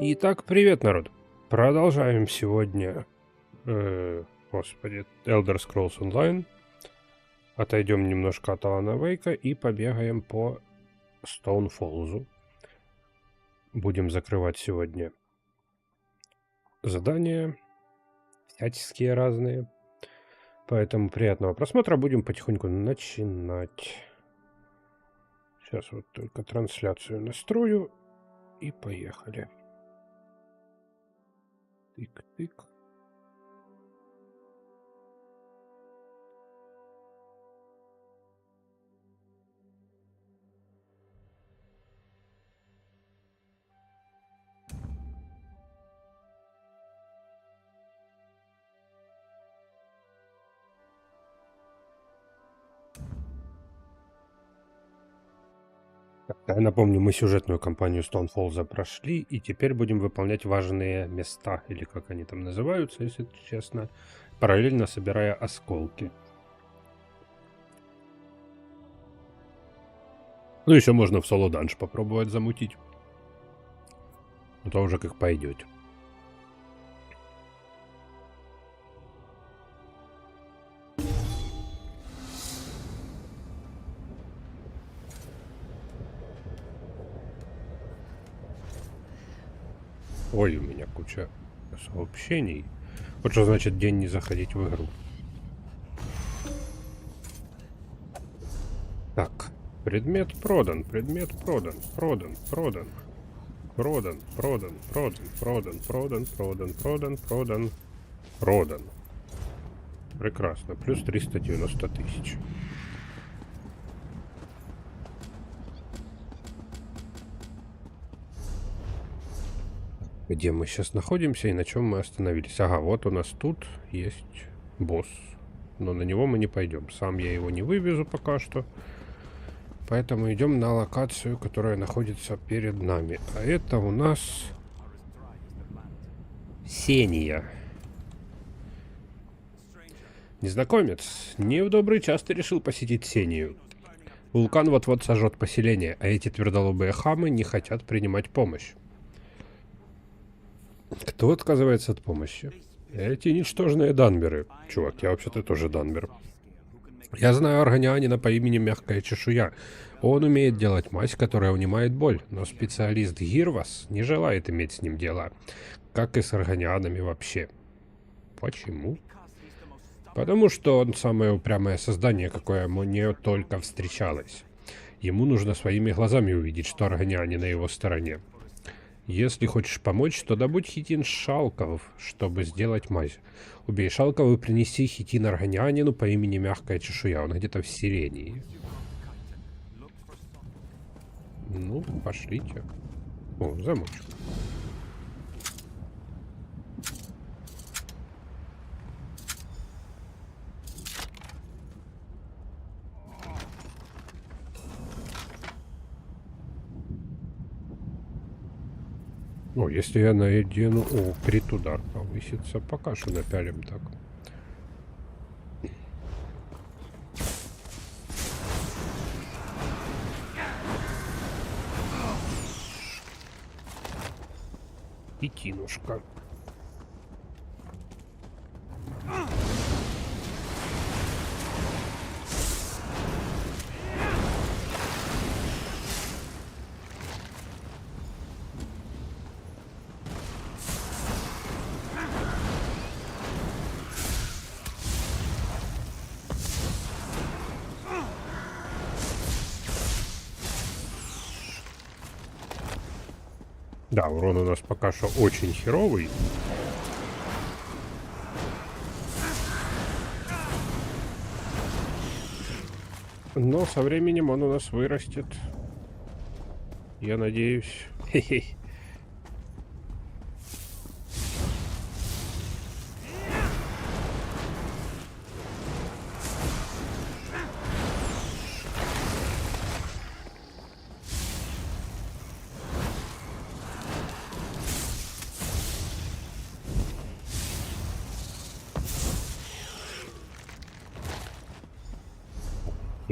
Итак, привет, народ. Продолжаем сегодня, господи, Elder Scrolls Online. Отойдем немножко от Алана Вейка и побегаем по Стоунфоллзу. Будем закрывать сегодня задания, всяческие разные. Поэтому приятного просмотра. Будем потихоньку начинать. Сейчас вот только трансляцию настрою и поехали. Тык-тык. Я напомню, мы сюжетную кампанию Стоунфоллза прошли, и теперь будем выполнять важные места, или как они там называются, если честно, параллельно собирая осколки. Ну, еще можно в соло-данж попробовать замутить. Это уже как пойдете. Ой, у меня куча сообщений. Вот что значит день не заходить в игру. Так, предмет продан, продан. Прекрасно, плюс 390 тысяч. Где мы сейчас находимся и на чем мы остановились? Ага, вот у нас тут есть босс. Но на него мы не пойдем. Сам я его не вывезу пока что. Поэтому идем на локацию, которая находится перед нами. А это у нас Сения. Незнакомец не в добрый час ты решил посетить Сению. Вулкан вот-вот сожжет поселение, а эти твердолобые хамы не хотят принимать помощь. Кто отказывается от помощи? Эти ничтожные данберы. Чувак, я вообще-то тоже данбер. Я знаю органианина по имени Мягкая Чешуя. Он умеет делать мазь, которая унимает боль, но специалист Гирвас не желает иметь с ним дела, как и с органианами вообще. Почему? Потому что он самое упрямое создание, какое мне только встречалось. Ему нужно своими глазами увидеть, что органиане на его стороне. Если хочешь помочь, то добудь хитин шалков, чтобы сделать мазь. Убей шалков и принеси хитин органианину по имени Мягкая Чешуя. Он где-то в Сирении. Ну, пошлите. О, замочек. О, если я надену... О, крит удар повысится. Пока что напялим так. Хитинушка. Да, урон у нас пока что очень херовый. Но со временем он у нас вырастет. Я надеюсь. Хе-хе.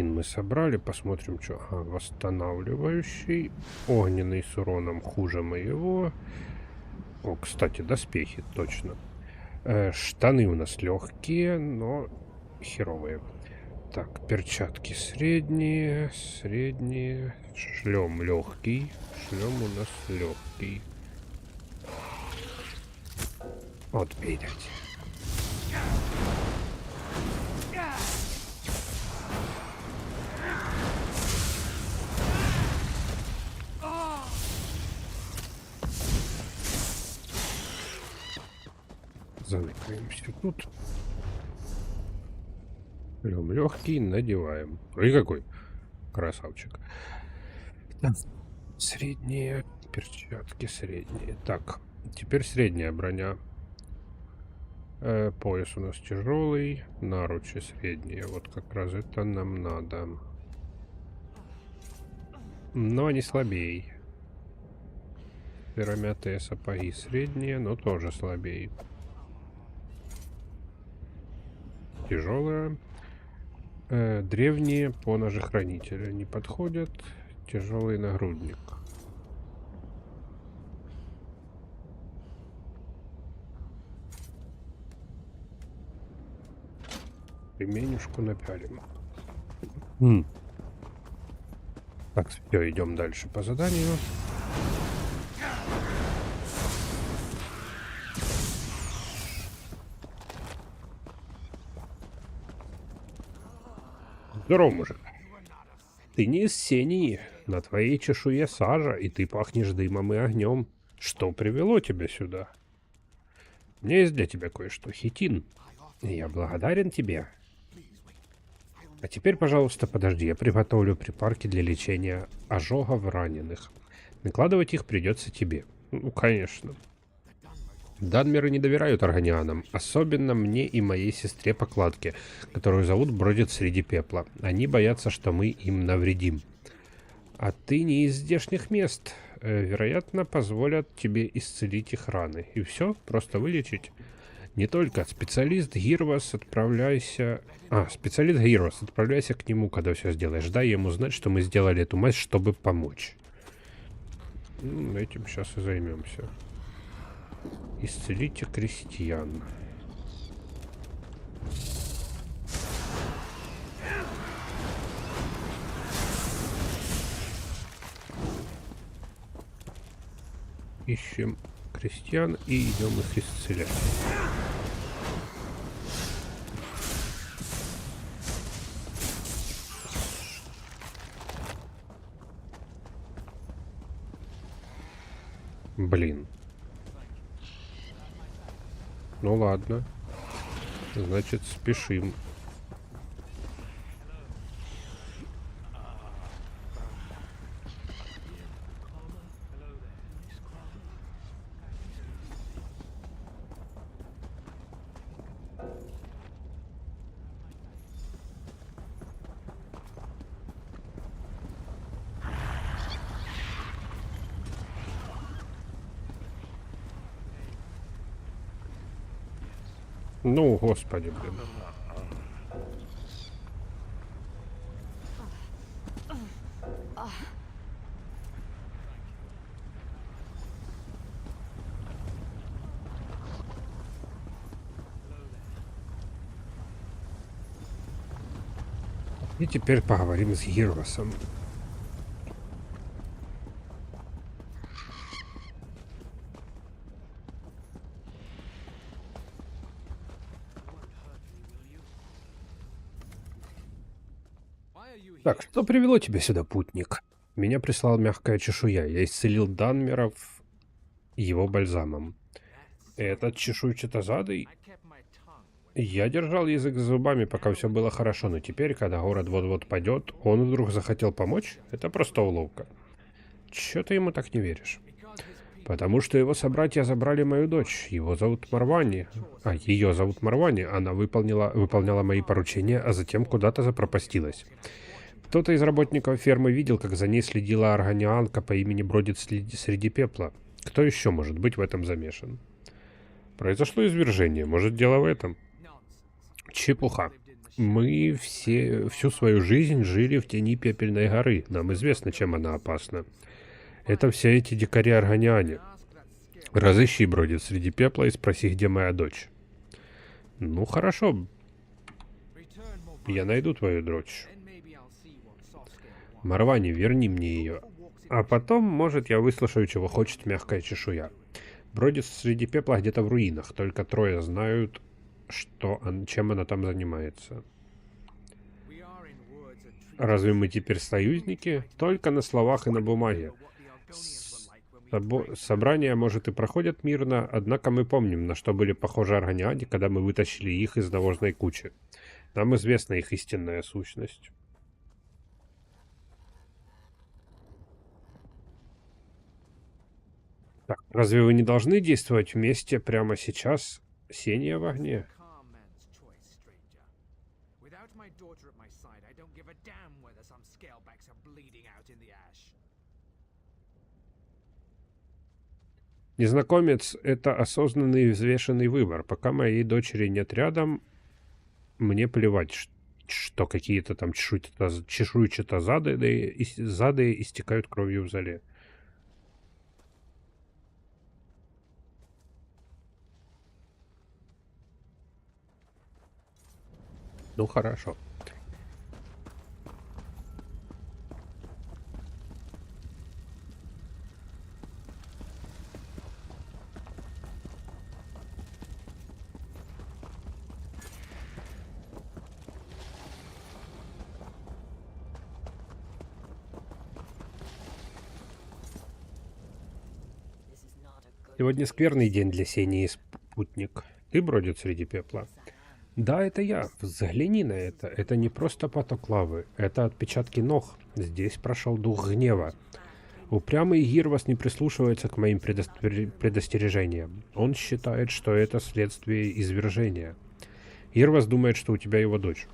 Мы собрали, посмотрим, что. Ага, восстанавливающий. Огненный с уроном хуже моего. О, кстати, доспехи, точно. Штаны у нас легкие, но херовые. Так, перчатки средние, средние. Шлем легкий. Шлем у нас легкий. Вот, видите. Заныкаемся тут. Шлем легкий, надеваем. Ой, какой красавчик. Так, средние перчатки, средние. Так, теперь средняя броня. Пояс у нас тяжелый, наручи средние. Вот как раз это нам надо. Но они слабее. Пиромятые сапоги средние, но тоже слабее. Тяжелые. Древние поножи хранителя не подходят. Тяжелый нагрудник. Ремень-ушку напялим. Так, все, идем дальше по заданию. Здорово, мужик. Ты не из Сении. На твоей чешуе сажа, и ты пахнешь дымом и огнем. Что привело тебя сюда? У меня есть для тебя кое-что, хитин. Я благодарен тебе. А теперь, пожалуйста, подожди, я приготовлю припарки для лечения ожогов раненых. Накладывать их придется тебе. Ну, конечно. Данмеры не доверяют органианам, особенно мне и моей сестре Покладке, которую зовут бродит среди пепла. Они боятся, что мы им навредим. А ты не из здешних мест. Вероятно, позволят тебе исцелить их раны. И все, просто вылечить. Не только. Специалист Гирвас, отправляйся... специалист Гирвас, отправляйся к нему, когда все сделаешь. Дай ему знать, что мы сделали эту мазь, чтобы помочь. Этим сейчас и займемся. Исцелите крестьян. Ищем крестьян и идем их исцелять. Блин. Ну ладно. Значит, спешим. Ну, господи, блин. И теперь поговорим с Гирвасом. Так, что привело тебя сюда, путник? Меня прислала мягкая чешуя. Я исцелил Данмеров его бальзамом. Этот чешуйчатозадый? Я держал язык за зубами, пока все было хорошо, но теперь, когда город вот-вот падет, он вдруг захотел помочь? Это просто уловка. Чё ты ему так не веришь? Потому что его собратья забрали мою дочь. Его зовут Марвани. Ее зовут Марвани. Она выполняла мои поручения, а затем куда-то запропастилась. Кто-то из работников фермы видел, как за ней следила органианка по имени бродит среди пепла. Кто еще может быть в этом замешан? Произошло извержение. Может, дело в этом? Чепуха. Мы всю свою жизнь жили в тени Пепельной горы. Нам известно, чем она опасна. Это все эти дикари-органиане. Разыщи бродит среди пепла и спроси, где моя дочь. Ну хорошо, я найду твою дочь. Марвани, верни мне ее. А потом, может, я выслушаю, чего хочет мягкая чешуя. Бродит среди пепла где-то в руинах. Только трое знают, чем она там занимается. Разве мы теперь союзники? Только на словах и на бумаге. Собрания, может, и проходят мирно, однако мы помним, на что были похожи органиане, когда мы вытащили их из навозной кучи. Нам известна их истинная сущность. Так, разве вы не должны действовать вместе прямо сейчас? Сения в огне. Незнакомец — это осознанный и взвешенный выбор. Пока моей дочери нет рядом, мне плевать, что какие-то там чешуйчато зады истекают кровью в зале. Ну хорошо. Сегодня скверный день для Сени и спутник. Ты бродит среди пепла. Да, это я. Взгляни на это. Это не просто поток лавы. Это отпечатки ног. Здесь прошел дух гнева. Упрямый Гирвас не прислушивается к моим предостережениям. Он считает, что это следствие извержения. Гирвас думает, что у тебя его дочь.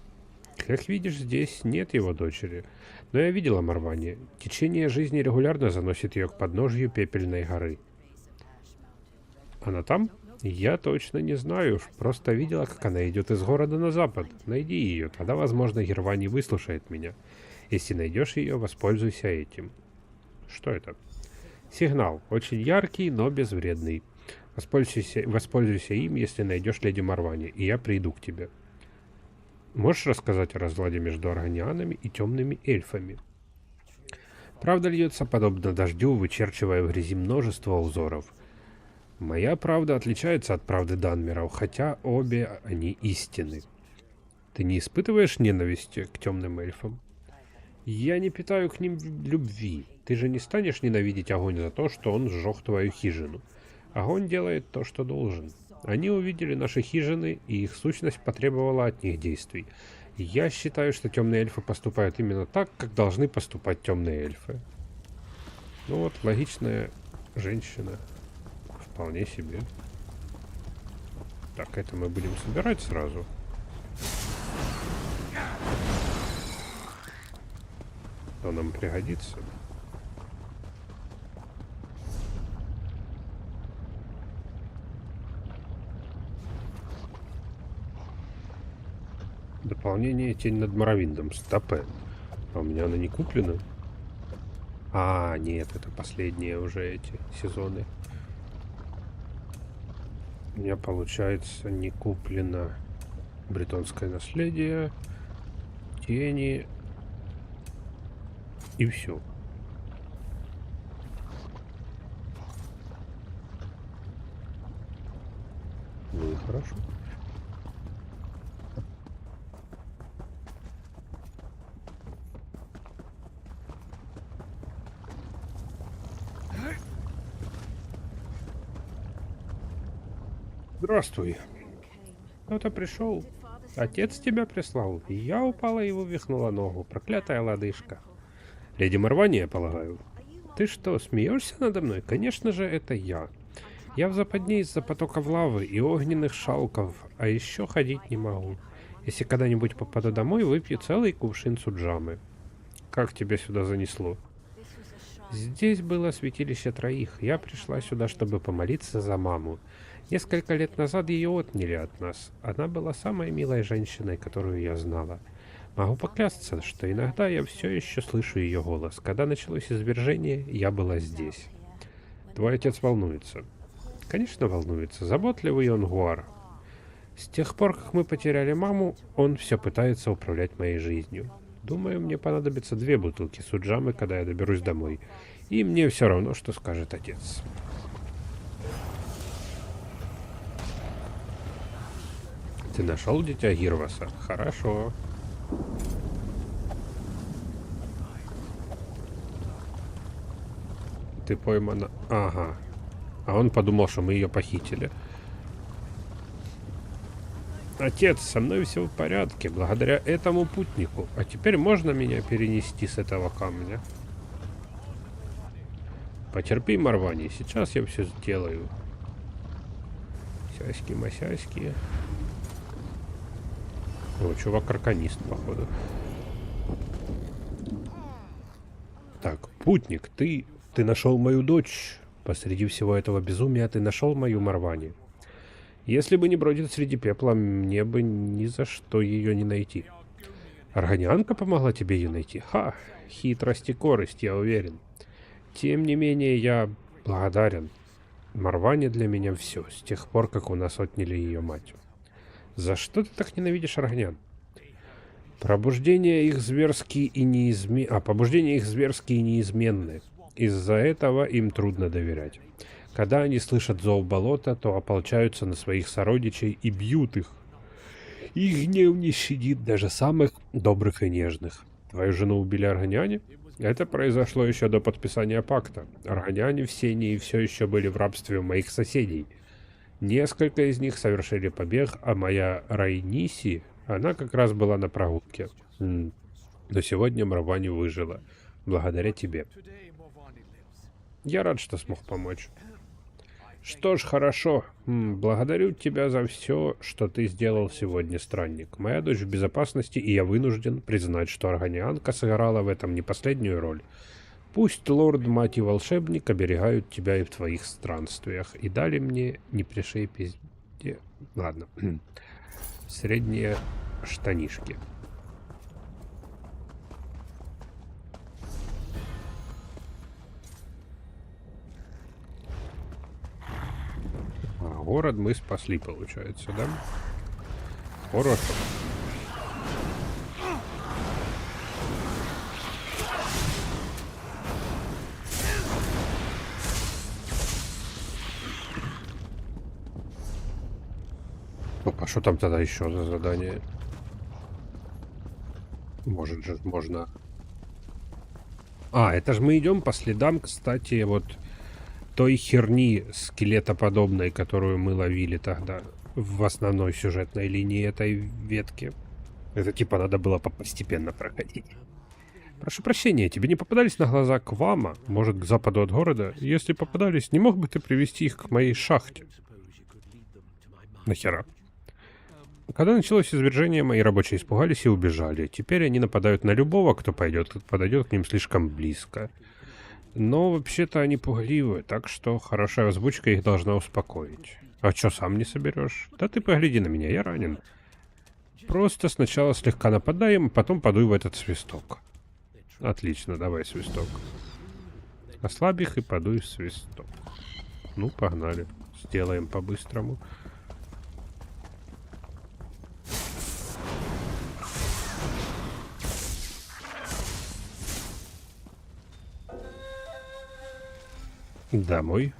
Как видишь, здесь нет его дочери. Но я видела Марвани. Течение жизни регулярно заносит ее к подножью пепельной горы. Она там? Я точно не знаю. Просто видела, как она идет из города на запад. Найди ее. Тогда, возможно, Гирвани выслушает меня. Если найдешь ее, воспользуйся этим. Что это? Сигнал. Очень яркий, но безвредный. Воспользуйся им, если найдешь леди Марвани, и я приду к тебе. Можешь рассказать о разладе между органианами и темными эльфами? Правда льется подобно дождю, вычерчивая в грязи множество узоров. Моя правда отличается от правды Данмеров, хотя обе они истины. Ты не испытываешь ненависти к темным эльфам? Я не питаю к ним любви. Ты же не станешь ненавидеть огонь за то, что он сжег твою хижину. Огонь делает то, что должен. Они увидели наши хижины, и их сущность потребовала от них действий. Я считаю, что темные эльфы поступают именно так, как должны поступать темные эльфы. Ну вот, логичная женщина. Вполне себе. Так, это мы будем собирать сразу. То нам пригодится. Дополнение «Тень над Моровиндом». Стопэ. А у меня она не куплена? А, нет, это последние уже эти сезоны. У меня, получается, не куплено Бретонское наследие, Тени и все. Ну и хорошо. Здравствуй. Кто-то пришел. Отец тебя прислал. Я упала и вывихнула ногу. Проклятая лодыжка. Леди Марвани, я полагаю. Ты что, смеешься надо мной? Конечно же, это я. Я в западне из-за потоков лавы и огненных шалков, а еще ходить не могу. Если когда-нибудь попаду домой, выпью целый кувшин суджамы. Как тебя сюда занесло? Здесь было святилище троих. Я пришла сюда, чтобы помолиться за маму. Несколько лет назад ее отняли от нас. Она была самой милой женщиной, которую я знала. Могу поклясться, что иногда я все еще слышу ее голос. Когда началось извержение, я была здесь. Твой отец волнуется. Конечно, волнуется. Заботливый Онгуар. С тех пор, как мы потеряли маму, он все пытается управлять моей жизнью. Думаю, мне понадобится 2 бутылки суджамы, когда я доберусь домой. И мне все равно, что скажет отец. Ты нашел дитя Гирваса? Хорошо. Ты поймана... Ага. А он подумал, что мы ее похитили. Отец, со мной все в порядке, благодаря этому путнику. А теперь можно меня перенести с этого камня? Потерпи, Марвани, сейчас я все сделаю. Сяськи-масяськи. О, чувак арканист, походу. Так, путник, ты нашел мою дочь. Посреди всего этого безумия ты нашел мою Марвани. Если бы не бродит среди пепла, мне бы ни за что ее не найти. Органианка помогла тебе ее найти? Ха, хитрость и корость, я уверен. Тем не менее, я благодарен. Марвани для меня все, с тех пор, как у нас отняли ее мать. За что ты так ненавидишь аргнян? Побуждения их зверские и неизменны. Из-за этого им трудно доверять. Когда они слышат зов болота, то ополчаются на своих сородичей и бьют их. Их гнев не щадит даже самых добрых и нежных. Твою жену убили аргоняне? Это произошло еще до подписания пакта. Аргоняне в Сении все еще были в рабстве у моих соседей. Несколько из них совершили побег, а моя Райниси, она как раз была на прогулке. Но сегодня Марвани выжила. Благодаря тебе. Я рад, что смог помочь. Что ж, хорошо. Благодарю тебя за все, что ты сделал сегодня, странник. Моя дочь в безопасности, и я вынужден признать, что Арганианка сыграла в этом не последнюю роль. Пусть лорд, мать и волшебник оберегают тебя и в твоих странствиях. И дали мне не пришей пизде... Ладно. Средние штанишки. Город мы спасли, получается, да? Хорошо. Оп, а что там тогда еще за задание? Может же, можно... А, это же мы идем по следам, кстати, вот той херни скелетоподобной, которую мы ловили тогда в основной сюжетной линии этой ветки. Это типа надо было постепенно проходить. Прошу прощения, тебе не попадались на глаза Квама, может, к западу от города? Если попадались, не мог бы ты привести их к моей шахте? Нахера? Когда началось извержение, мои рабочие испугались и убежали. Теперь они нападают на любого, кто подойдет к ним слишком близко. Но вообще-то они пугливые, так что хорошая озвучка их должна успокоить. А чё, сам не соберешь? Да ты погляди на меня, я ранен. Просто сначала слегка нападаем, а потом подуй в этот свисток. Отлично, давай свисток. Ослабь их и подуй в свисток. Ну, погнали. Сделаем по-быстрому. Домой.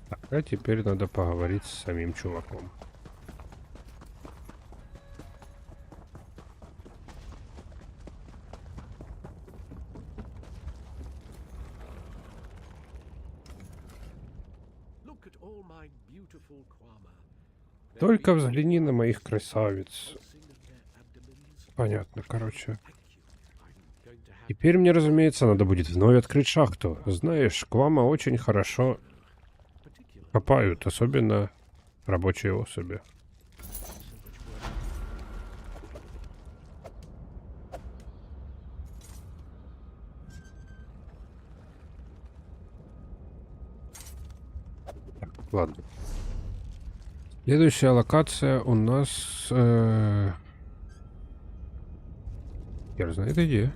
Так, а теперь надо поговорить с самим чуваком. Только взгляни на моих красавиц. Понятно, короче. Теперь мне, разумеется, надо будет вновь открыть шахту. Знаешь, Квама очень хорошо копают, особенно рабочие особи. Так, ладно. Следующая локация у нас... Хер знает где.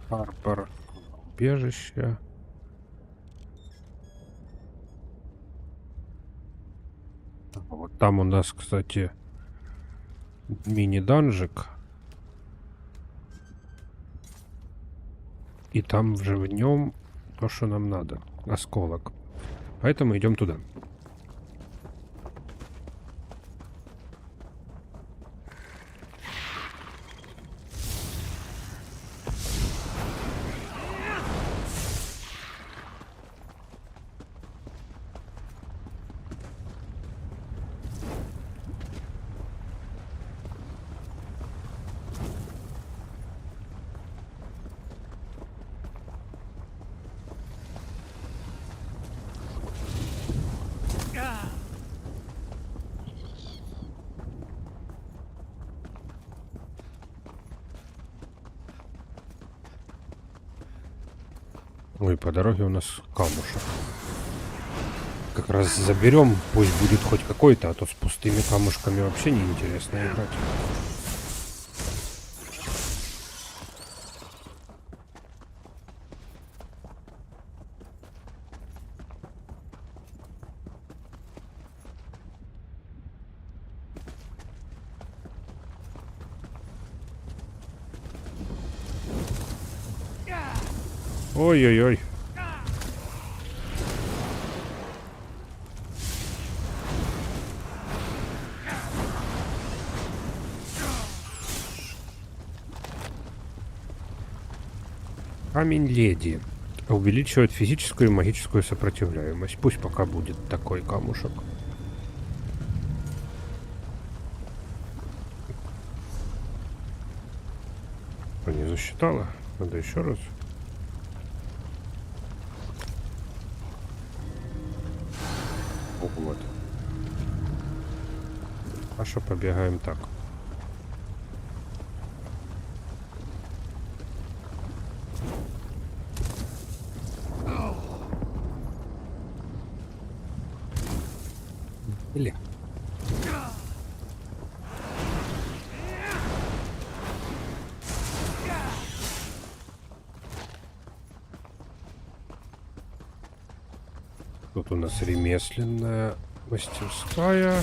Харбор. Убежище. Вот там у нас, кстати, мини-данжик. И там же в нем то, что нам надо. Осколок. Поэтому идем туда. Ой, по дороге у нас камушек. Как раз заберем, пусть будет хоть какой-то, а то с пустыми камушками вообще неинтересно играть. Ой-ой-ой. Камень леди. Увеличивает физическую и магическую сопротивляемость. Пусть пока будет такой камушек. Не засчитала? Надо еще раз. Вот. А что, побегаем так. Или... Тут у нас ремесленная мастерская.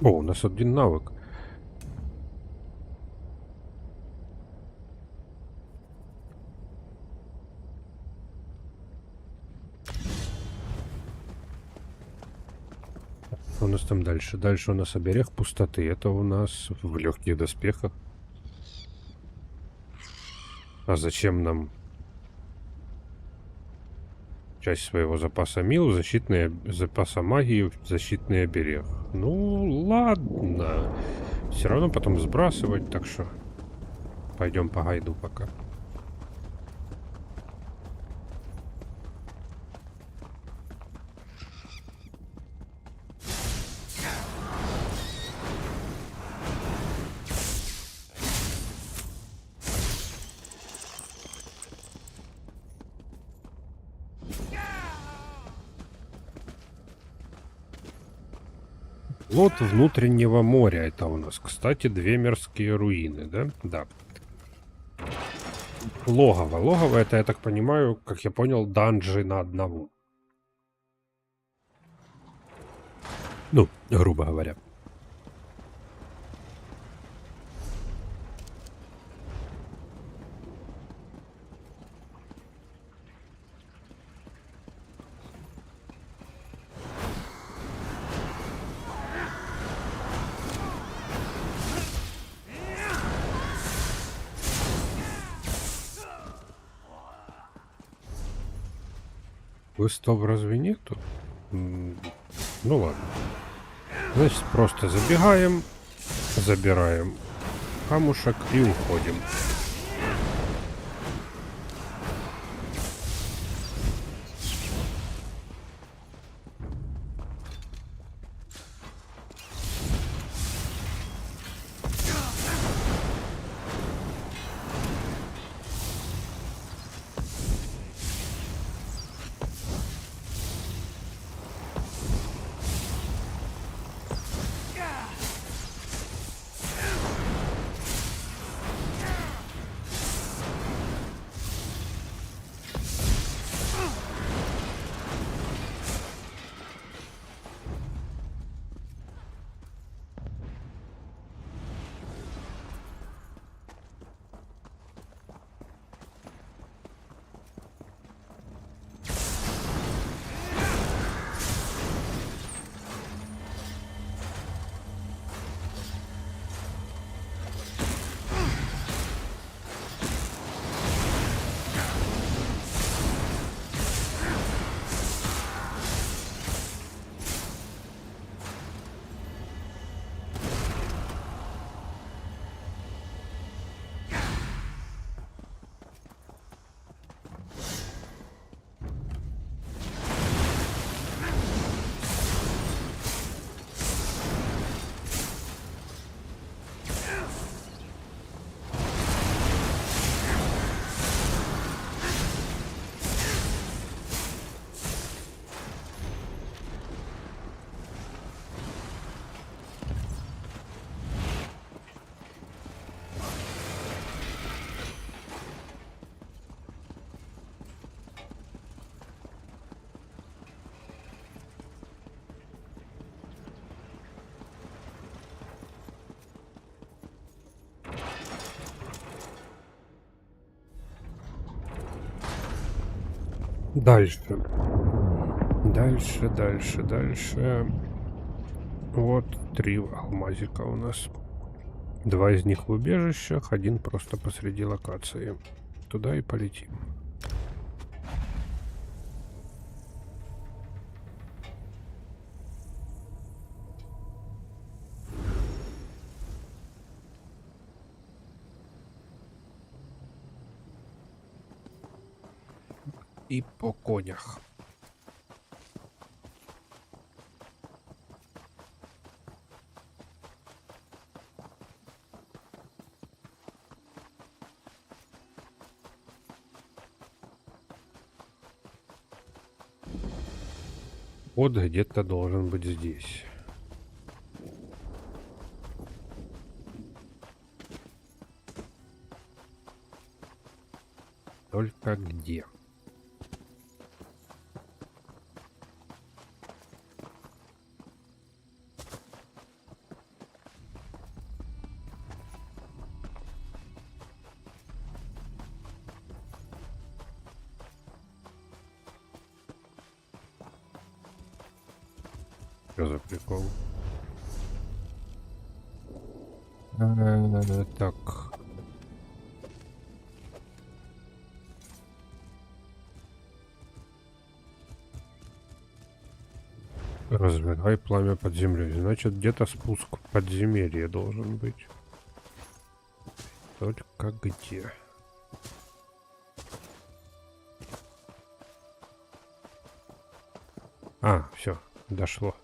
О, у нас один навык. Что у нас там дальше? Дальше у нас оберег пустоты. Это у нас в легких доспехах. А зачем нам часть своего запаса мил, защитные запаса магии, защитный оберег? Ну, ладно. Все равно потом сбрасывать, так что пойдем по гайду пока. Плот внутреннего моря это у нас. Кстати, две мирские руины, да? Да. Логово. Логово это, я так понимаю, как я понял, данжи на одного. Ну, грубо говоря. Квестов разве нету? Ну ладно. Значит, просто забегаем, забираем камушек и уходим. Дальше. Дальше. Вот 3 алмазика у нас. 2 из них в убежищах, 1 просто посреди локации. Туда и полетим. И по конях. Вот где-то должен быть здесь. Только где? Что за прикол? Так. Разжигай пламя под землей. Значит, где-то спуск в подземелье должен быть. Только где? А, все, дошло.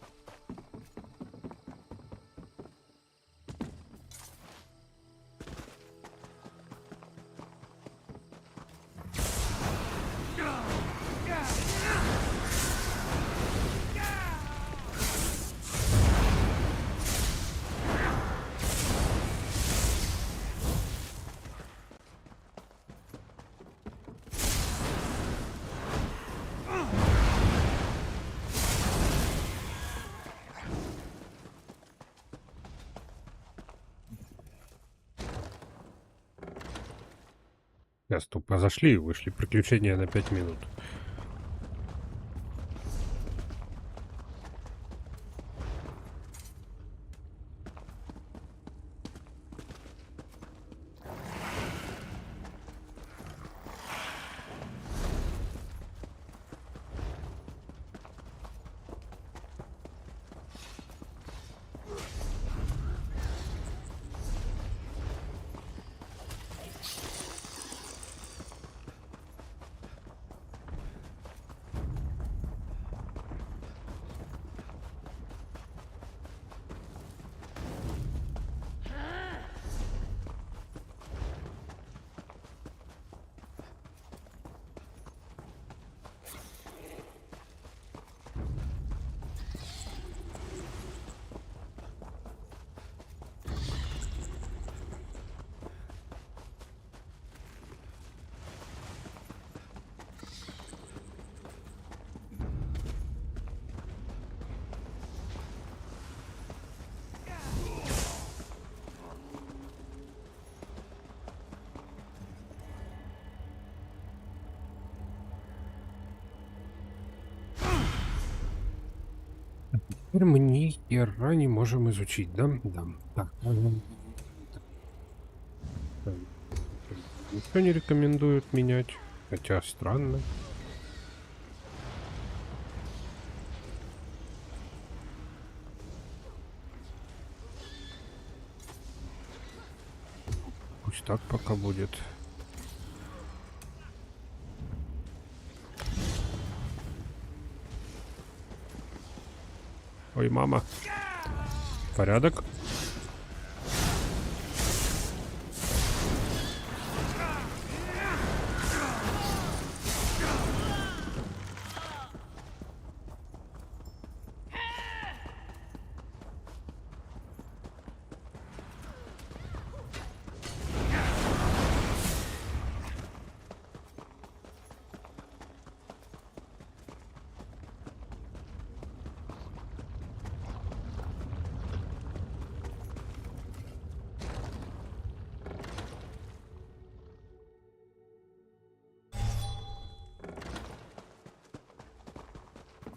Сейчас тупо зашли и вышли. Приключения на 5 минут. Теперь мы ни хера не можем изучить, да? Да. Так. Никто не рекомендует менять, хотя странно. Пусть так пока будет. Ой, мама. Порядок.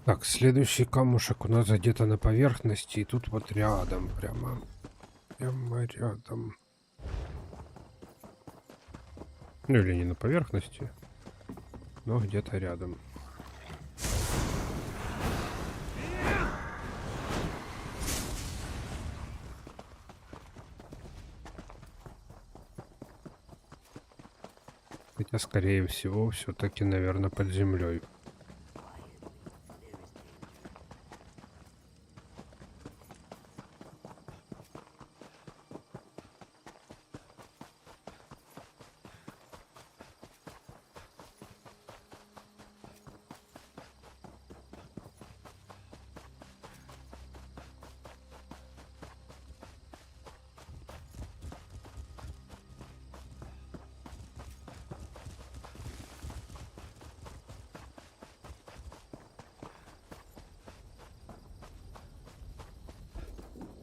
Так, следующий камушек у нас где-то на поверхности, и тут вот рядом, прямо рядом. Ну или не на поверхности, но где-то рядом. Хотя, скорее всего, все-таки, наверное, под землей.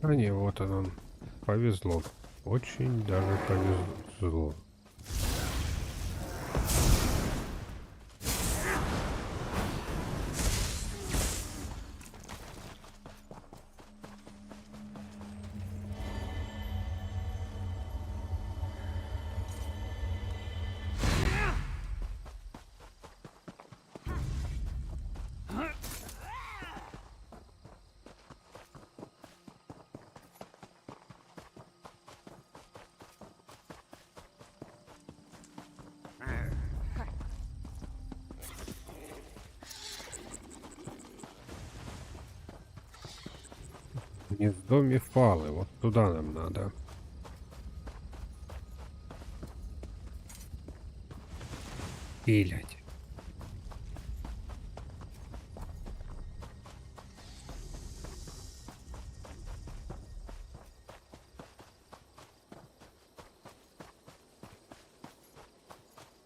А не, вот он. Повезло. Очень даже повезло. Гнездо Мефалы. Вот туда нам надо. Пилять.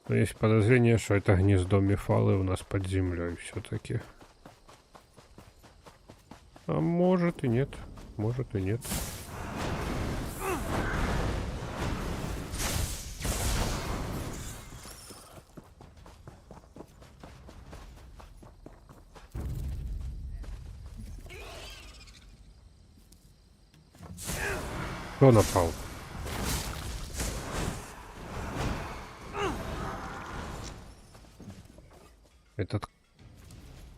Но есть подозрение, что это гнездо Мефалы у нас под землей все-таки. А может и нет. Может и нет. Кто напал? Этот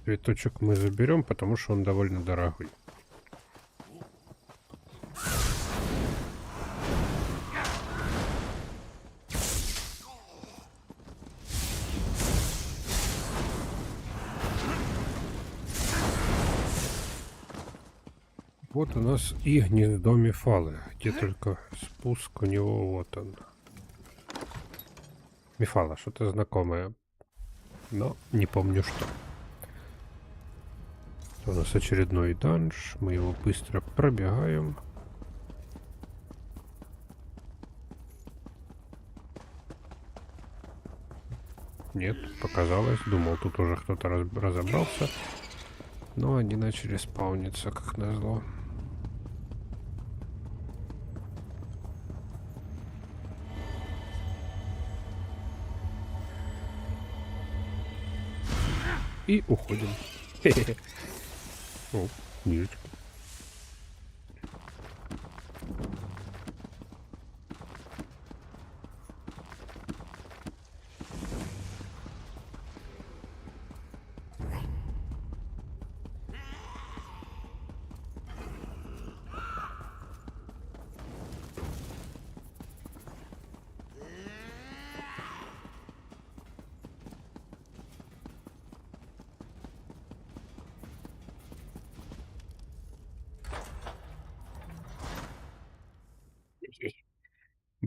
цветочек мы заберем, потому что он довольно дорогой. Вот у нас и гнездо Мефалы, где только спуск у него, вот он. Мефала, что-то знакомое, но не помню что. У нас очередной данж, мы его быстро пробегаем. Нет, показалось, думал, тут уже кто-то разобрался, но они начали спауниться, как назло. И уходим. О, книжечка.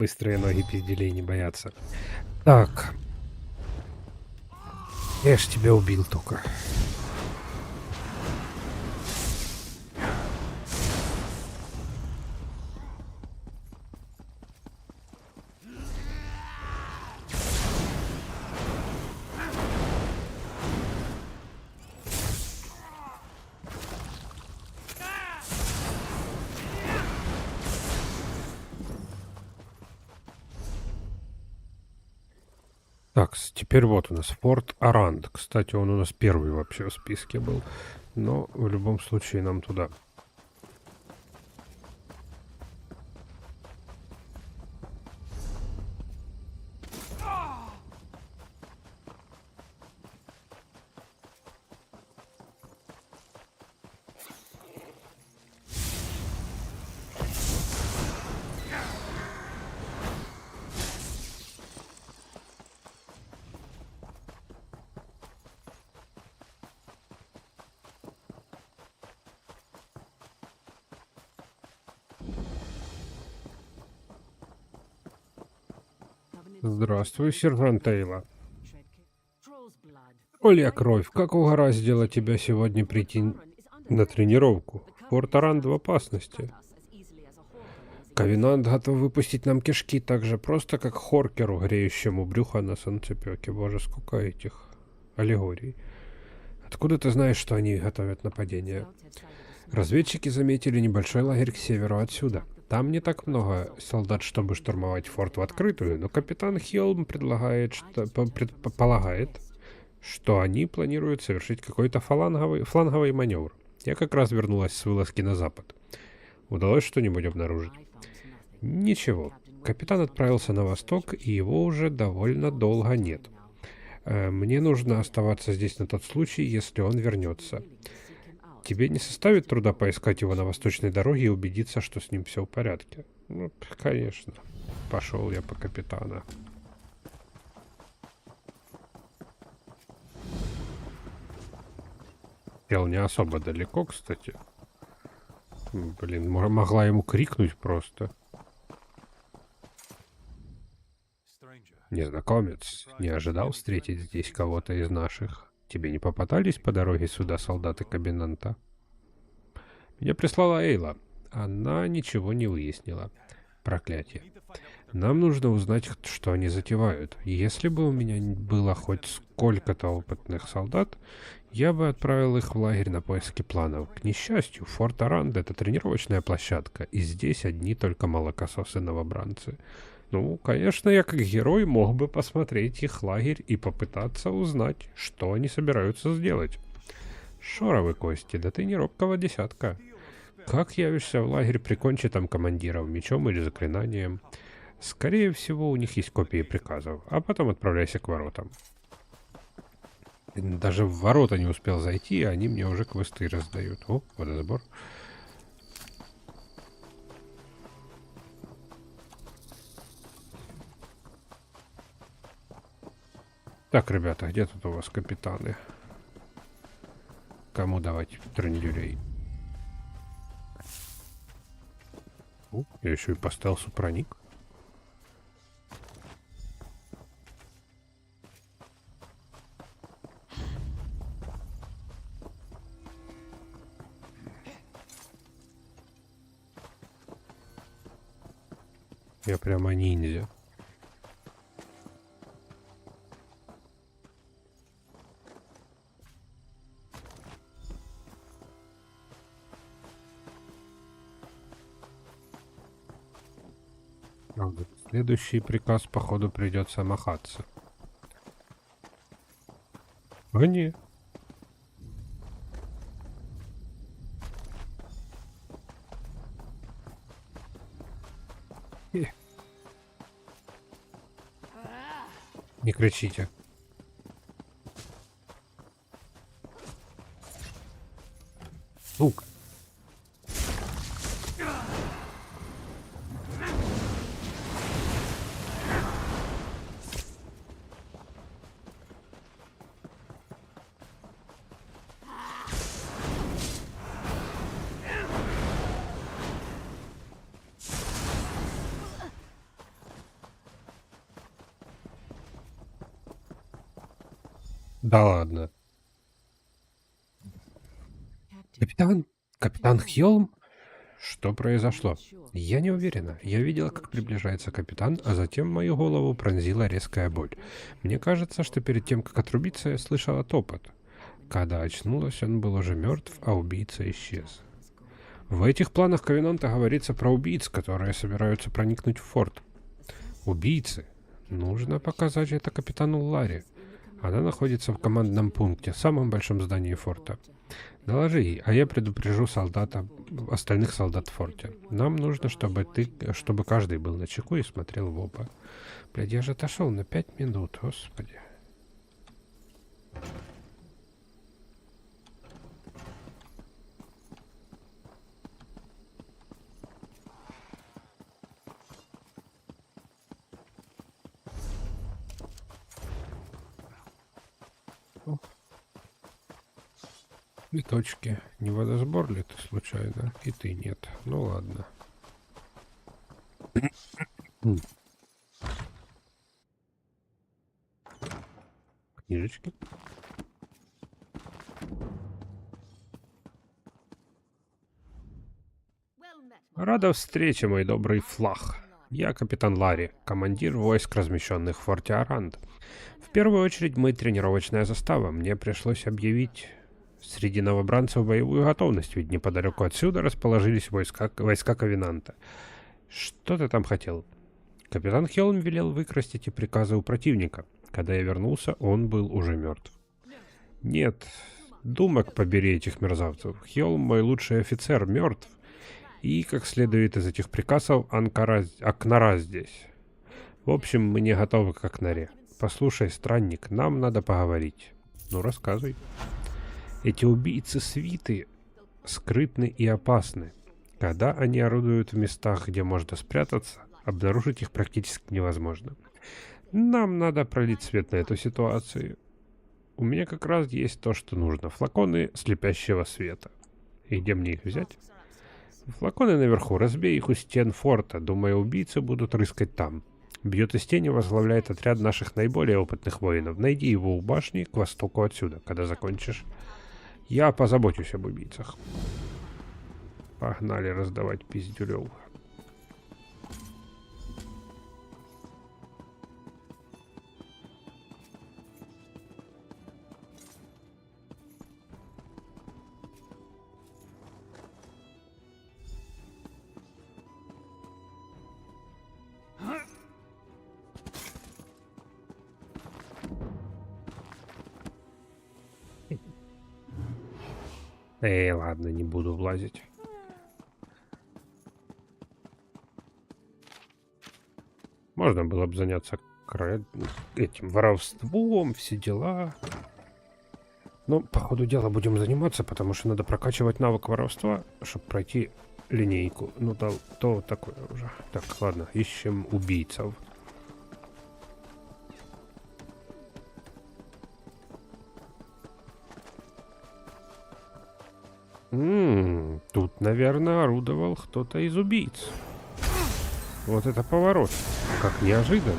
Быстрые ноги пизделей не боятся. Так. Я ж тебя убил только. Так, теперь вот у нас Форт Аранд. Кстати, он у нас первый вообще в списке был. Но в любом случае нам туда. Здравствуй, сержант Тейла. Оля Кровь, как угораздило тебя сегодня прийти на тренировку? Форт Аранд в опасности. Ковенант готов выпустить нам кишки так же просто, как Хоркеру, греющему брюхо на солнцепёке. Боже, сколько этих аллегорий. Откуда ты знаешь, что они готовят нападение? Разведчики заметили небольшой лагерь к северу отсюда. Там не так много солдат, чтобы штурмовать форт в открытую, но капитан Хилм предполагает, что они планируют совершить какой-то фланговый маневр. Я как раз вернулась с вылазки на запад. Удалось что-нибудь обнаружить? Ничего. Капитан отправился на восток, и его уже довольно долго нет. Мне нужно оставаться здесь на тот случай, если он вернется. Тебе не составит труда поискать его на восточной дороге и убедиться, что с ним все в порядке? Ну, конечно. Пошел я по капитана. Сел не особо далеко, кстати. Блин, могла ему крикнуть просто. Незнакомец, не ожидал встретить здесь кого-то из наших. Тебе не попадались по дороге сюда солдаты Ковенанта? Меня прислала Эйла. Она ничего не выяснила. Проклятие. Нам нужно узнать, что они затевают. Если бы у меня было хоть сколько-то опытных солдат, я бы отправил их в лагерь на поиски планов. К несчастью, Форт Аранд — это тренировочная площадка, и здесь одни только молокососы-новобранцы. Ну, конечно, я как герой мог бы посмотреть их лагерь и попытаться узнать, что они собираются сделать. Шоровы кости, да ты не робкого десятка. Как явишься в лагерь, прикончи там командиров мечом или заклинанием. Скорее всего, у них есть копии приказов, а потом отправляйся к воротам. Даже в ворота не успел зайти, а они мне уже квесты раздают. О, водосбор. Так, ребята, где тут у вас капитаны? Кому давать трындюлей? Я еще и по стелсу проник. Я прямо ниндзя. Правда, следующий приказ, походу, придется махаться. А не. Не кричите. Сука. Да ладно. Капитан? Капитан Хьолм? Что произошло? Я не уверена. Я видела, как приближается капитан, а затем мою голову пронзила резкая боль. Мне кажется, что перед тем, как отрубиться, я слышала топот. Когда очнулась, он был уже мертв, а убийца исчез. В этих планах Ковенанта говорится про убийц, которые собираются проникнуть в форт. Убийцы. Нужно показать это капитану Ларри. Она находится в командном пункте, самом большом здании форта. Доложи ей, а я предупрежу остальных солдат в форте. Нам нужно, чтобы каждый был начеку и смотрел в оба. Блядь, я же отошел на 5 минут, господи. И точки. Не водосбор ли ты случайно? И ты нет. Ну ладно. Книжечки. Рада встрече, мой добрый флаг. Я капитан Ларри, командир войск, размещенных в форте Аранд. В первую очередь мы тренировочная застава. Мне пришлось объявить среди новобранцев боевую готовность, ведь неподалеку отсюда расположились войска Ковенанта. Что ты там хотел? Капитан Хелм велел выкрасть эти приказы у противника. Когда я вернулся, он был уже мертв. Нет, думок побери этих мерзавцев. Хелм, мой лучший офицер, мертв. И, как следует из этих приказов, Акнара здесь. В общем, мы не готовы к Акнаре. Послушай, странник, нам надо поговорить. Ну, рассказывай. Эти убийцы свиты скрытны и опасны. Когда они орудуют в местах, где можно спрятаться, обнаружить их практически невозможно. Нам надо пролить свет на эту ситуацию. У меня как раз есть то, что нужно. Флаконы слепящего света. И где мне их взять? Флаконы наверху. Разбей их у стен форта. Думаю, убийцы будут рыскать там. Бьет из тени возглавляет отряд наших наиболее опытных воинов. Найди его у башни к востоку отсюда, когда закончишь. Я позабочусь об убийцах. Погнали раздавать пиздюлев. Эй, ладно, не буду влазить. Можно было бы заняться этим воровством, все дела. Но, по ходу дела, будем заниматься, потому что надо прокачивать навык воровства, чтобы пройти линейку. Ну, то такое уже. Так, ладно, ищем убийцев. Тут, наверное, орудовал кто-то из убийц. Вот это поворот. Как неожиданно.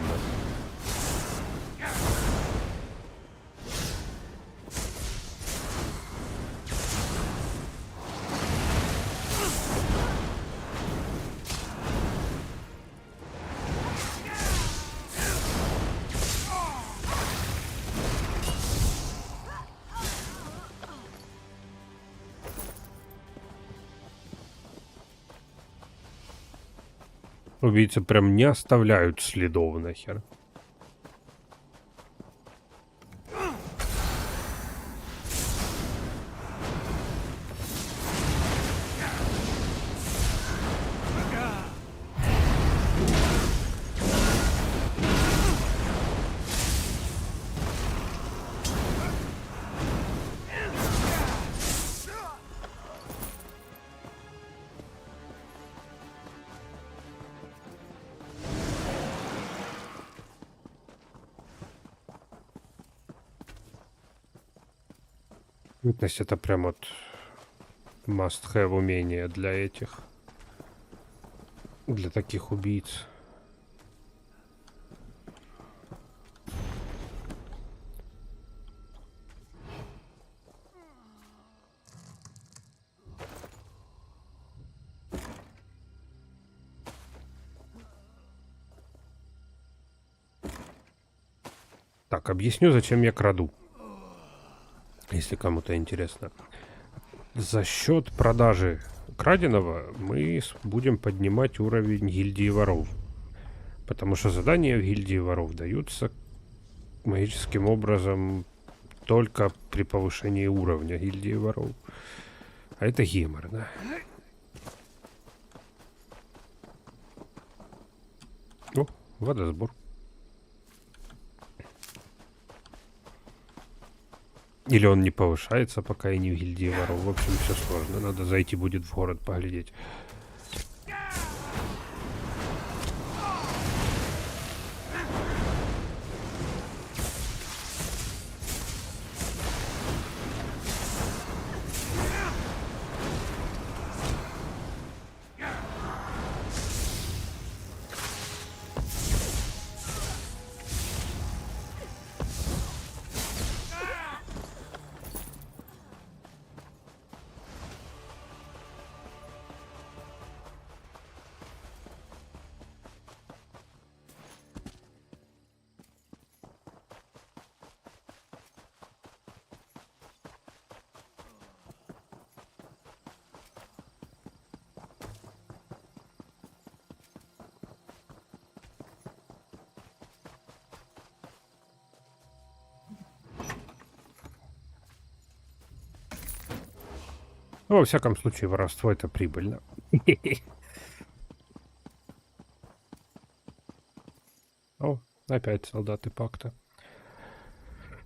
Убийцы прям не оставляют следов нахер. То есть это прям вот must-have умение для этих. Для таких убийц. Так, объясню, зачем я краду. Если кому-то интересно. За счет продажи краденого мы будем поднимать уровень гильдии воров. Потому что задания в гильдии воров даются магическим образом только при повышении уровня гильдии воров. А это геморно. О, водосбор. Или он не повышается, пока я не в гильдии воров. В общем, все сложно. Надо зайти будет в город поглядеть. Ну, во всяком случае, воровство это прибыльно. О, опять солдаты пакта.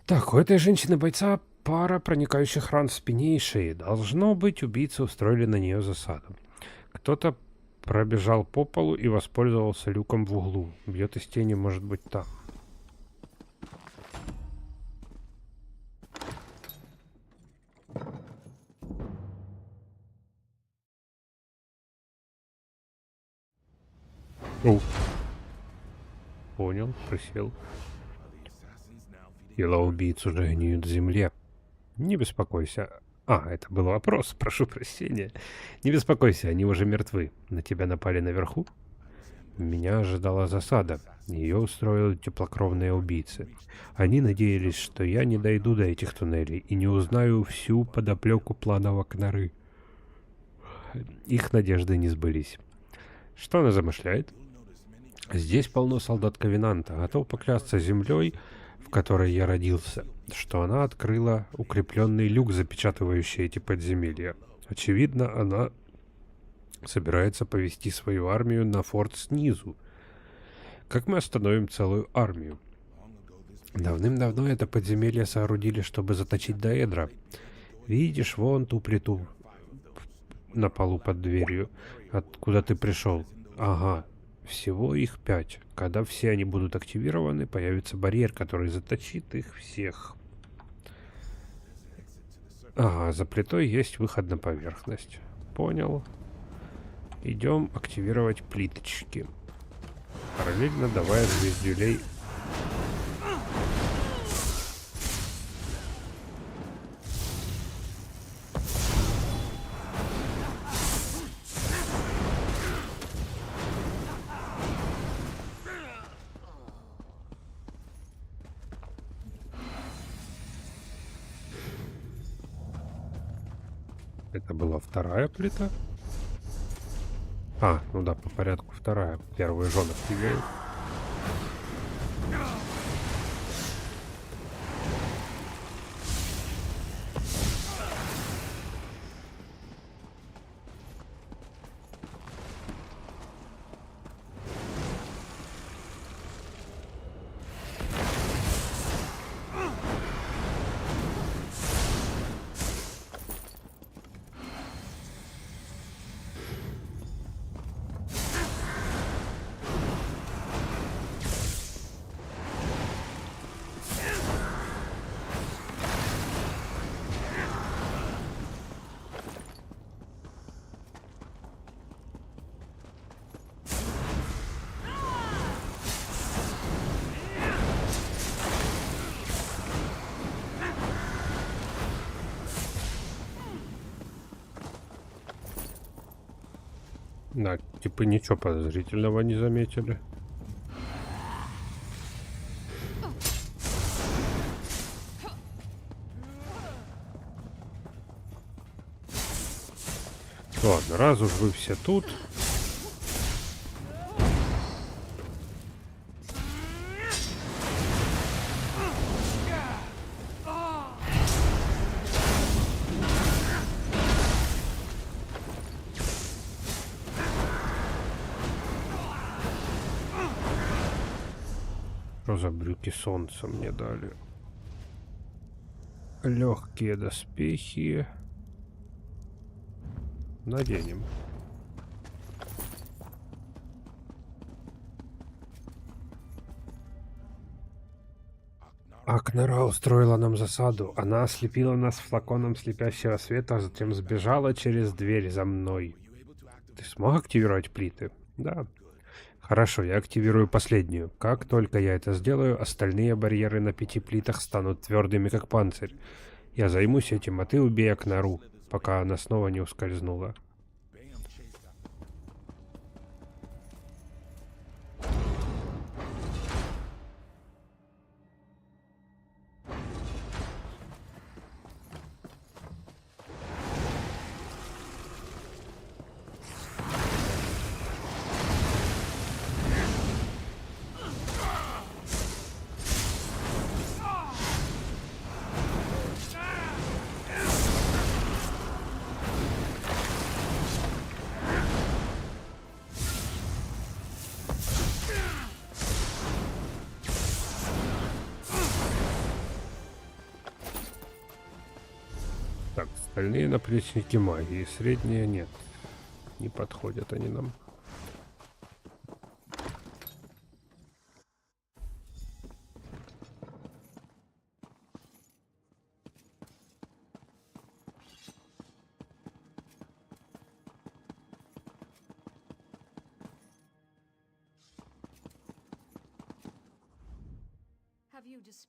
Так, у этой женщины-бойца пара проникающих ран в спине и шее. Должно быть, убийцы устроили на нее засаду. Кто-то пробежал по полу и воспользовался люком в углу. Бьет из тени, может быть, там. Понял, присел. Тела убийц уже гниют в земле. Не беспокойся. А, это был вопрос, прошу прощения. Не беспокойся, они уже мертвы. На тебя напали наверху? Меня ожидала засада. Ее устроили теплокровные убийцы. Они надеялись, что я не дойду до этих туннелей и не узнаю всю подоплеку плана Вакнары. Их надежды не сбылись. Что она замышляет? Здесь полно солдат Ковенанта. Готов поклясться землей, в которой я родился, что она открыла укрепленный люк, запечатывающий эти подземелья. Очевидно, она собирается повести свою армию на форт снизу. Как мы остановим целую армию? Давным-давно это подземелье соорудили, чтобы заточить Даэдра. Видишь, вон ту плиту на полу под дверью, откуда ты пришел. Ага. Всего их 5. Когда все они будут активированы, появится барьер, который заточит их всех. Ага, за плитой есть выход на поверхность. Понял. Идем активировать плиточки. Параллельно давая звездюлей. Это была вторая плита. А, ну да, по порядку вторая. Первую жен активирует. Да, типа ничего подозрительного не заметили. Ладно, раз уж вы все тут. Что за брюки солнца мне дали? Легкие доспехи. Наденем. Акнера устроила нам засаду. Она ослепила нас флаконом слепящего света, а затем сбежала через дверь за мной. Ты смог активировать плиты? Да. Хорошо, я активирую последнюю. Как только я это сделаю, остальные барьеры на 5 плитах станут твердыми, как панцирь. Я займусь этим, а ты убей Акнару, пока она снова не ускользнула. Так, остальные наплечники магии, средние нет. Не подходят они нам.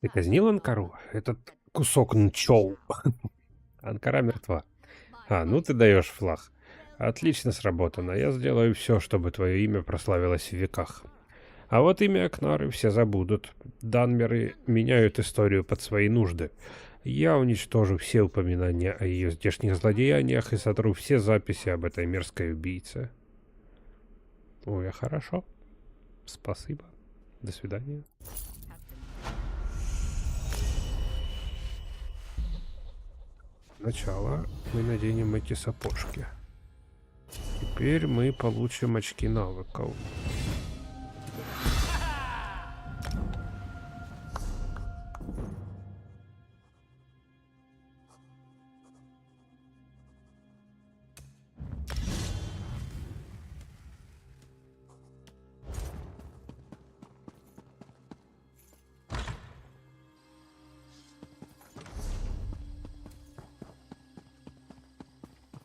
Ты казнил Анкару? Этот кусок нчоу. Анкара мертва. А, ну ты даешь флаг. Отлично сработано. Я сделаю все, чтобы твое имя прославилось в веках. А вот имя Акнары все забудут. Данмеры меняют историю под свои нужды. Я уничтожу все упоминания о ее здешних злодеяниях и сотру все записи об этой мерзкой убийце. Ой, хорошо. Спасибо. До свидания. Сначала мы наденем эти сапожки. Теперь мы получим очки навыков.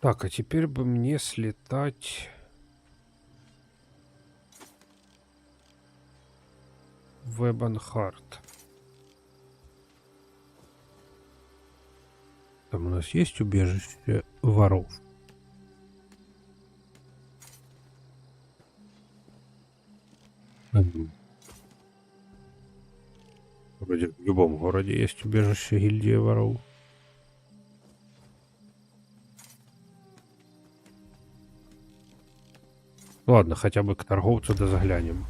Так, а теперь бы мне слетать в Эбонхарт. Там у нас есть убежище воров? Вроде в любом городе есть убежище гильдии воров. Ладно, хотя бы к торговцу да заглянем.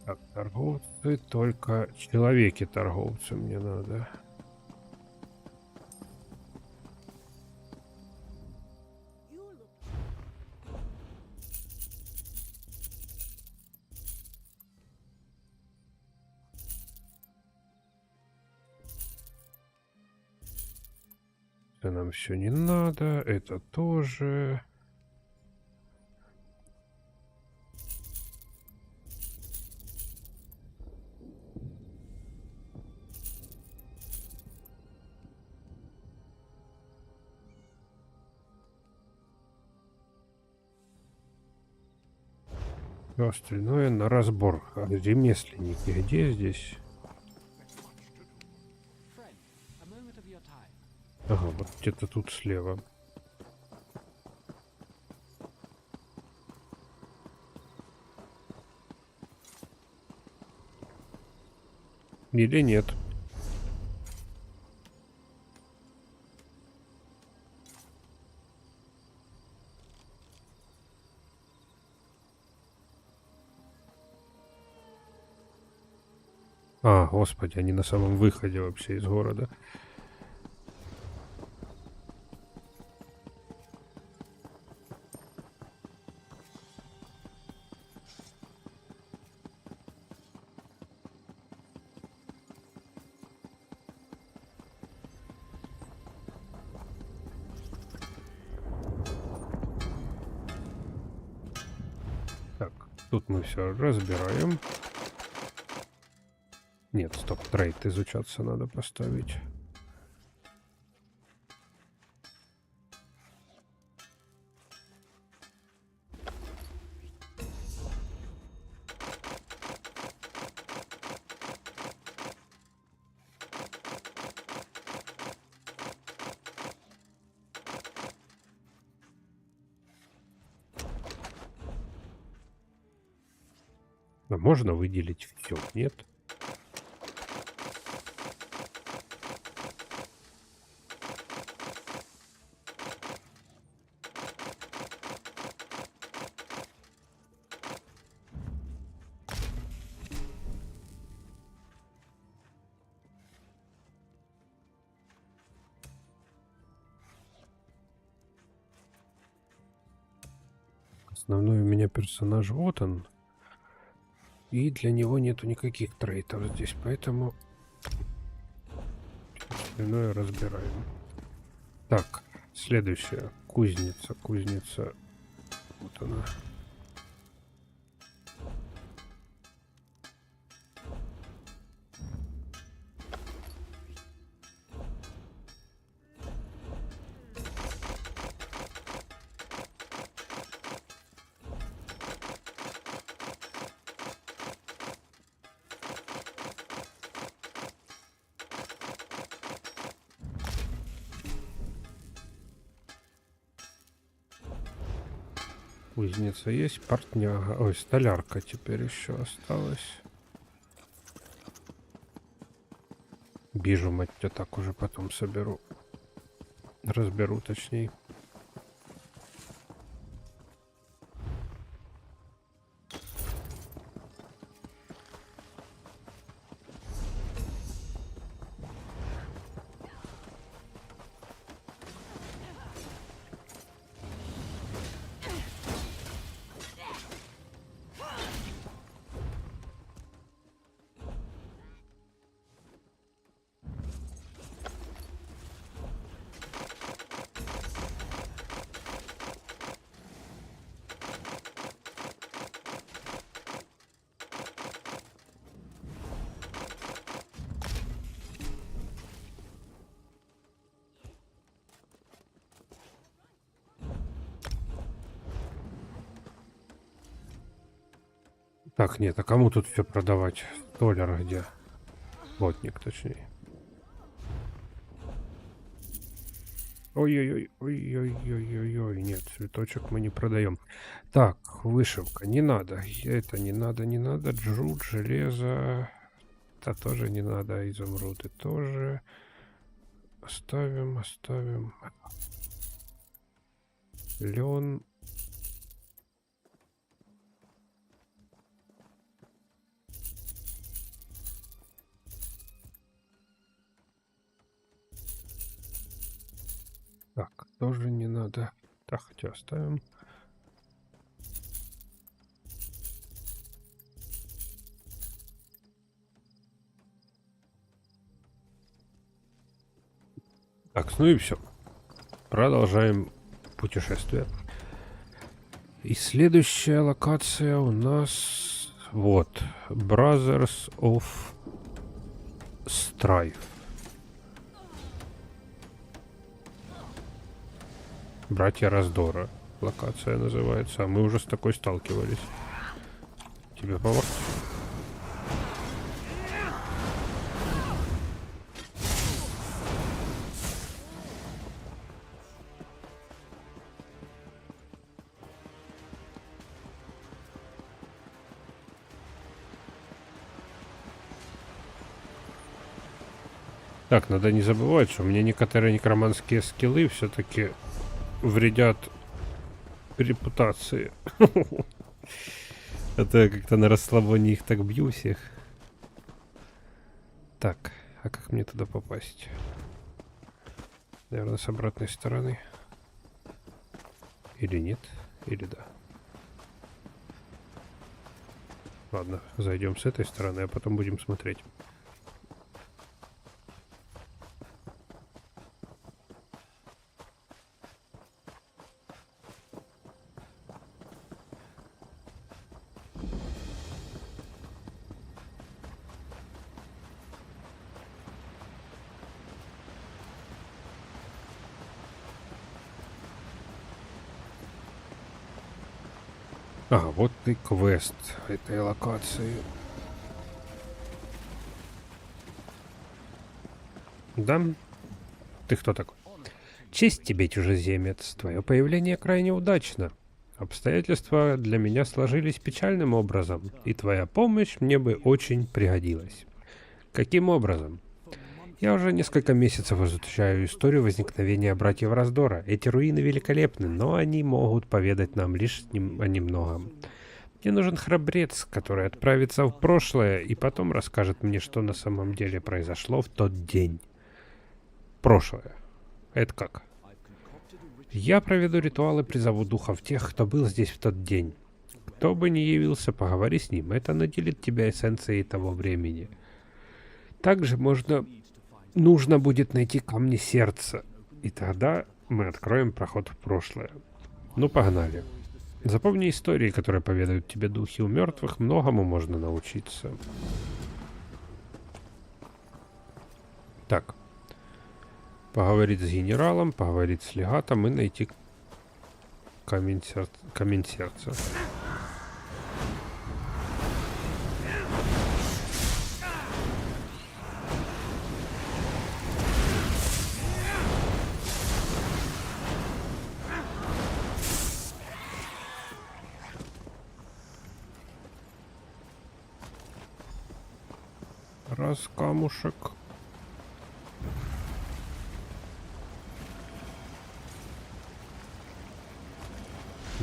Так, торговцы, только человеки-торговцы мне надо. Это нам все не надо, это тоже. Все остальное на разбор. А где месленники? Где здесь? Ага, вот где-то тут слева. Или нет. А, господи, они на самом выходе вообще из города. Так, тут мы все разбираем. Нет, стоп, трейд изучаться надо поставить. А можно выделить все? Нет? Основной у меня персонаж, вот он. И для него нету никаких трейтов здесь, поэтому остальное разбираем. Так, следующая. Кузница, кузница. Вот она. Кузница есть, портняга. Ой, столярка теперь еще осталась. Бижу, мать, я так уже потом соберу. Разберу, точнее. Так, нет, а кому тут все продавать? Столяр где? Плотник, точнее. Ой-ой-ой, ой-ой-ой-ой-ой, нет, цветочек мы не продаем. Так, вышивка, не надо. Это не надо, не надо. Джут, железо. Это тоже не надо. Изумруды тоже. Оставим, оставим. Лен. Так, тоже не надо. Так, хотя оставим. Так, ну и все. Продолжаем путешествие. И следующая локация у нас... Вот. Brothers of Strife. Братья Раздора. Локация называется. А мы уже с такой сталкивались. Тебе помог? Так, надо не забывать, что мне некоторые некроманские скиллы все-таки вредят репутации. А то я как-то на расслабоне их так бью всех. Так, а как мне туда попасть? Наверное, с обратной стороны. Или нет? Или да? Ладно, зайдем с этой стороны, а потом будем смотреть. А, вот и квест этой локации. Да? Ты кто такой? Честь тебе, чужеземец. Твое появление крайне удачно. Обстоятельства для меня сложились печальным образом, и твоя помощь мне бы очень пригодилась. Каким образом? Я уже несколько месяцев изучаю историю возникновения братьев Раздора. Эти руины великолепны, но они могут поведать нам лишь о немногом. Мне нужен храбрец, который отправится в прошлое и потом расскажет мне, что на самом деле произошло в тот день. Прошлое. Это как? Я проведу ритуалы, призову духов тех, кто был здесь в тот день. Кто бы ни явился, поговори с ним. Это наделит тебя эссенцией того времени. Также нужно будет найти камни сердца. И тогда мы откроем проход в прошлое. Ну, погнали. Запомни истории, которые поведают тебе духи. У мертвых многому можно научиться. Так. Поговорить с генералом, поговорить с легатом и найти камень сердца. Раз камушек.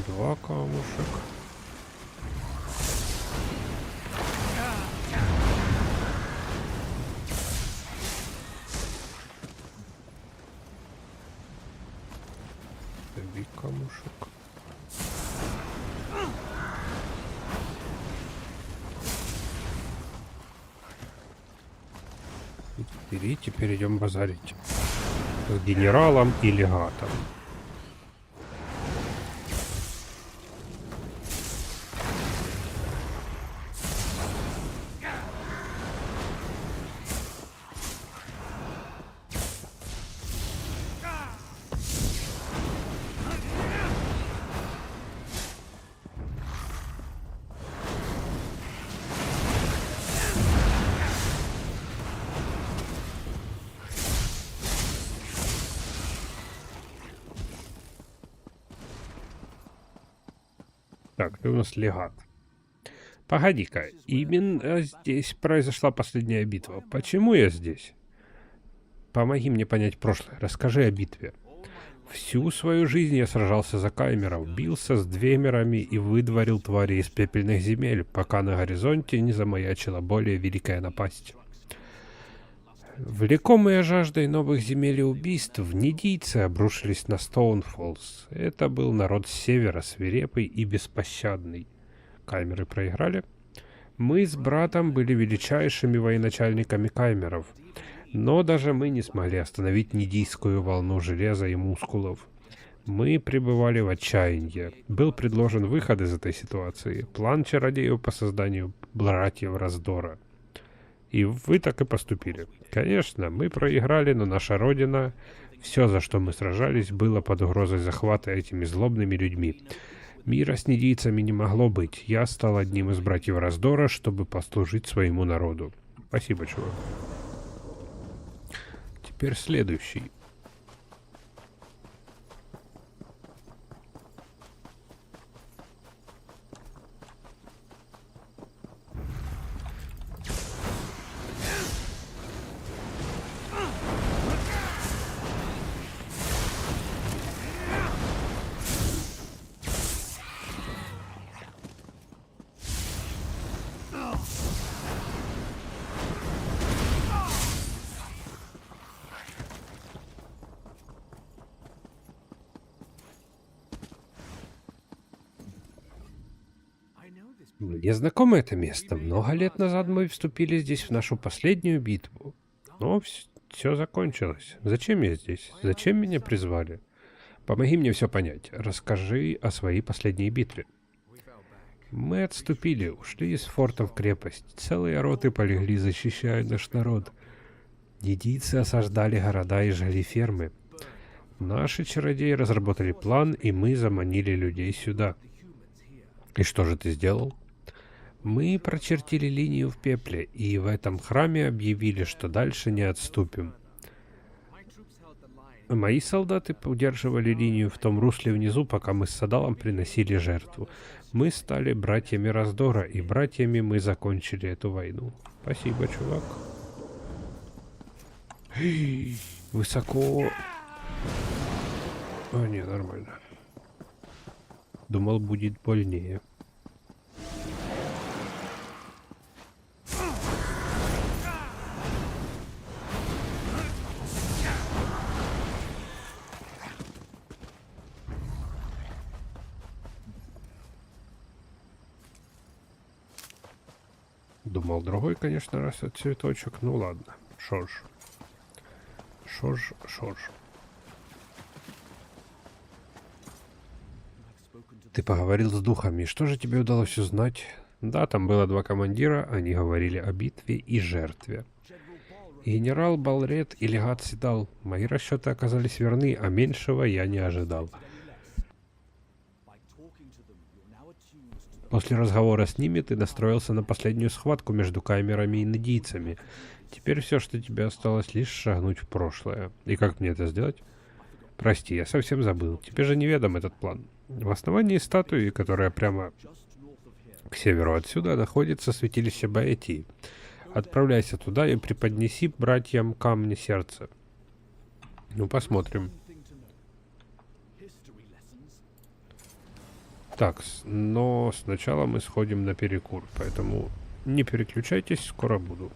Два камушек. Три камушек. И теперь идем базарить с генералом и легатом. Так, ты у нас легат. Погоди-ка, именно здесь произошла последняя битва. Почему я здесь? Помоги мне понять прошлое. Расскажи о битве. Всю свою жизнь я сражался за каймеров, бился с двемерами и выдворил твари из пепельных земель, пока на горизонте не замаячила более великая напасть. Влекомые жаждой новых земель и убийств, нидийцы обрушились на Стоунфоллс. Это был народ с севера, свирепый и беспощадный. Каймеры проиграли. Мы с братом были величайшими военачальниками каймеров. Но даже мы не смогли остановить нидийскую волну железа и мускулов. Мы пребывали в отчаянии. Был предложен выход из этой ситуации. План чародеев по созданию братьев Раздора. И вы так и поступили. Конечно, мы проиграли, но наша родина, все, за что мы сражались, было под угрозой захвата этими злобными людьми. Мира с нидийцами не могло быть. Я стал одним из братьев Раздора, чтобы послужить своему народу. Спасибо, чувак. Теперь следующий. Мне знакомо это место. Много лет назад мы вступили здесь в нашу последнюю битву. Но все закончилось. Зачем я здесь? Зачем меня призвали? Помоги мне все понять. Расскажи о своей последней битве. Мы отступили, ушли из форта в крепость. Целые роты полегли, защищая наш народ. Дидийцы осаждали города и жгли фермы. Наши чародеи разработали план, и мы заманили людей сюда. И что же ты сделал? Мы прочертили линию в пепле, и в этом храме объявили, что дальше не отступим. Мои солдаты удерживали линию в том русле внизу, пока мы с Садалом приносили жертву. Мы стали братьями раздора, и братьями мы закончили эту войну. Спасибо, чувак. Высоко. О, не, нормально. Думал, будет больнее. Думал, другой, конечно, раз это цветочек. Ну ладно. Шо ж. Ты поговорил с духами. Что же тебе удалось узнать? Да, там было два командира. Они говорили о битве и жертве. Генерал Балрет и легат Сидал. Мои расчеты оказались верны, а меньшего я не ожидал. После разговора с ними ты настроился на последнюю схватку между камерами и надийцами. Теперь все, что тебе осталось, лишь шагнуть в прошлое. И как мне это сделать? Прости, я совсем забыл. Тебе же неведом этот план. В основании статуи, которая прямо к северу отсюда, находится святилище Баэтии. Отправляйся туда и преподнеси братьям камни сердца. Ну, посмотрим. Так, но сначала мы сходим на перекур, поэтому не переключайтесь, скоро буду.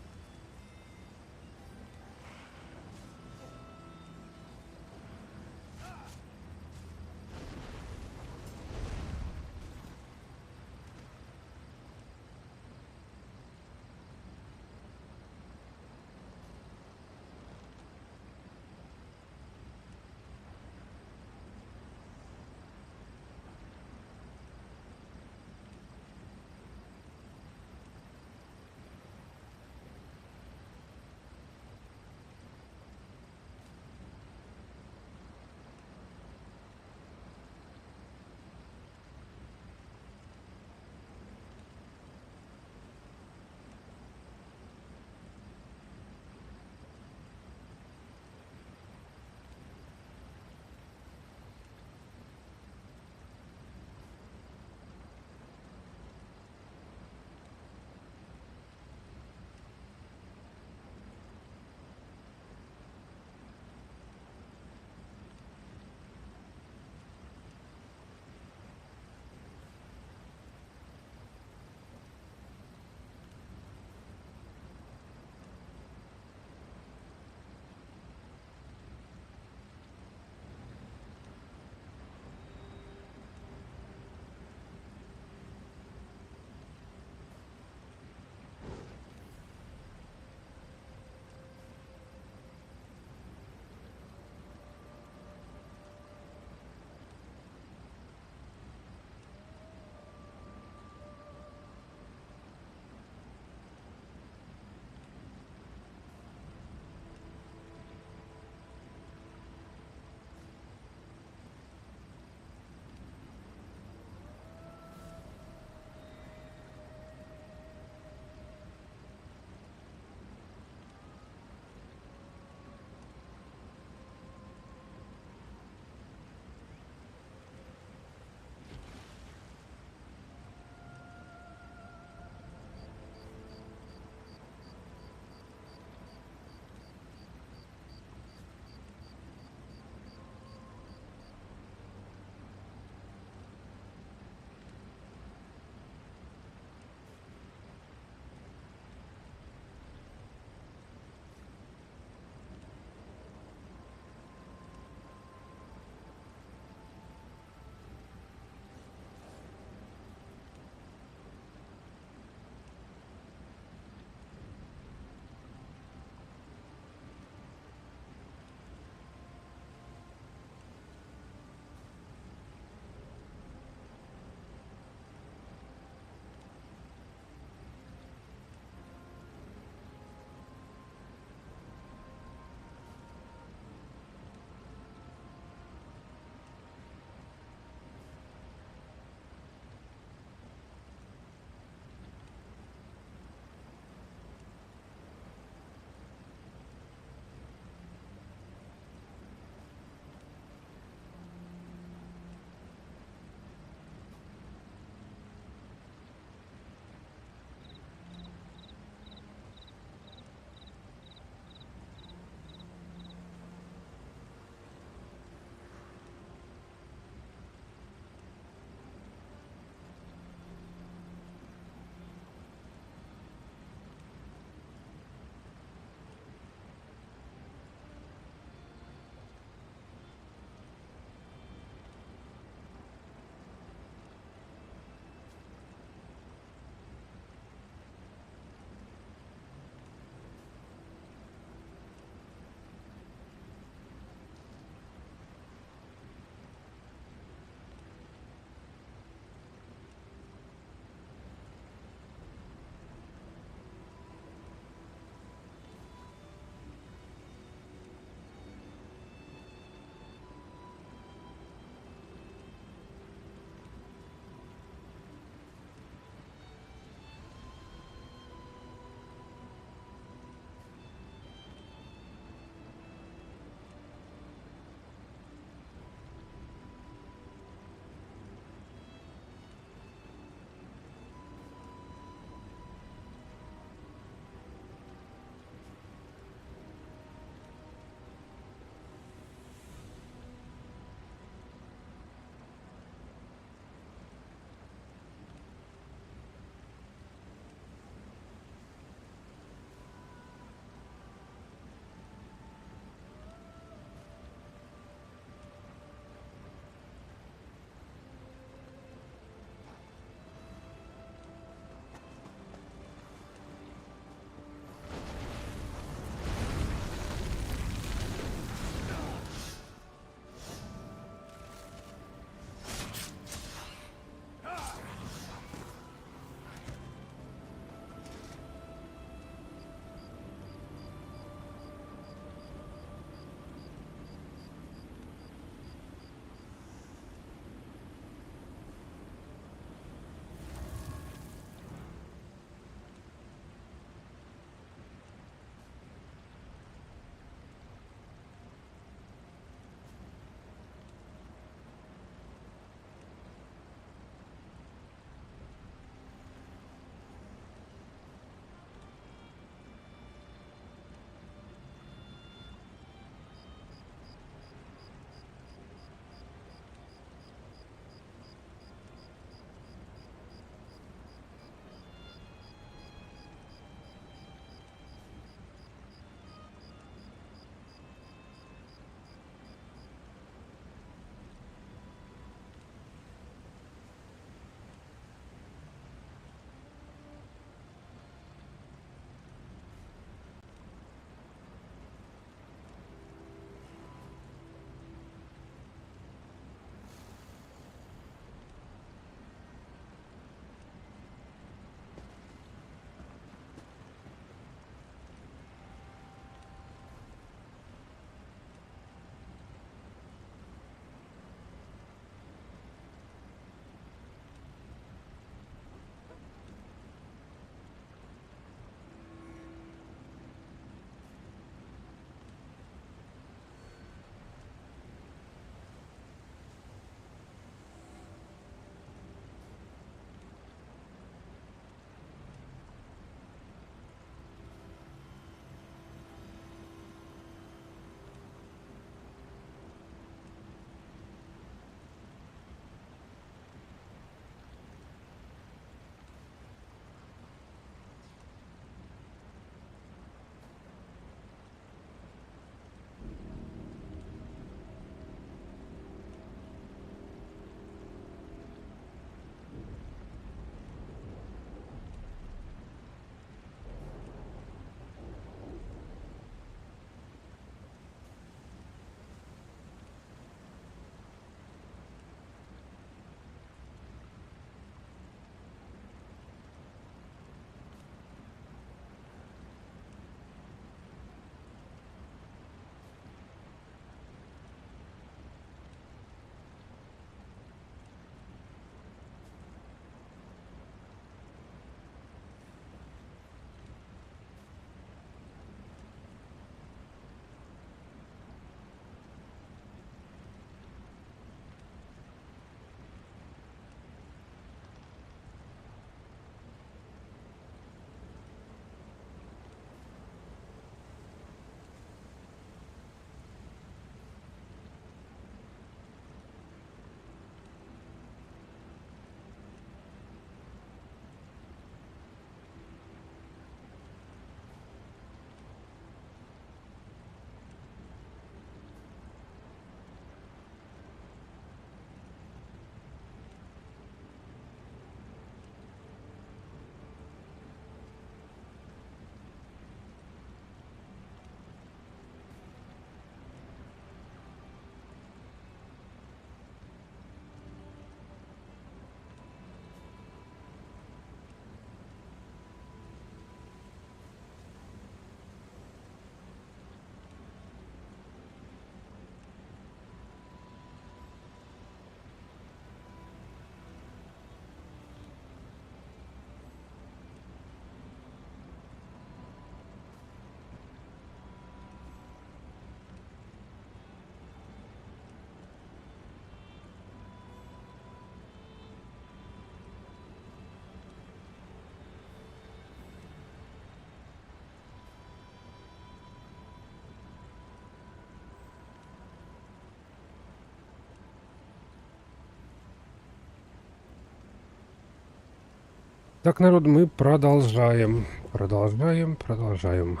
Так, народ, мы продолжаем. Продолжаем.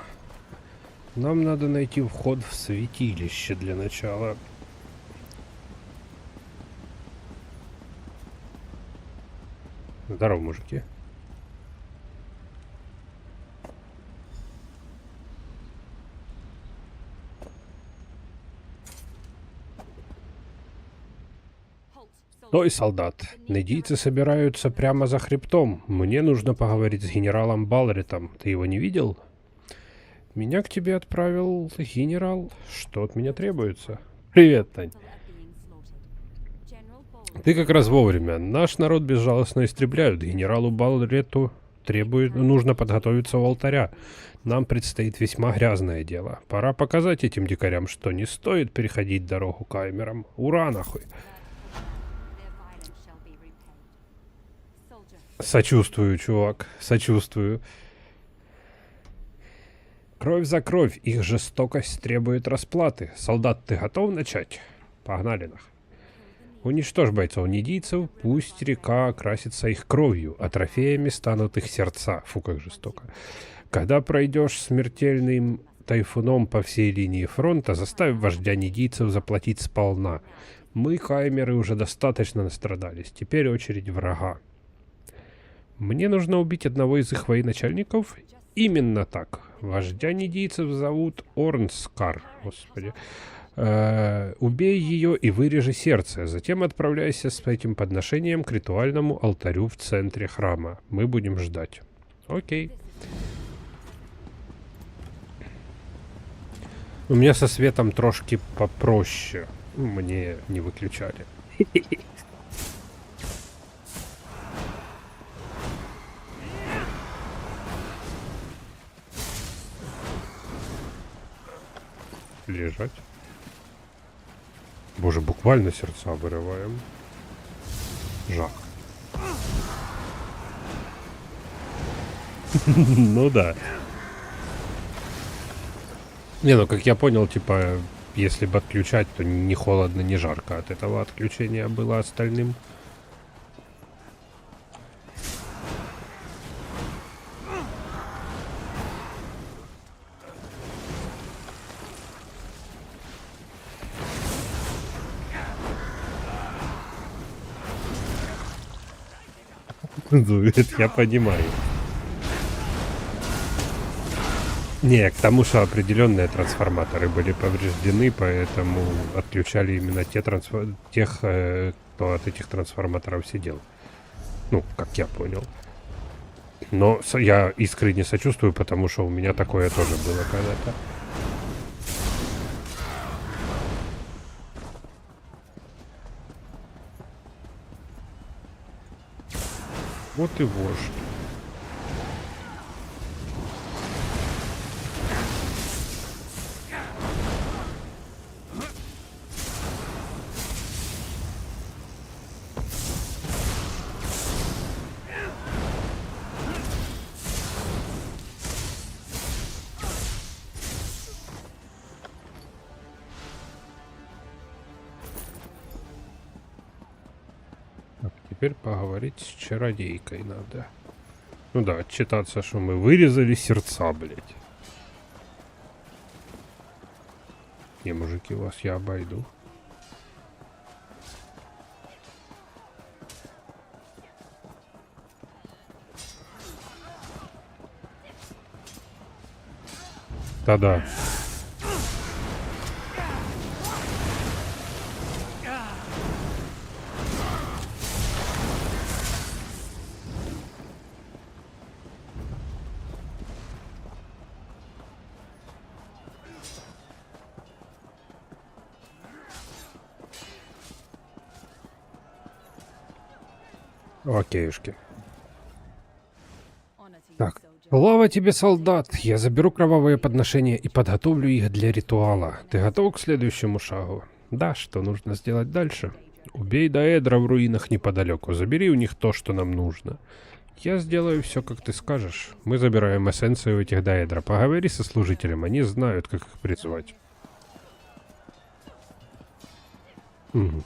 Нам надо найти вход в святилище для начала. Здорово, мужики. Стой, солдат. Недийцы собираются прямо за хребтом. Мне нужно поговорить с генералом Балретом. Ты его не видел? Меня к тебе отправил генерал. Что от меня требуется? Привет, Тань. Ты как раз вовремя. Наш народ безжалостно истребляют. Генералу Балрету нужно подготовиться у алтаря. Нам предстоит весьма грязное дело. Пора показать этим дикарям, что не стоит переходить дорогу каймерам. Ура, нахуй! Сочувствую, чувак, сочувствую. Кровь за кровь, их жестокость требует расплаты. Солдат, ты готов начать? Погнали нах. Уничтожь бойцов-недийцев, пусть река окрасится их кровью, а трофеями станут их сердца. Фу, как жестоко. Когда пройдешь смертельным тайфуном по всей линии фронта, заставь вождя недийцев заплатить сполна. Мы, каймеры, уже достаточно настрадались. Теперь очередь врага. Мне нужно убить одного из их военачальников? Именно так. Вождя недийцев зовут Орнскар. Господи. Убей ее и вырежи сердце. Затем отправляйся с этим подношением к ритуальному алтарю в центре храма. Мы будем ждать. Окей. У меня со светом трошки попроще. Мне не выключали. Лежать. Боже, буквально сердца вырываем. Жах. Ну да. Не, ну как я понял, типа, если бы отключать, то не холодно, не жарко от этого отключения было остальным. Это я понимаю. Не, к тому, что определенные трансформаторы были повреждены, поэтому отключали именно тех, кто от этих трансформаторов сидел. Ну, как я понял. Но я искренне сочувствую, потому что у меня такое тоже было когда-то. Вот и вождь. Теперь поговорить с чародейкой надо. Ну да, отчитаться, что мы вырезали сердца, блять. Не, мужики, вас я обойду. Да-да. Окейушки. Так, слава тебе, солдат! Я заберу кровавые подношения и подготовлю их для ритуала. Ты готов к следующему шагу? Да, что нужно сделать дальше? Убей Даэдра в руинах неподалеку. Забери у них то, что нам нужно. Я сделаю все, как ты скажешь. Мы забираем эссенцию этих Даэдра. Поговори со служителем, они знают, как их призвать. Угу.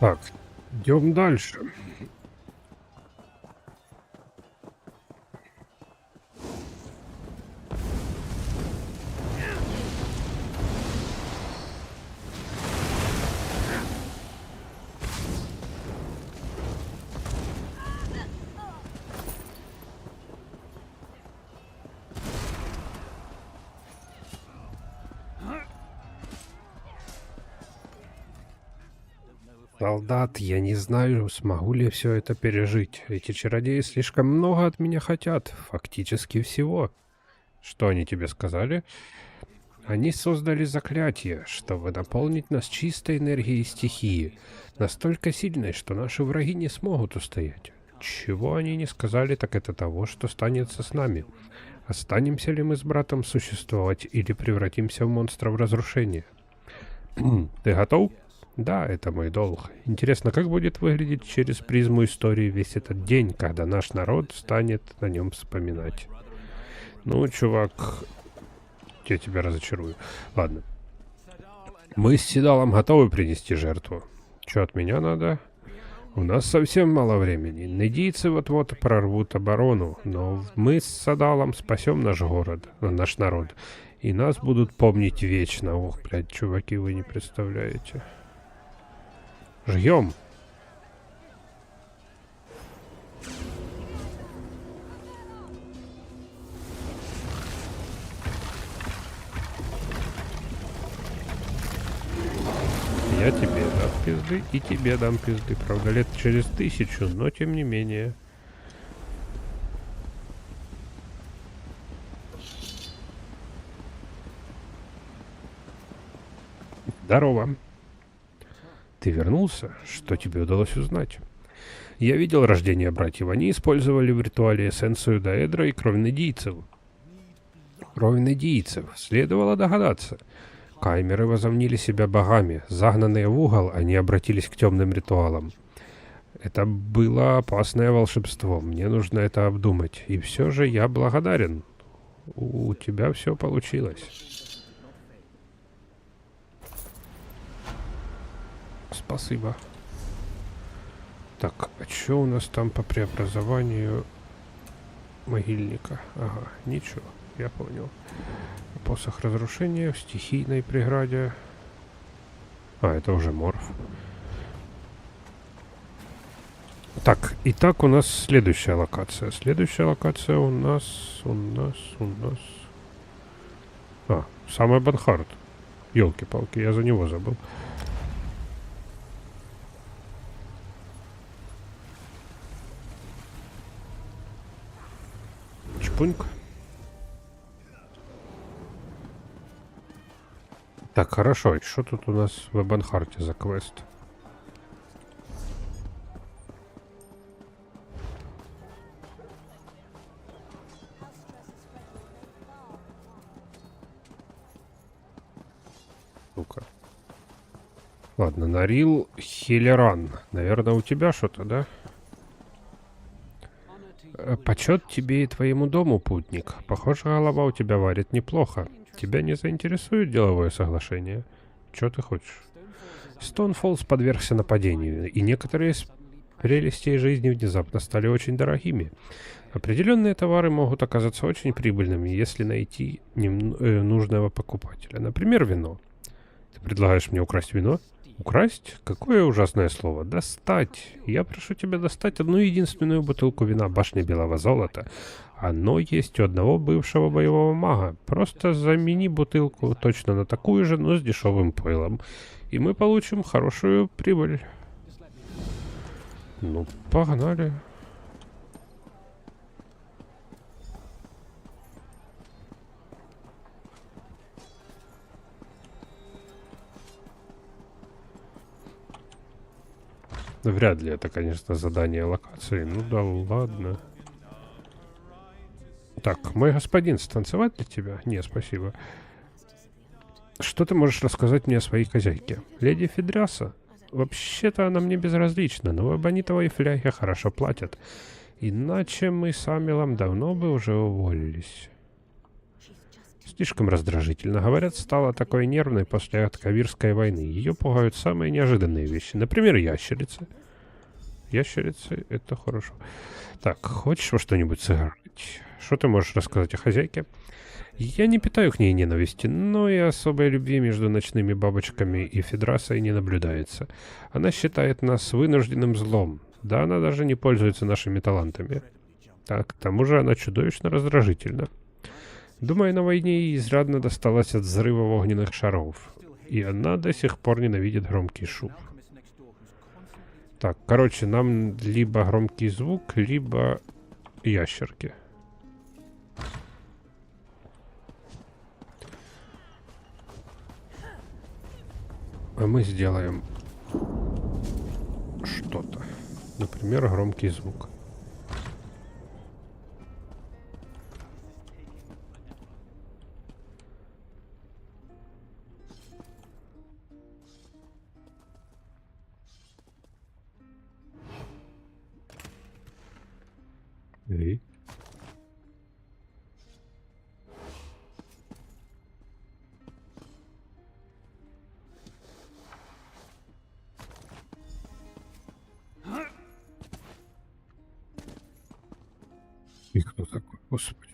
Так, идем дальше. Солдат, я не знаю, смогу ли все это пережить. Эти чародеи слишком много от меня хотят. Фактически всего. Что они тебе сказали? Они создали заклятие, чтобы наполнить нас чистой энергией стихии. Настолько сильной, что наши враги не смогут устоять. Чего они не сказали, так это того, что станется с нами. Останемся ли мы с братом существовать или превратимся в монстров разрушения? Ты готов? Да, это мой долг. Интересно, как будет выглядеть через призму истории весь этот день, когда наш народ станет на нем вспоминать? Ну, чувак, я тебя разочарую. Ладно. Мы с Седалом готовы принести жертву. Что от меня надо? У нас совсем мало времени. Надийцы вот-вот прорвут оборону, но мы с Садалом спасем наш город, наш народ. И нас будут помнить вечно. Ох, блядь, чуваки, вы не представляете. Жьем. Я тебе дам пизды, и тебе дам пизды. Правда, лет через 1000, но тем не менее. Здорово. Ты вернулся? Что тебе удалось узнать? Я видел рождение братьев. Они использовали в ритуале эссенцию Даэдра и кровь надийцев. Кровь надийцев. Следовало догадаться. Каймеры возомнили себя богами. Загнанные в угол, они обратились к темным ритуалам. Это было опасное волшебство. Мне нужно это обдумать. И все же я благодарен. У тебя все получилось. Спасибо. Так, а что у нас там по преобразованию могильника? Ага, ничего, я понял. Посох разрушения в стихийной преграде. А, это уже морф. Так, итак, у нас следующая локация. Следующая локация у нас... А, самый Банхард. Ёлки-палки, я за него забыл. Чпуньк. Так, хорошо. И что тут у нас в Эбанхарте за квест? Ну-ка. Ладно, Нарил Хилеран. Наверное, у тебя что-то, да? Почет тебе и твоему дому, путник. Похоже, голова у тебя варит неплохо. Тебя не заинтересует деловое соглашение? Что ты хочешь? Стоунфоллс подвергся нападению, и некоторые из прелестей жизни внезапно стали очень дорогими. Определенные товары могут оказаться очень прибыльными, если найти нужного покупателя. Например, вино. Ты предлагаешь мне украсть вино? Украсть? Какое ужасное слово. Достать. Я прошу тебя достать одну единственную бутылку вина башни белого золота. Оно есть у одного бывшего боевого мага. Просто замени бутылку точно на такую же, но с дешевым пойлом. И мы получим хорошую прибыль. Ну, погнали. Вряд ли это, конечно, задание локации. Ну да ладно. Так, мой господин, станцевать для тебя? Не, спасибо. Что ты можешь рассказать мне о своей хозяйке? Леди Федраса? Вообще-то она мне безразлична, но в абонитовой фляге хорошо платят. Иначе мы с Амилом давно бы уже уволились. слишком раздражительна. Говорят, стала такой нервной после Атакавирской войны. Ее пугают самые неожиданные вещи. Например, ящерицы. Ящерицы — это хорошо. Так, хочешь во что-нибудь сыграть? Что ты можешь рассказать о хозяйке? Я не питаю к ней ненависти, но и особой любви между ночными бабочками и Федрасой не наблюдается. Она считает нас вынужденным злом. Да она даже не пользуется нашими талантами. Так, к тому же она чудовищно раздражительна. Думаю, на войне ей изрядно досталось от взрывов огненных шаров. И она до сих пор ненавидит громкий шум. Так, короче, нам либо громкий звук, либо ящерки. А мы сделаем что-то. Например, громкий звук. И? И кто такой? Господи,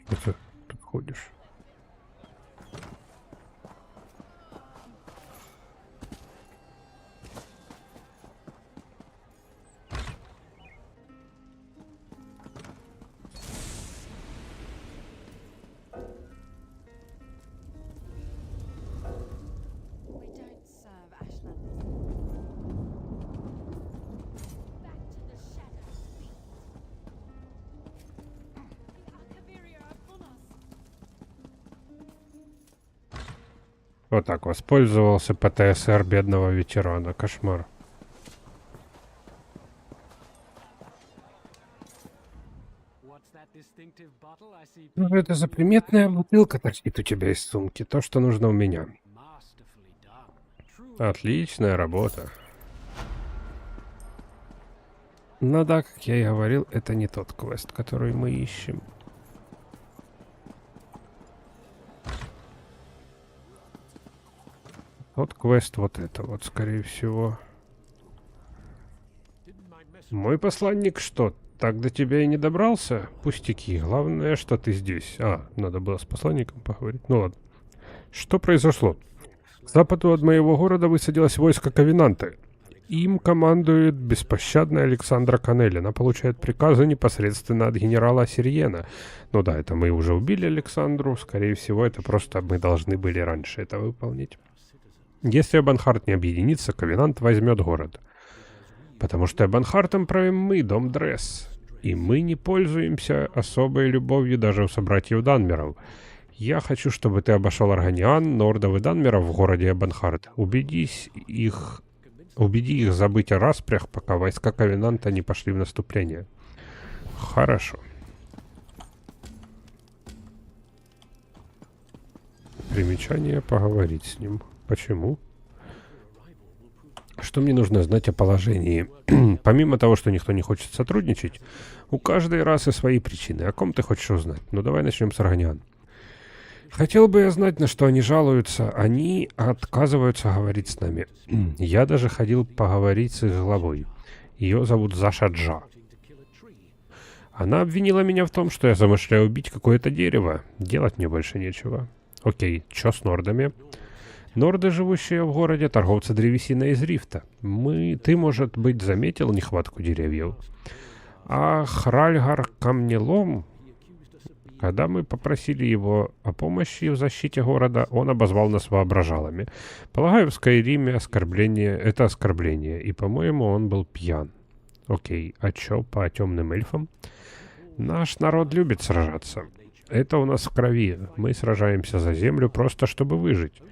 что ты тут ходишь? Вот так воспользовался ПТСР бедного ветерана. Кошмар. Ну, это заприметная бутылка торчит у тебя из сумки. То, что нужно у меня. Отличная работа. Ну да, как я и говорил, это не тот квест, который мы ищем. Тот квест вот это вот, скорее всего. Мой посланник что, так до тебя и не добрался? Пустяки, главное, что ты здесь. Надо было с посланником поговорить. Ну ладно. Что произошло? К западу от моего города высадилось войско Ковенанты. Им командует беспощадная Александра Канелли. Она получает приказы непосредственно от генерала Сириена. Ну да, это мы уже убили Александру. Скорее всего, это просто мы должны были раньше это выполнить. Если Эбонхарт не объединится, Ковенант возьмет город. Потому что Эбонхартом правим мы, дом Дресс. И мы не пользуемся особой любовью даже у собратьев Данмеров. Я хочу, чтобы ты обошел Арганиан, Нордов и Данмеров в городе Эбонхарт. Убеди их забыть о распрях, пока войска Ковенанта не пошли в наступление. Хорошо. Примечание: поговорить с ним. Почему? Что мне нужно знать о положении? Помимо того, что никто не хочет сотрудничать, у каждой расы свои причины. О ком ты хочешь узнать? Ну давай начнем с Арганиан. Хотел бы я знать, на что они жалуются. Они отказываются говорить с нами. Я даже ходил поговорить с их главой. Ее зовут Заша Джа. Она обвинила меня в том, что я замышляю убить какое-то дерево. Делать мне больше нечего. Окей, что с нордами? Норды, живущие в городе, торговцы древесиной из Рифта. Ты, может быть, заметил нехватку деревьев. А Хральгар Камнелом, когда мы попросили его о помощи в защите города, он обозвал нас воображалами. Полагаю, в Скайриме оскорбление — это оскорбление, и, по-моему, он был пьян. Окей, а чё по темным эльфам? Наш народ любит сражаться. Это у нас в крови. Мы сражаемся за землю просто, чтобы выжить.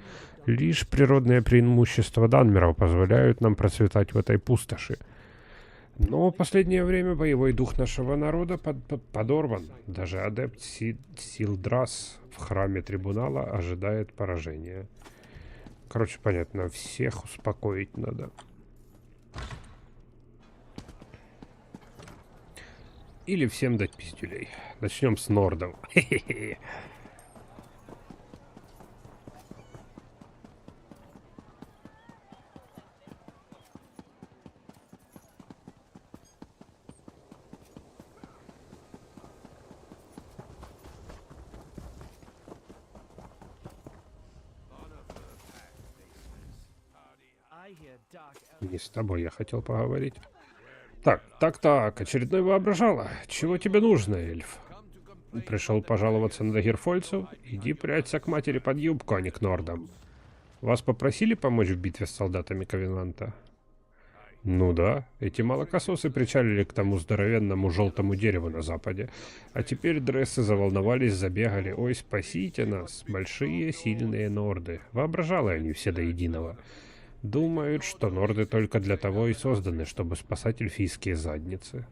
Лишь природные преимущества Данмеров позволяют нам процветать в этой пустоши. Но в последнее время боевой дух нашего народа подорван. Даже адепт Силдрас в храме трибунала ожидает поражения. Короче, понятно, всех успокоить надо. Или всем дать пиздюлей. Начнем с нордов. Не с тобой я хотел поговорить. Так, очередной воображала. Чего тебе нужно, эльф? Пришел пожаловаться на Дагерфольцу? Иди прячься к матери под юбку, а не к нордам. Вас попросили помочь в битве с солдатами Ковенанта? Ну да, эти молокососы причалили к тому здоровенному желтому дереву на западе. А теперь дрессы заволновались, забегали. Ой, спасите нас, большие сильные норды. Воображалы они все до единого. Думают, что норды только для того и созданы, чтобы спасать эльфийские задницы.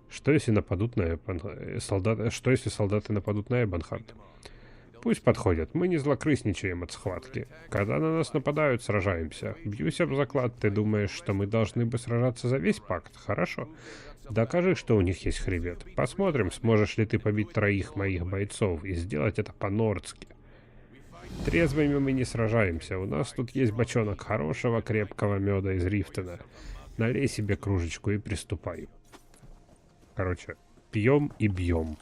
Что если нападут на солдаты? Что если солдаты нападут на Эбонхард? Пусть подходят, мы не злокрысничаем от схватки. Когда на нас нападают, сражаемся. Бьюсь об заклад, ты думаешь, что мы должны бы сражаться за весь пакт? Хорошо. Докажи, что у них есть хребет. Посмотрим, сможешь ли ты побить 3 моих бойцов и сделать это по-нордски. Трезвыми мы не сражаемся. У нас тут есть бочонок хорошего крепкого меда из Рифтона. Налей себе кружечку и приступай. Короче, пьем и бьем.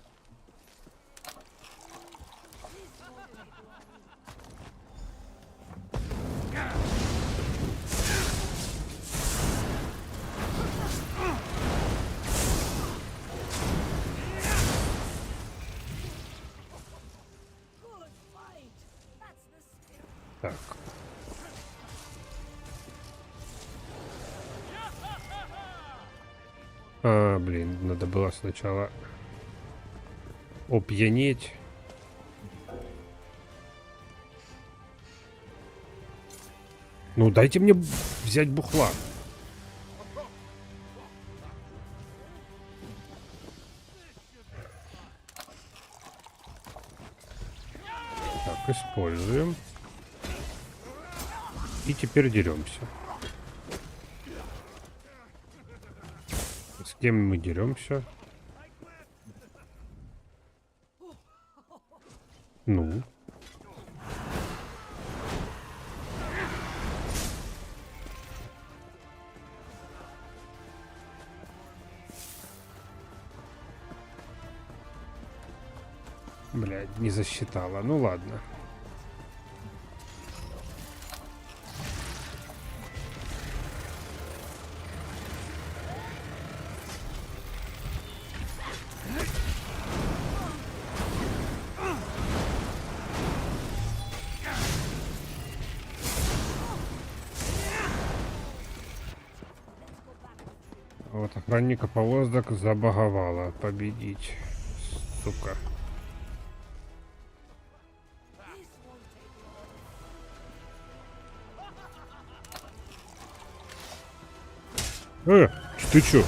Так. Блин, надо было сначала опьянеть. Ну, дайте мне взять бухла. Так, используем. И теперь деремся. С кем мы деремся? Ну. Блядь, не засчитала. Ну ладно. Вот охранника повозок забаговала победить. Сука. Ты чё?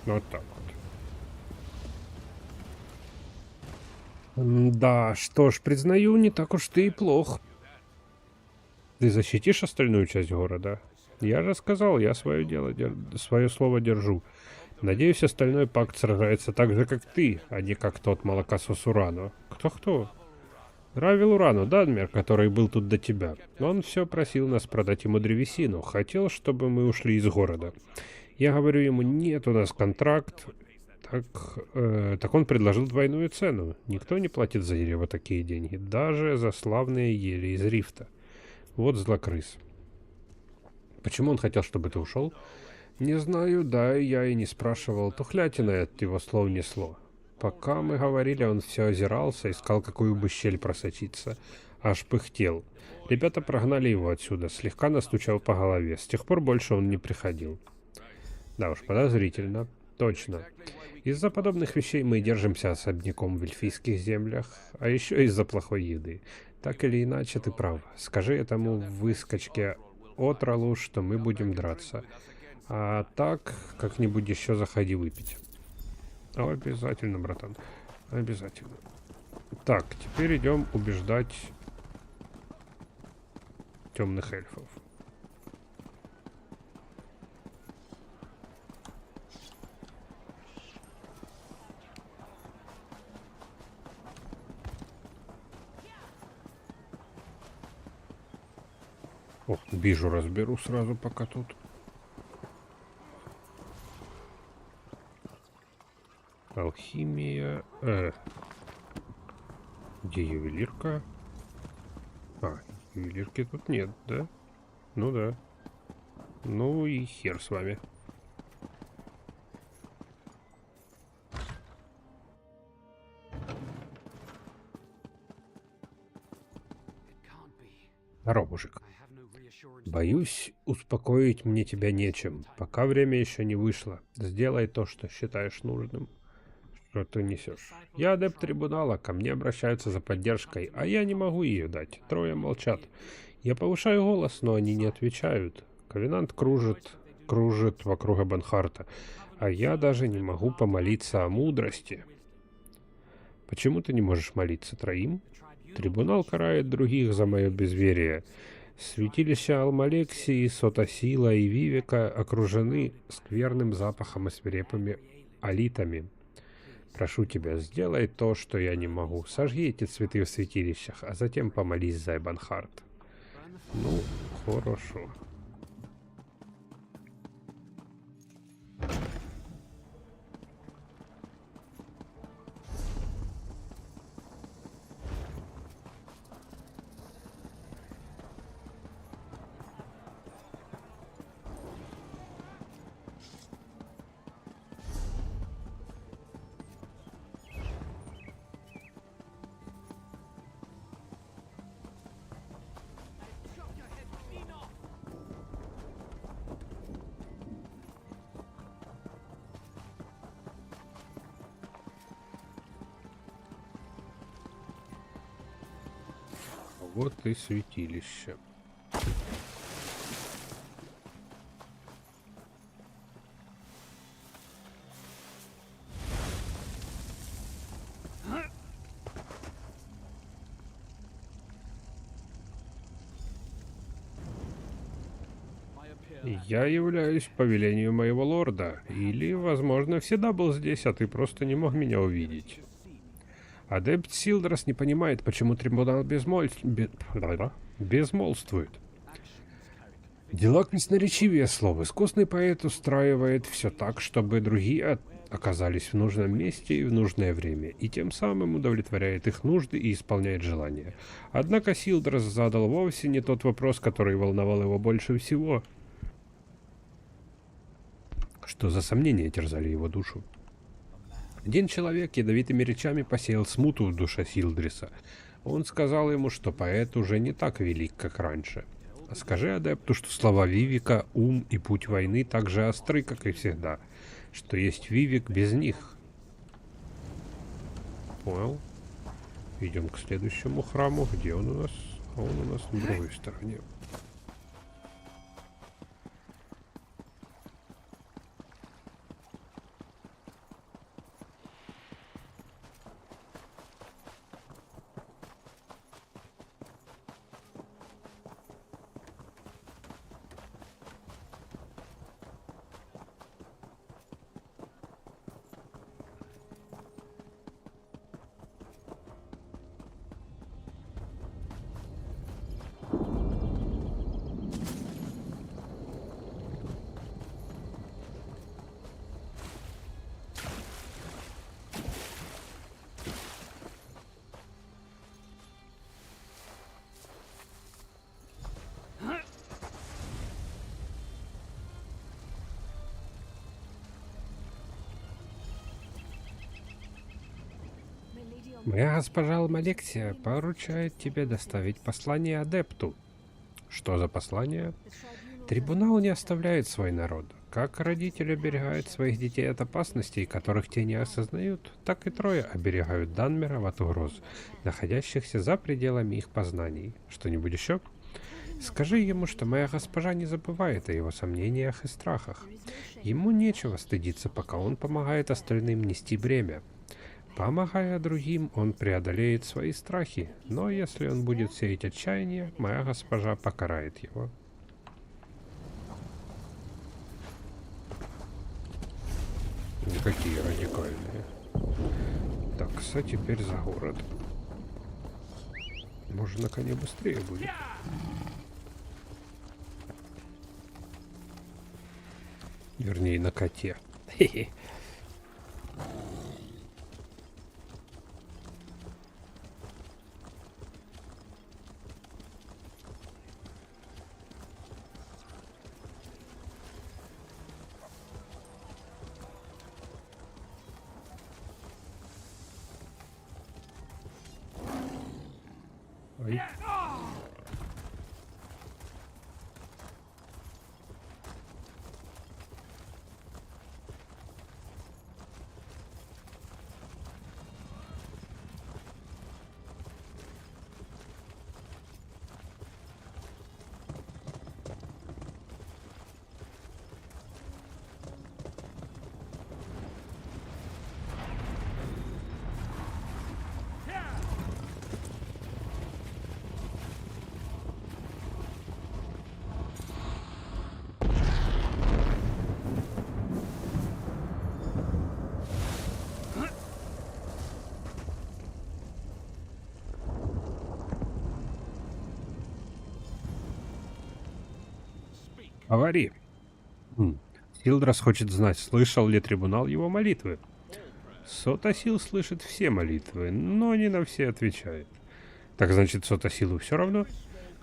Вот так вот. Да, что ж, признаю, не так уж ты и плох. Ты защитишь остальную часть города? Я же сказал, я свое слово держу. Надеюсь, остальной пакт сражается так же, как ты, а не как тот молокосос Урану. Кто-кто? Равил Урану, Данмер, который был тут до тебя. Он все просил нас продать ему древесину. Хотел, чтобы мы ушли из города. Я говорю ему, нет, у нас контракт. Так он предложил двойную цену. Никто не платит за дерево такие деньги. Даже за славные ели из рифта. Вот злокрыс. Почему он хотел, чтобы ты ушел? Не знаю, да, я и не спрашивал. Тухлятина от его слов несло. Пока мы говорили, он все озирался, искал, какую бы щель просочиться. Аж пыхтел. Ребята прогнали его отсюда, слегка настучал по голове. С тех пор больше он не приходил. Да уж, подозрительно. Точно. Из-за подобных вещей мы держимся особняком в эльфийских землях, а еще из-за плохой еды. Так или иначе, ты прав. Скажи этому выскочке Отралу, что мы будем драться. А так, как-нибудь еще заходи выпить. Обязательно, братан. Обязательно. Так, теперь идем убеждать темных эльфов. О, бижу разберу сразу, пока тут. Алхимия. Где ювелирка? А, ювелирки тут нет, да? Ну да. Ну и хер с вами. Здорово, мужик. Боюсь, успокоить мне тебя нечем. Пока время еще не вышло. Сделай то, что считаешь нужным. Что ты несешь? Я адепт трибунала, ко мне обращаются за поддержкой, а я не могу ее дать. Трое молчат. Я повышаю голос, но они не отвечают. Ковенант кружит вокруг Эбонхарта, а я даже не могу помолиться о мудрости. Почему ты не можешь молиться троим? Трибунал карает других за мое безверие. Святилища Алмалексии, Сотасила и Вивека окружены скверным запахом и свирепыми алитами. Прошу тебя, сделай то, что я не могу. Сожги эти цветы в святилищах, а затем помолись за Эбонхарт. Ну, хорошо. Вот и святилище. Я являюсь по велению моего лорда. Или, возможно, всегда был здесь, а ты просто не мог меня увидеть. Адепт Силдрас не понимает, почему трибунал безмолвствует. Дела красноречивее слов. Искусный поэт устраивает все так, чтобы другие оказались в нужном месте и в нужное время, и тем самым удовлетворяет их нужды и исполняет желания. Однако Силдрас задал вовсе не тот вопрос, который волновал его больше всего. Что за сомнения терзали его душу? Один человек ядовитыми речами посеял смуту в душе Силдриса. Он сказал ему, что поэт уже не так велик, как раньше. А скажи адепту, что слова Вивика, ум и путь войны так же остры, как и всегда. Что есть Вивик без них. Понял. Идем к следующему храму. Где он у нас? А он у нас на другой стороне. Моя госпожа Алмалексия поручает тебе доставить послание адепту. Что за послание? Трибунал не оставляет свой народ. Как родители оберегают своих детей от опасностей, которых те не осознают, так и трое оберегают Данмера от угроз, находящихся за пределами их познаний. Что-нибудь еще? Скажи ему, что моя госпожа не забывает о его сомнениях и страхах. Ему нечего стыдиться, пока он помогает остальным нести бремя. Помогая другим, он преодолеет свои страхи, но если он будет сеять отчаяние, моя госпожа покарает его. Какие радикальные. Так, теперь за город. Может, на коне быстрее будет. Вернее, на коте. Хе-хе. Ой. Говори. Силдрас хочет знать, слышал ли трибунал его молитвы. Сотасил слышит все молитвы, но не на все отвечает. Так значит, Сотасилу все равно?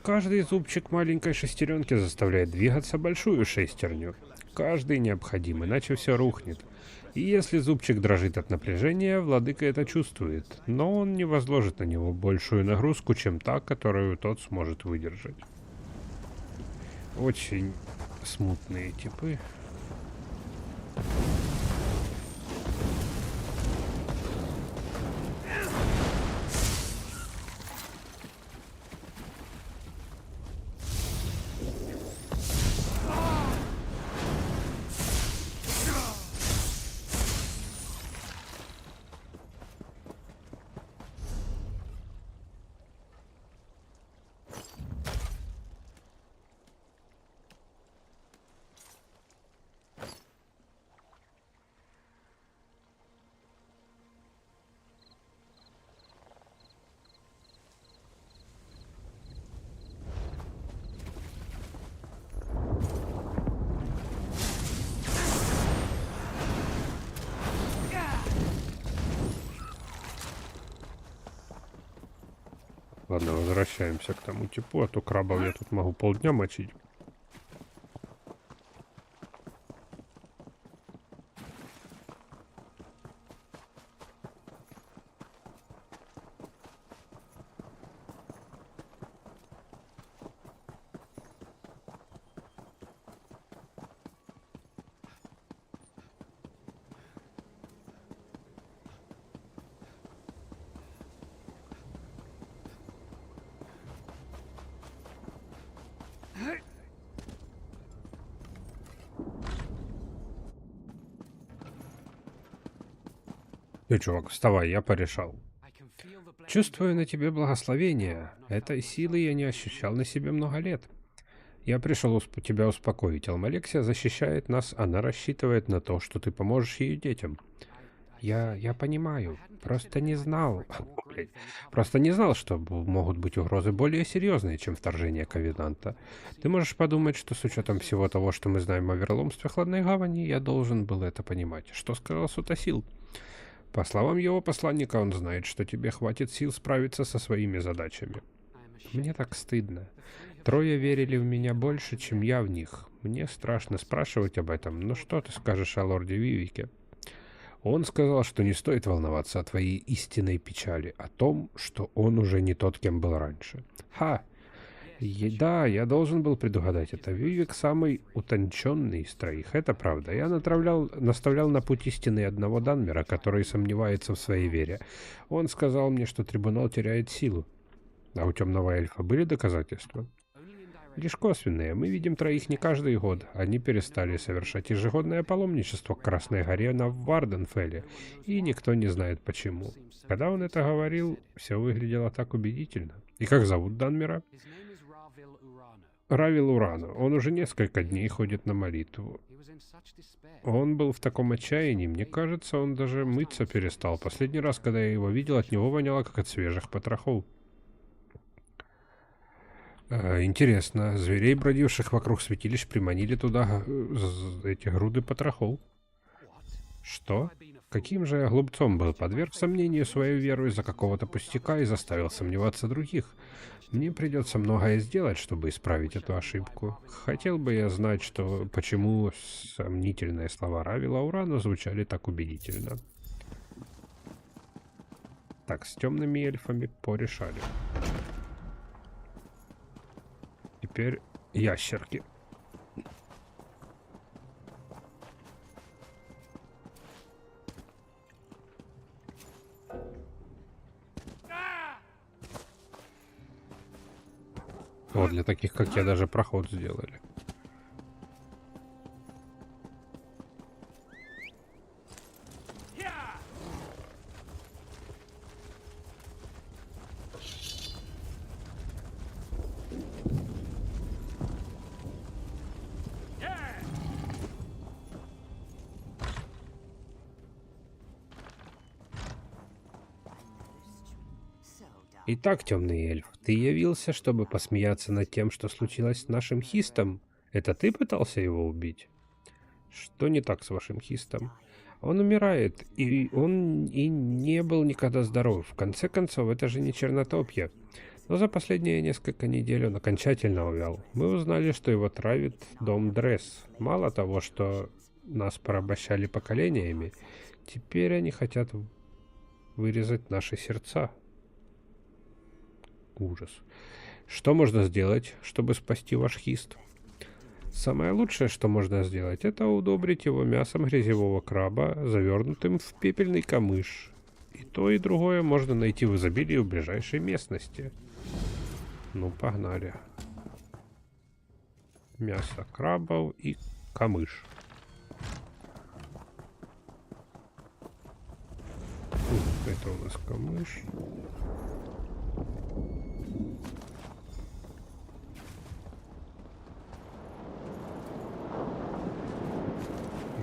Каждый зубчик маленькой шестеренки заставляет двигаться большую шестерню. Каждый необходим, иначе все рухнет. И если зубчик дрожит от напряжения, владыка это чувствует, но он не возложит на него большую нагрузку, чем та, которую тот сможет выдержать. Очень смутные типы. Ладно, возвращаемся к тому типу, а то крабов я тут могу полдня мочить. Ты, чувак, вставай, я порешал. Чувствую на тебе благословение. Этой силы я не ощущал на себе много лет. Я пришел тебя успокоить. Алмалексия защищает нас, она рассчитывает на то, что ты поможешь ее детям. Я понимаю. Просто не знал. Блядь. Просто не знал, что могут быть угрозы более серьезные, чем вторжение Ковенанта. Ты можешь подумать, что с учетом всего того, что мы знаем о верломстве Хладной Гавани, я должен был это понимать. Что сказал Сутасил? По словам его посланника, он знает, что тебе хватит сил справиться со своими задачами. Мне так стыдно. Трое верили в меня больше, чем я в них. Мне страшно спрашивать об этом, но что ты скажешь о лорде Вивике? Он сказал, что не стоит волноваться о твоей истинной печали, о том, что он уже не тот, кем был раньше. Ха! Да, я должен был предугадать это. Вивик самый утонченный из троих, это правда. Я наставлял на путь истины одного Данмера, который сомневается в своей вере. Он сказал мне, что трибунал теряет силу. А у темного эльфа были доказательства? Лишь косвенные. Мы видим троих не каждый год. Они перестали совершать ежегодное паломничество к Красной горе на Варденфелле, и никто не знает почему. Когда он это говорил, все выглядело так убедительно. И как зовут Данмера? Равил Урану. Он уже несколько дней ходит на молитву. Он был в таком отчаянии, мне кажется, он даже мыться перестал. Последний раз, когда я его видел, от него воняло, как от свежих потрохов. Интересно, зверей, бродивших вокруг святилищ, приманили туда эти груды потрохов. Что? Каким же я глупцом был, подверг сомнению свою веру из-за какого-то пустяка и заставил сомневаться других. Мне придется многое сделать, чтобы исправить эту ошибку. Хотел бы я знать, почему сомнительные слова Рави Лаурана звучали так убедительно. Так, с темными эльфами порешали. Теперь ящерки. Вот для таких, как я, даже проход сделали. Итак, темный эльф, ты явился, чтобы посмеяться над тем, что случилось с нашим Хистом? Это ты пытался его убить? Что не так с вашим Хистом? Он умирает, и он и не был никогда здоров. В конце концов, это же не Чернотопье. Но за последние несколько недель он окончательно увял. Мы узнали, что его травит дом Дресс. Мало того, что нас порабощали поколениями, теперь они хотят вырезать наши сердца. Ужас. Что можно сделать, чтобы спасти ваш Хист? Самое лучшее, что можно сделать, это удобрить его мясом грязевого краба, завернутым в пепельный камыш. И то, и другое можно найти в изобилии в ближайшей местности. Ну, погнали. Мясо крабов и камыш. Это у нас камыш.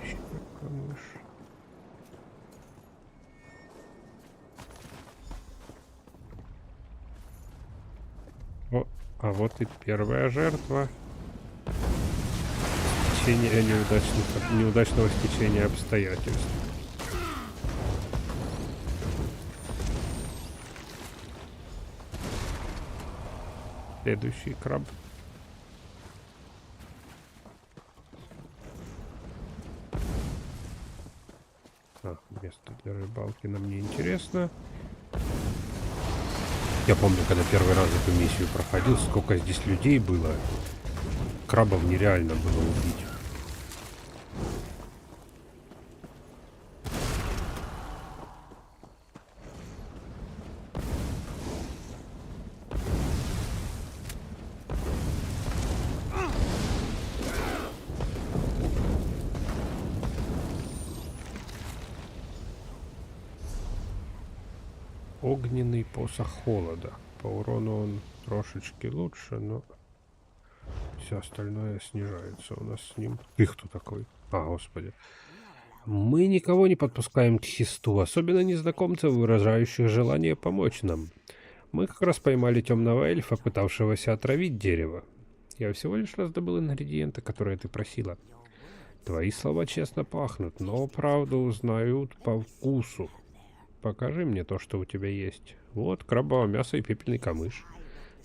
Еще камыш. О, а вот и первая жертва. Течение неудачного стечения обстоятельств. Следующий краб. Место для рыбалки нам не интересно. Я помню, когда первый раз эту миссию проходил, сколько здесь людей было. Крабов нереально было убить. Огненный посох холода. По урону он трошечки лучше, но все остальное снижается у нас с ним. Ты кто такой? А, господи. Мы никого не подпускаем к Хисту, особенно незнакомцев, выражающих желание помочь нам. Мы как раз поймали темного эльфа, пытавшегося отравить дерево. Я всего лишь раздобыл ингредиенты, которые ты просила. Твои слова честно пахнут, но правду узнают по вкусу. Покажи мне то, что у тебя есть. Вот крабовое мясо и пепельный камыш.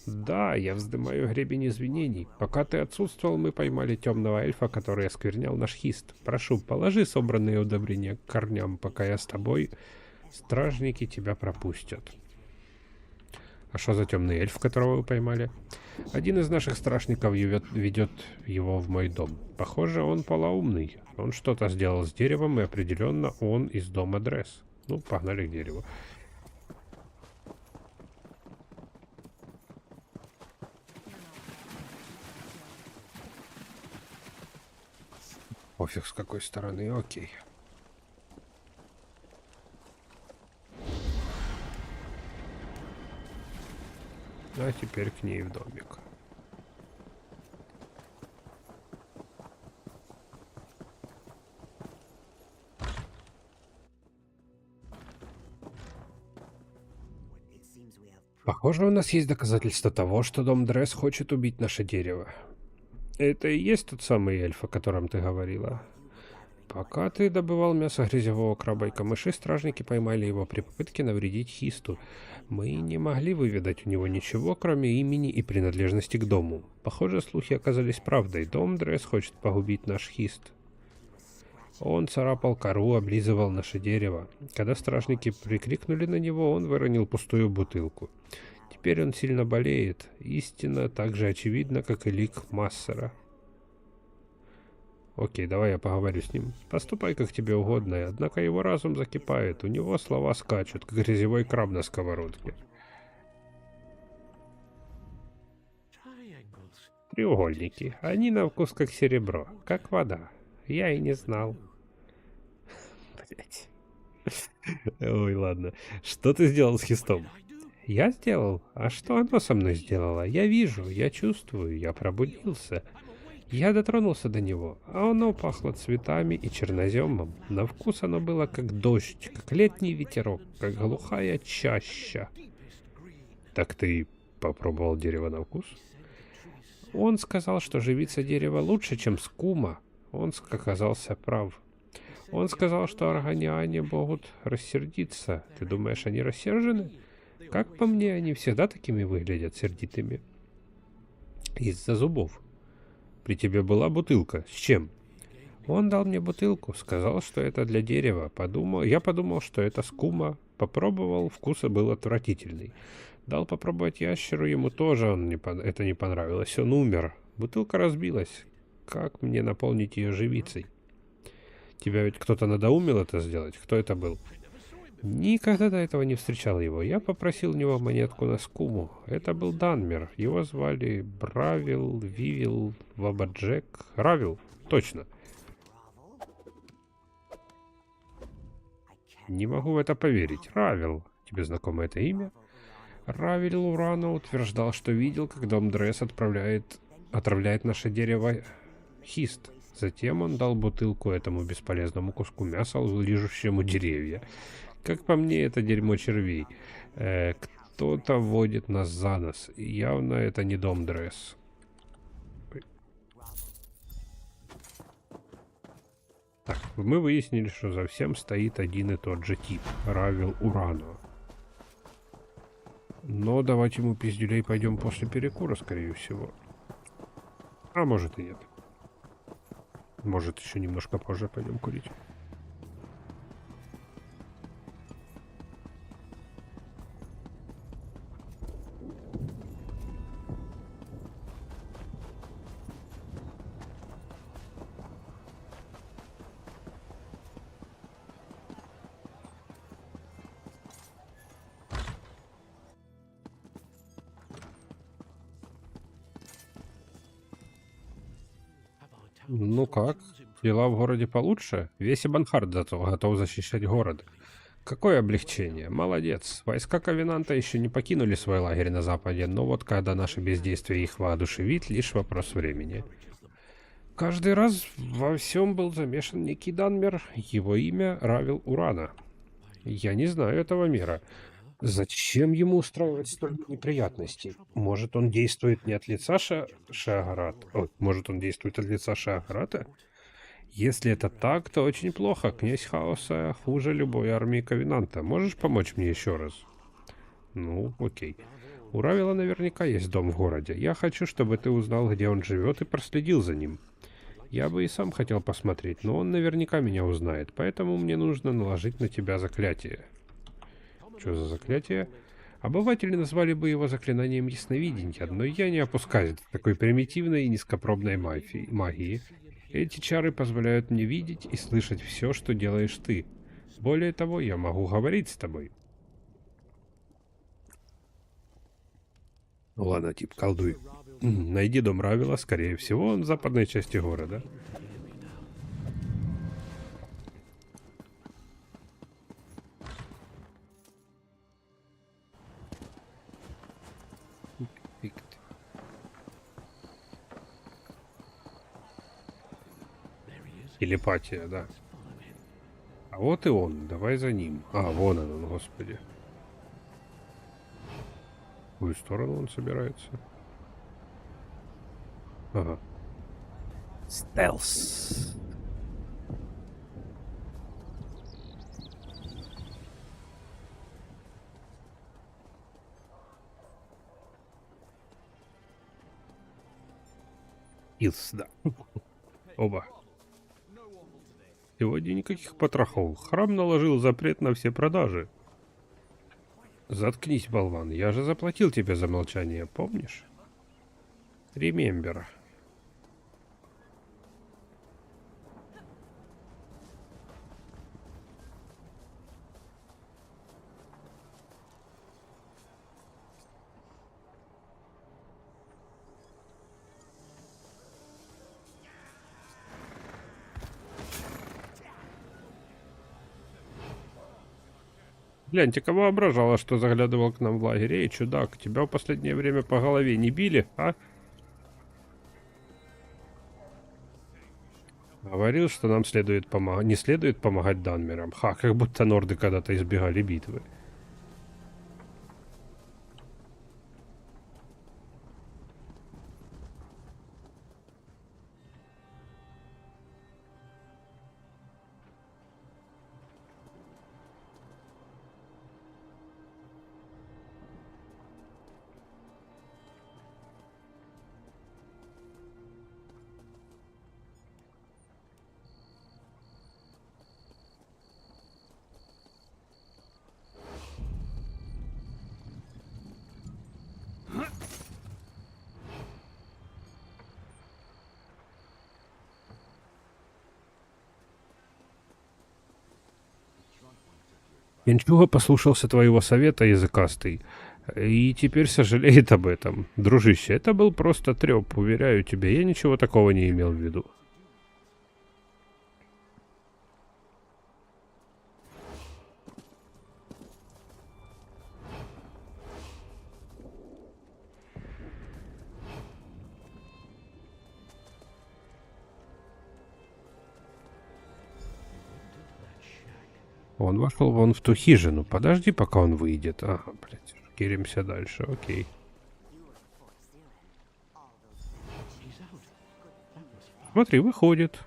Да, я вздымаю гребень извинений. Пока ты отсутствовал, мы поймали темного эльфа, который осквернял наш Хист. Прошу, положи собранные удобрения к корням, пока я с тобой. Стражники тебя пропустят. А что за темный эльф, которого вы поймали? Один из наших стражников ведет его в мой дом. Похоже, он полоумный. Он что-то сделал с деревом, и определенно он из дома Дресс. Ну, погнали к дереву. Пофиг с какой стороны, окей. А теперь к ней в домик. Похоже, у нас есть доказательства того, что дом Дресс хочет убить наше дерево. Это и есть тот самый эльф, о котором ты говорила. Пока ты добывал мясо грязевого краба и камыши, стражники поймали его при попытке навредить Хисту. Мы не могли выведать у него ничего, кроме имени и принадлежности к дому. Похоже, слухи оказались правдой. Дом Дресс хочет погубить наш Хист. Он царапал кору, облизывал наше дерево. Когда стражники прикрикнули на него, он выронил пустую бутылку. Теперь он сильно болеет. Истина так же очевидна, как и лик Массера. Окей, давай я поговорю с ним. Поступай как тебе угодно, однако его разум закипает. У него слова скачут, как грязевой краб на сковородке. Треугольники. Они на вкус как серебро, как вода. Я и не знал. Блять. Ой, ладно. Что ты сделал с Хистом? Я сделал? А что оно со мной сделало? Я вижу, я чувствую, я пробудился. Я дотронулся до него, а оно пахло цветами и черноземом. На вкус оно было как дождь, как летний ветерок, как глухая чаща. Так ты попробовал дерево на вкус? Он сказал, что живится дерево лучше, чем скума. Он оказался прав. Он сказал, что аргониане могут рассердиться. Ты думаешь, они рассержены? Как по мне, они всегда такими выглядят, сердитыми. Из-за зубов. При тебе была бутылка. С чем? Он дал мне бутылку, сказал, что это для дерева. Я подумал, что это скума. Попробовал, вкус был отвратительный. Дал попробовать ящеру, ему тоже это не понравилось. Он умер. Бутылка разбилась. Как мне наполнить ее живицей? Тебя ведь кто-то надоумил это сделать? Кто это был? Никогда до этого не встречал его. Я попросил у него монетку на скуму. Это был Данмер. Его звали Бравил, Вивил, Вабаджек. Равил, точно. Не могу в это поверить. Равил. Тебе знакомо это имя? Равил Урана утверждал, что видел, как дом Дресс отравляет наше дерево Хист. Затем он дал бутылку этому бесполезному куску мяса, лижущему деревья. Как по мне, это дерьмо червей. Кто-то водит нас за нос. Явно это не дом Дресс. Так, мы выяснили, что за всем стоит один и тот же тип. Равил Урано. Но давать ему пиздюлей пойдем после перекура, скорее всего. А может и нет. Может, еще немножко позже пойдем курить. Ну как? Дела в городе получше? Весь Эбонхард зато готов защищать город. Какое облегчение. Молодец. Войска Ковенанта еще не покинули свой лагерь на западе, но вот когда наше бездействие их воодушевит, лишь вопрос времени. Каждый раз во всем был замешан некий Данмер. Его имя Равил Урана. Я не знаю этого мира. Зачем ему устраивать столько неприятностей? Может, он действует не от лица Шаагарата? Может, он действует от лица Шаагарата? Если это так, то очень плохо. Князь Хаоса хуже любой армии Ковенанта. Можешь помочь мне еще раз? Ну, окей. У Равила наверняка есть дом в городе. Я хочу, чтобы ты узнал, где он живет, и проследил за ним. Я бы и сам хотел посмотреть, но он наверняка меня узнает, поэтому мне нужно наложить на тебя заклятие. Что за заклятие? Обыватели назвали бы его заклинанием ясновидения, но я не опускаюсь до такой примитивной и низкопробной магии. Эти чары позволяют мне видеть и слышать все, что делаешь ты. Более того, я могу говорить с тобой. Ну ладно, тип, колдуй. Найди дом Равила, скорее всего, он в западной части города. Телепатия, да. А вот и он, давай за ним. А, вон он, господи. В какую сторону он собирается? Ага. Стелс. Илс, да. Оба. Сегодня никаких потрохов. Храм наложил запрет на все продажи. Заткнись, болван. Я же заплатил тебе за молчание, помнишь? Ремембер. Гляньте-ка, воображала, что заглядывал к нам в лагерь. Эй, чудак, тебя в последнее время по голове не били, а? Говорил, что нам следует помогать, не следует помогать данмерам. Ха, как будто норды когда-то избегали битвы. Янчуга послушался твоего совета, языкастый, и теперь сожалеет об этом. Дружище, это был просто трёп, уверяю тебя, я ничего такого не имел в виду. Он вошел вон в ту хижину. Подожди, пока он выйдет. Ага, блядь. Киримся дальше, окей. Смотри, выходит.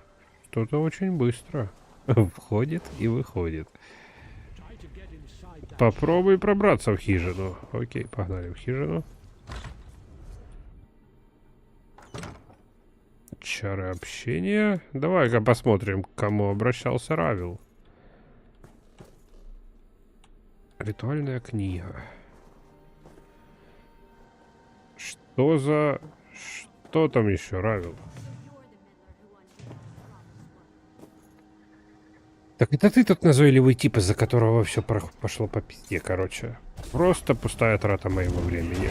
Что-то очень быстро. Входит и выходит. Попробуй пробраться в хижину. Окей, погнали в хижину. Чары общения. Давай-ка посмотрим, к кому обращался Равил. Ритуальная книга. Что за... Что там еще, Равил? Так это ты тот назойливый тип, из-за которого все пошло по пизде, короче. Просто пустая трата моего времени.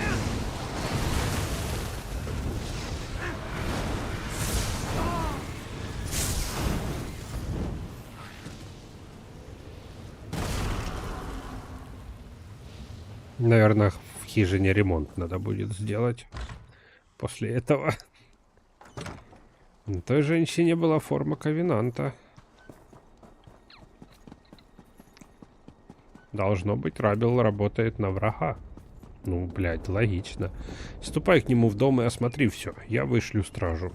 Наверное, в хижине ремонт надо будет сделать после этого. На той женщине была форма ковенанта. Должно быть, Рабил работает на врага. Ну, блядь, логично. Ступай к нему в дом и осмотри все. Я вышлю стражу.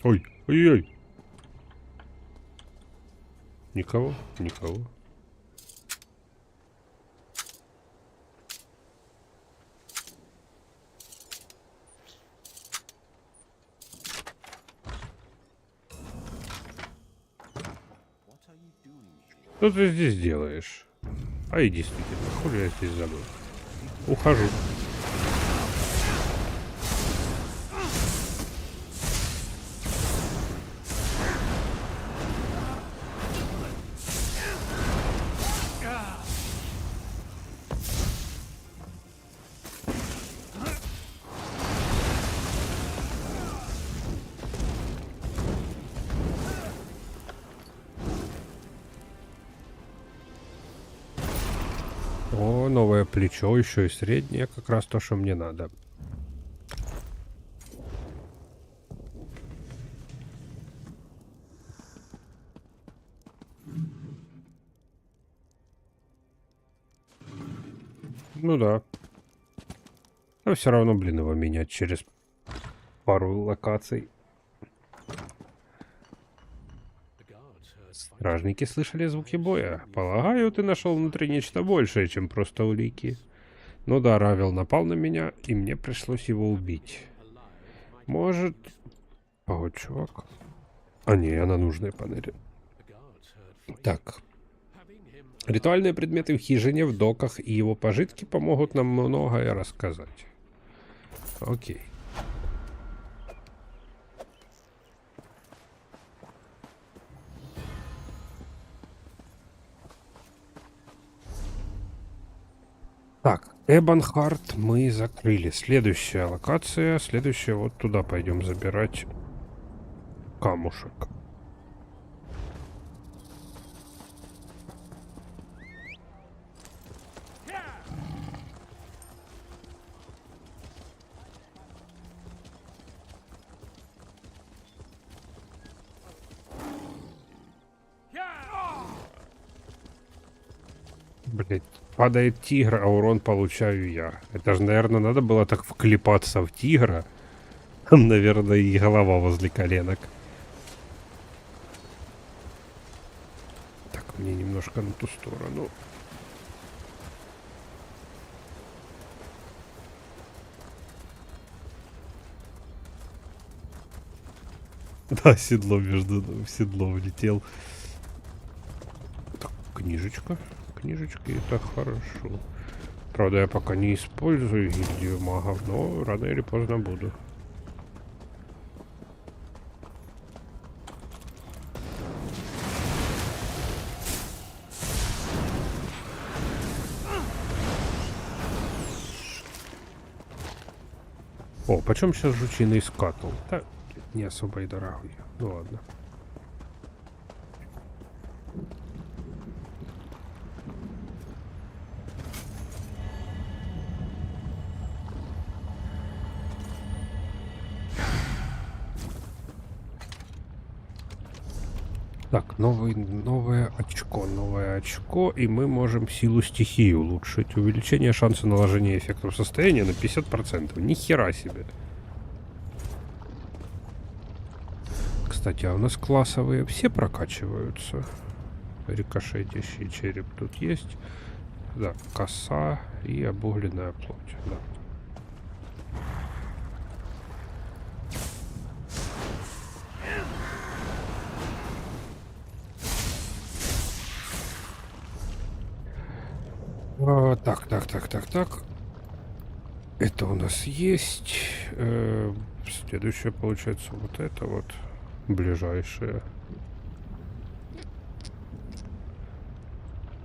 Ой, ой-ой. Никого? Никого. Что ты здесь делаешь? А и действительно, хули я здесь забыл. Ухожу. О, новое плечо, еще и среднее, как раз то, что мне надо. Ну да. Но все равно, блин, его менять через пару локаций. Стражники слышали звуки боя. Полагаю, ты нашел внутри нечто большее, чем просто улики. Ну да, Равел напал на меня, и мне пришлось его убить. Может... Вот, чувак. А не, я на нужной панели. Так. Ритуальные предметы в хижине, в доках и его пожитки помогут нам многое рассказать. Окей. Так, Эбонхарт мы закрыли. Следующая локация. Следующая вот туда пойдем забирать камушек. Блять, падает тигр, а урон получаю я. Это же, наверное, надо было так вклепаться в тигра. Там, наверное, и голова возле коленок. Так, мне немножко на ту сторону. Да, седло в седло влетел. Так, книжечка. Книжечки, это хорошо. Правда, я пока не использую гильдию магов, но рано или поздно буду. О, почем сейчас жучиный скатл? Да, не особо и дорогой. Ну ладно. Так, новое очко, и мы можем силу стихии улучшить. Увеличение шанса наложения эффектов состояния на 50%. Ни хера себе. Кстати, а у нас классовые все прокачиваются. Рикошетящий череп тут есть. Да, коса и обугленная плоть. Да. Так. Это у нас есть. Следующее получается вот это вот. Ближайшее.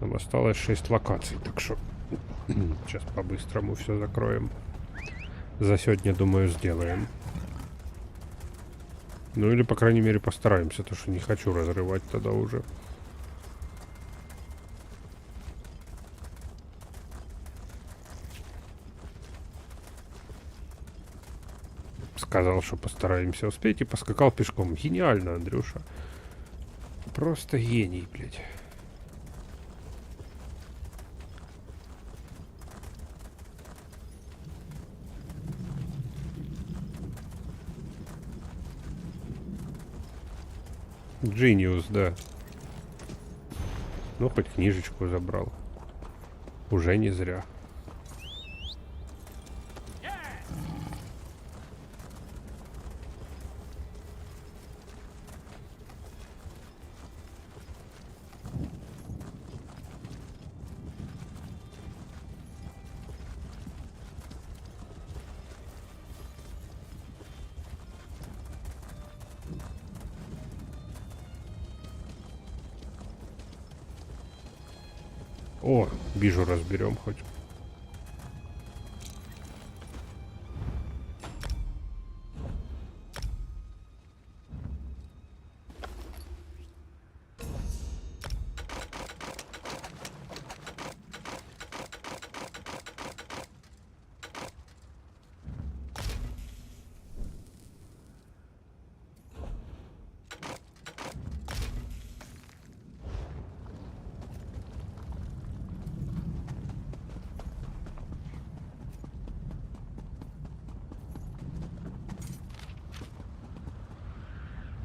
Нам осталось 6 локаций, так что сейчас по-быстрому все закроем. За сегодня, думаю, сделаем. Ну или, по крайней мере, постараемся, потому что не хочу разрывать тогда уже. Сказал, что постараемся успеть, и поскакал пешком. Гениально, Андрюша. Просто гений, блядь. Genius, да. Ну, хоть книжечку забрал. Уже не зря. О, вижу, разберем хоть.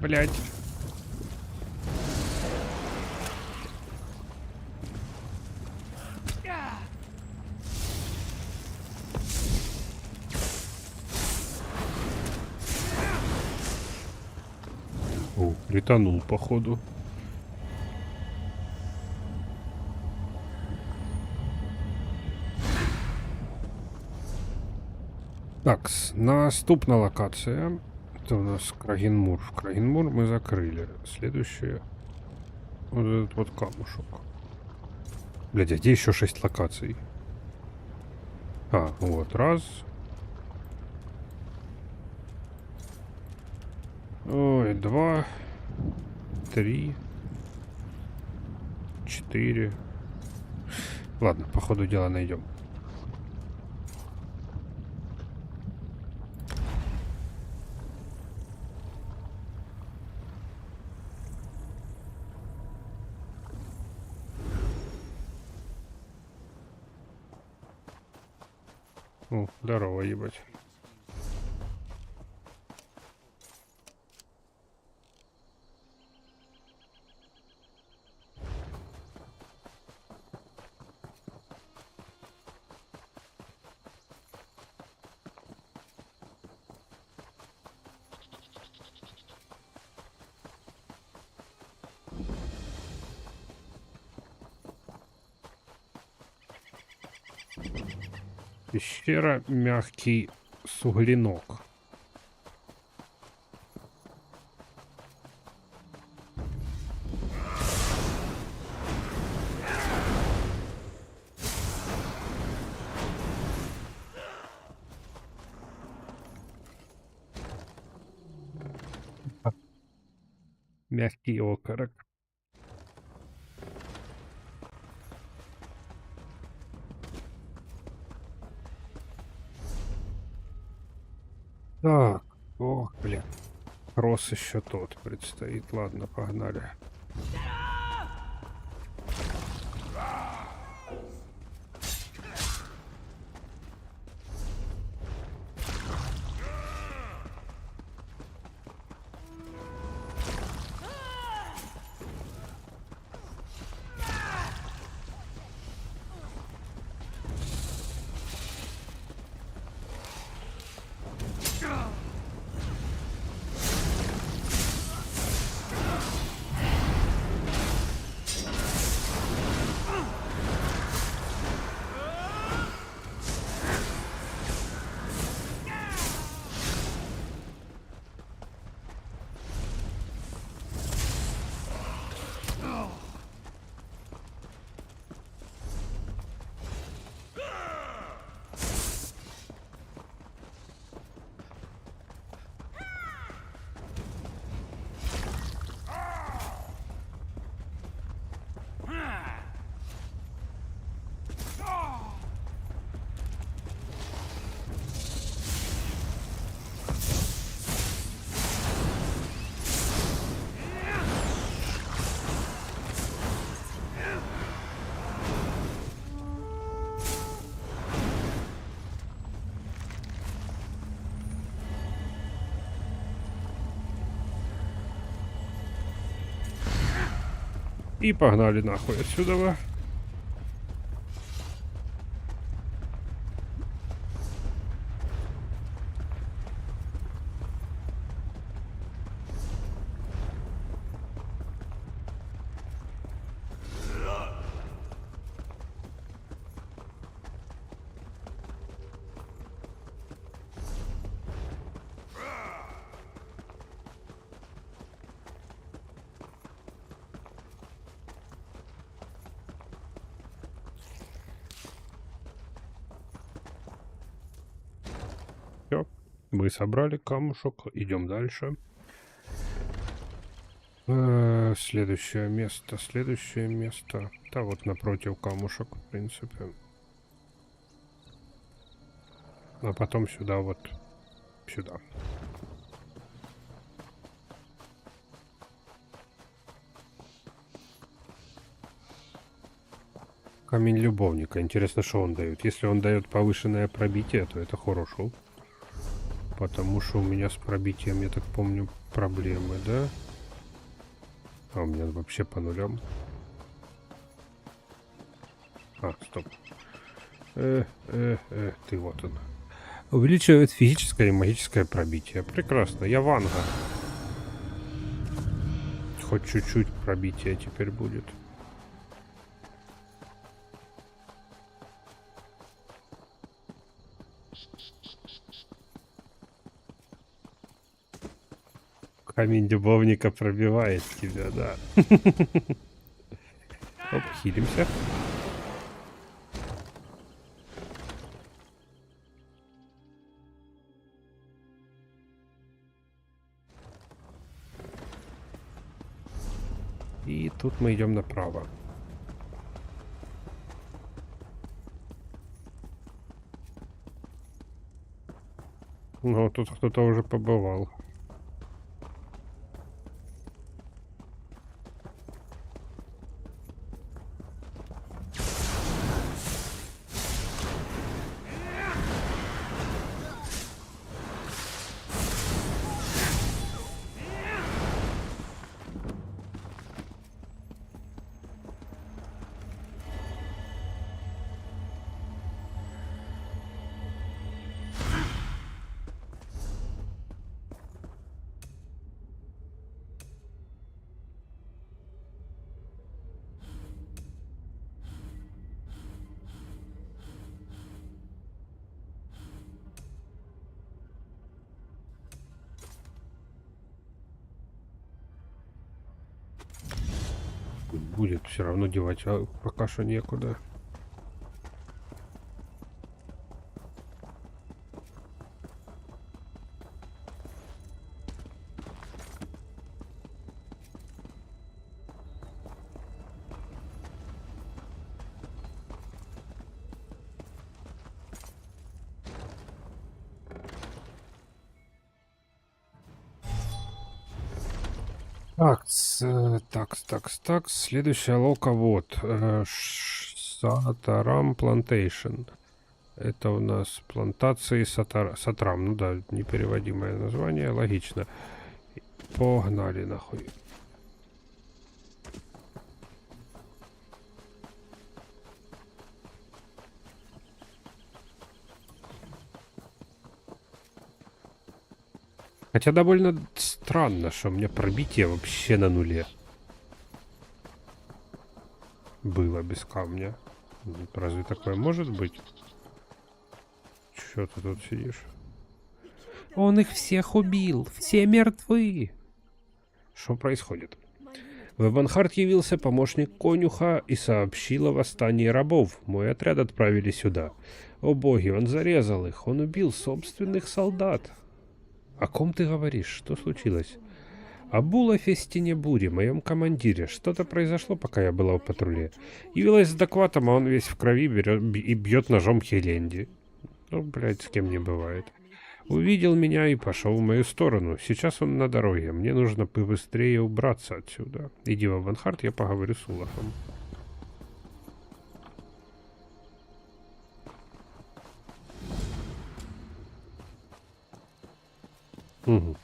Блять. О, летанул, походу. Так, наступна локация. Это у нас Крагенмур. Крагенмур мы закрыли. Следующее. Вот этот вот камушек. Блядь, а где еще 6 локаций? А, вот, раз. Ой, 2. 3. 4. Ладно, по ходу дела найдем. О, здорово, ебать. Пещера мягкий суглинок. Мягкий окорок. Так, ох, блин. Кросс еще тот предстоит. Ладно, погнали. И погнали нахуй отсюда. Все, мы собрали камушек, идем дальше. Следующее место, следующее место. Да, вот напротив камушек, в принципе. А потом сюда, вот сюда. Камень любовника. Интересно, что он дает. Если он дает повышенное пробитие, то это хорошо. Потому что у меня с пробитием, я так помню, проблемы, да? А у меня вообще по нулям. А, стоп. Ты вот он. Увеличивает физическое и магическое пробитие. Прекрасно, я Ванга. Хоть чуть-чуть пробития теперь будет. Камень любовника пробивает тебя, да. Оп, хилимся. И тут мы идем направо. Ну, тут кто-то уже побывал. Будет все равно девать, а пока что некуда. Так. Следующая лока вот. Сатарам Плантейшн. Это у нас плантации Сатрам. Ну да, непереводимое название, логично. Погнали нахуй. Хотя довольно странно, что у меня пробитие вообще на нуле. Было без камня. Разве такое может быть? Чё ты тут сидишь? Он их всех убил. Все мертвы. Что происходит? В Эбонхарт явился помощник конюха и сообщил о восстании рабов. Мой отряд отправили сюда. О боги, он зарезал их. Он убил собственных солдат. О ком ты говоришь? Что случилось? О Булафе Стене Бури, моем командире. Что-то произошло, пока я была в патруле. Явилась с докладом, а он весь в крови берет и бьет ножом Хеленди. Ну, блядь, с кем не бывает. Увидел меня и пошел в мою сторону. Сейчас он на дороге. Мне нужно побыстрее убраться отсюда. Иди в Эбонхарт, я поговорю с Улафом. Угу.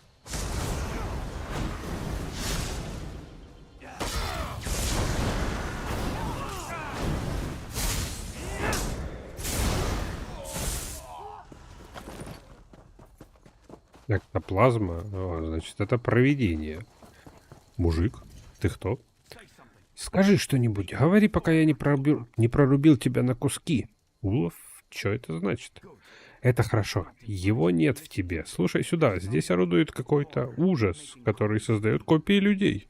Эктоплазма? О, значит, это провидение. Мужик, ты кто? Скажи что-нибудь. Говори, пока я не прорубил тебя на куски. Улов? Что это значит? Это хорошо. Его нет в тебе. Слушай сюда. Здесь орудует какой-то ужас, который создает копии людей.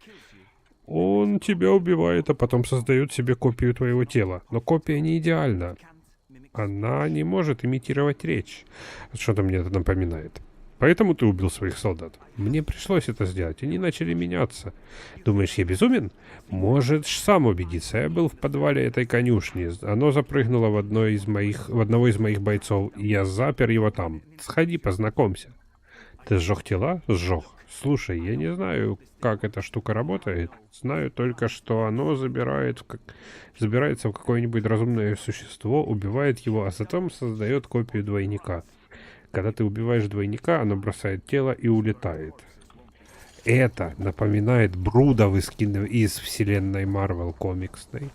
Он тебя убивает, а потом создает себе копию твоего тела. Но копия не идеальна. Она не может имитировать речь. Что-то мне это напоминает. Поэтому ты убил своих солдат. Мне пришлось это сделать. Они начали меняться. Думаешь, я безумен? Можешь сам убедиться. Я был в подвале этой конюшни. Оно запрыгнуло в одного из моих бойцов, и я запер его там. Сходи, познакомься. Ты сжег тела? Сжег. Слушай, я не знаю, как эта штука работает. Знаю только, что оно забирается в какое-нибудь разумное существо, убивает его, а затем создает копию двойника. Когда ты убиваешь двойника, оно бросает тело и улетает. Это напоминает Брудов из вселенной Марвел комиксной.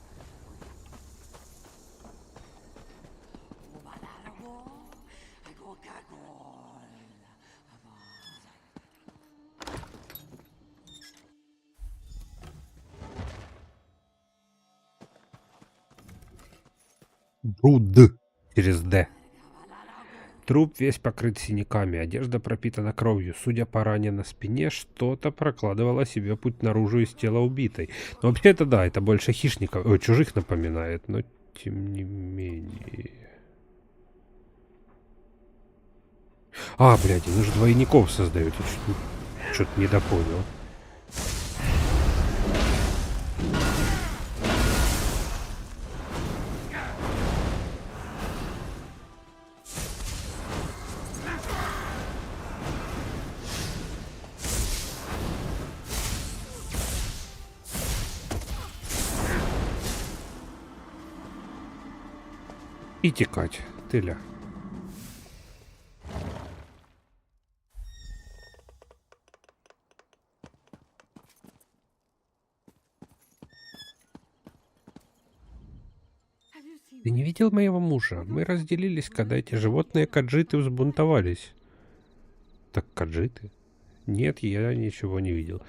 Бруд через Д. Труп весь покрыт синяками, одежда пропитана кровью. Судя по ране на спине, что-то прокладывало себе путь наружу из тела убитой. Но вообще это да, это больше хищников, чужих напоминает, но тем не менее... А, блядь, вы же двойников создаете, что-то недопонял. И текать, тыля. Ты не видел моего мужа? Мы разделились, когда эти животные каджиты взбунтовались. Так каджиты? Нет, я ничего не видел.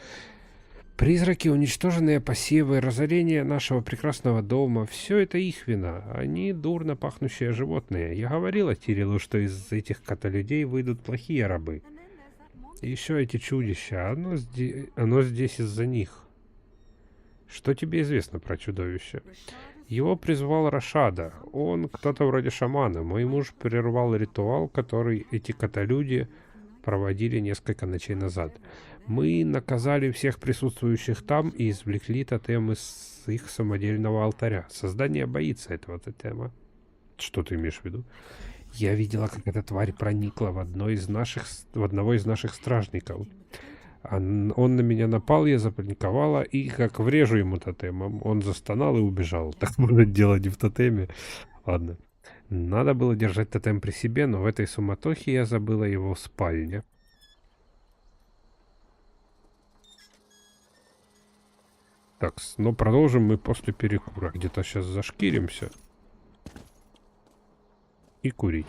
Призраки, уничтоженные посевы, разорение нашего прекрасного дома — все это их вина. Они дурно пахнущие животные. Я говорила Тирилу, что из этих кота-людей выйдут плохие рабы. И еще эти чудища. Оно здесь из-за них. Что тебе известно про чудовище? Его призвал Рашада. Он кто-то вроде шамана. Мой муж прервал ритуал, который эти котолюди проводили несколько ночей назад. Мы наказали всех присутствующих там и извлекли тотем из их самодельного алтаря. Создание боится этого тотема. Что ты имеешь в виду? Я видела, как эта тварь проникла в одного из наших стражников. Он на меня напал, я запаниковала, и как врежу ему тотемом. Он застонал и убежал. Так можно делать и в тотеме. Ладно. Надо было держать тотем при себе, но в этой суматохе я забыла его в спальне. Так, но продолжим мы после перекура. Где-то сейчас зашкиримся. И курить.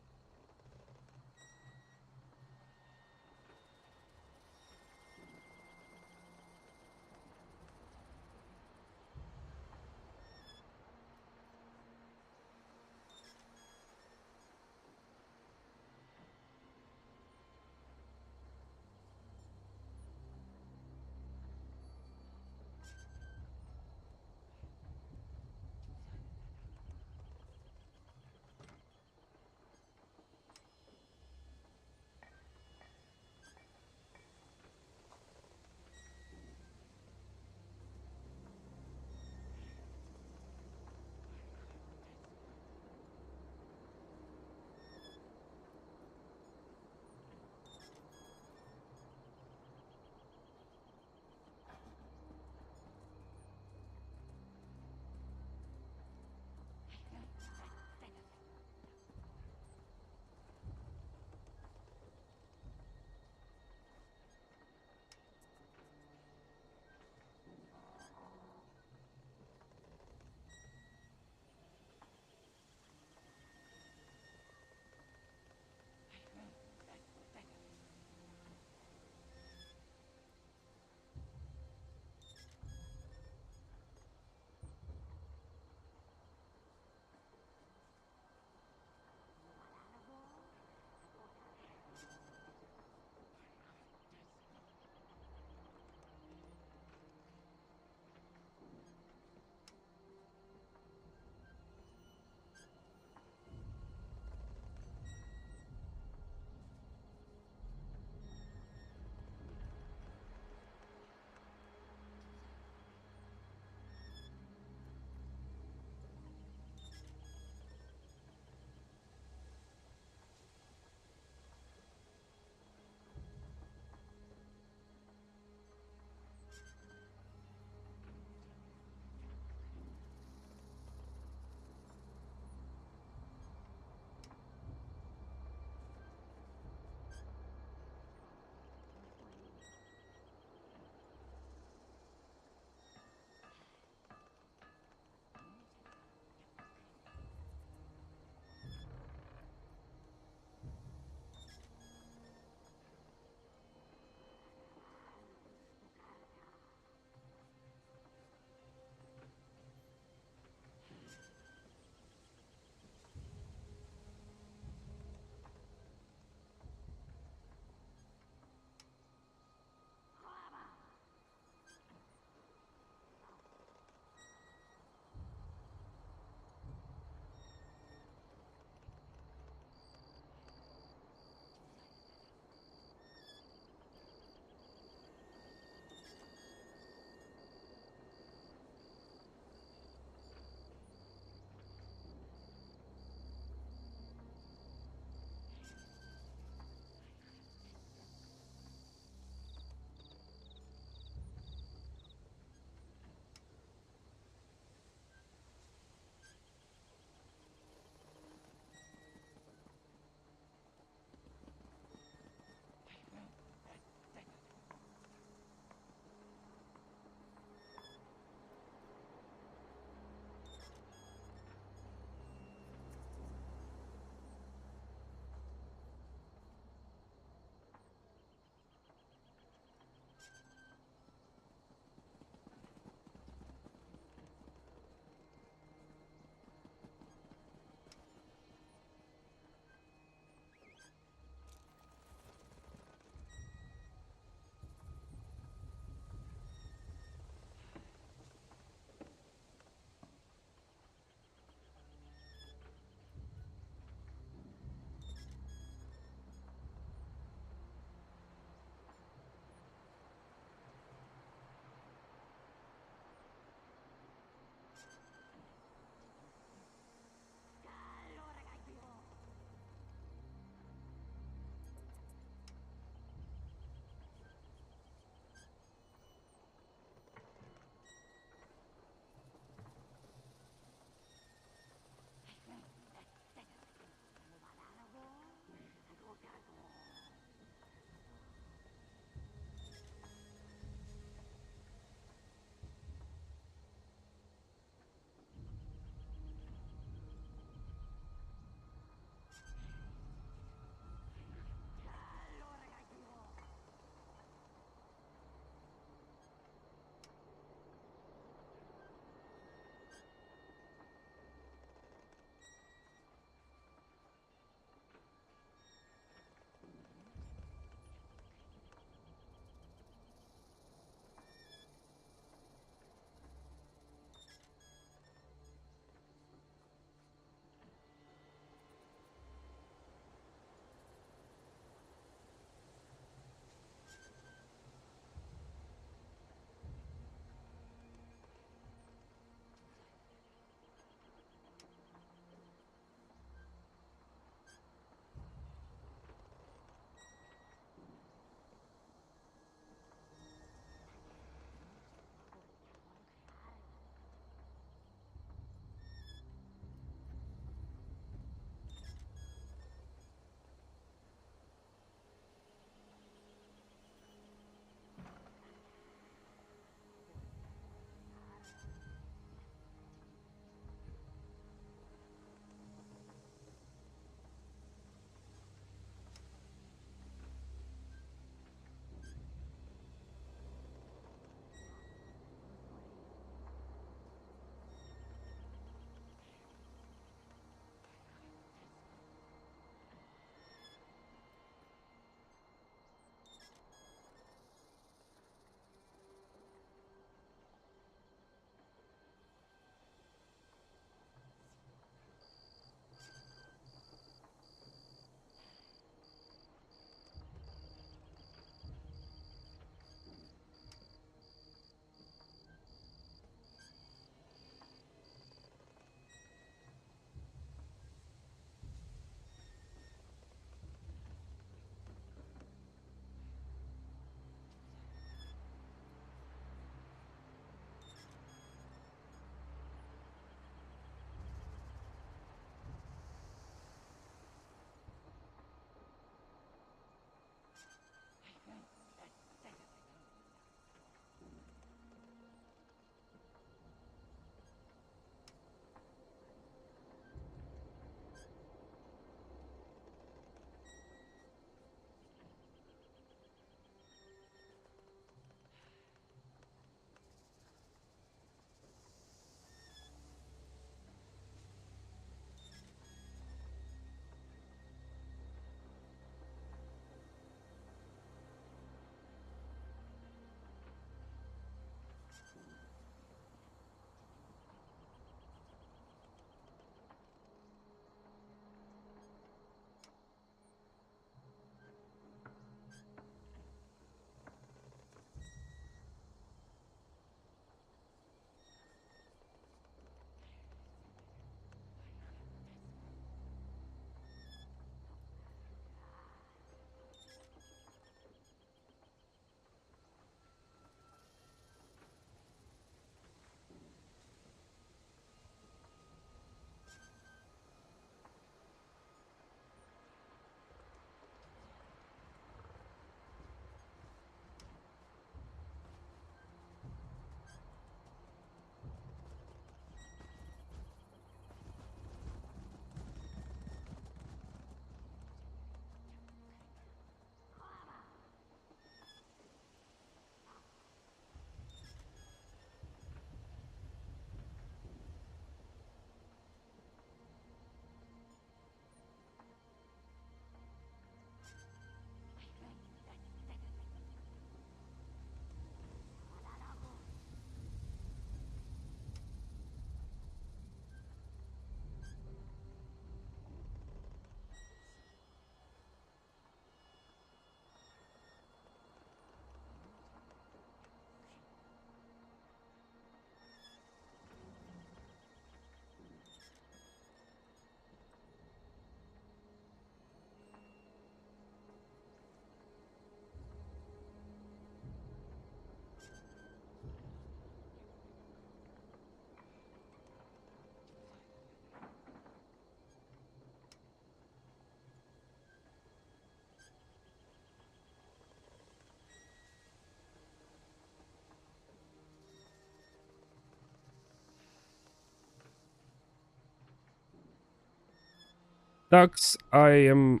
Такс, I am...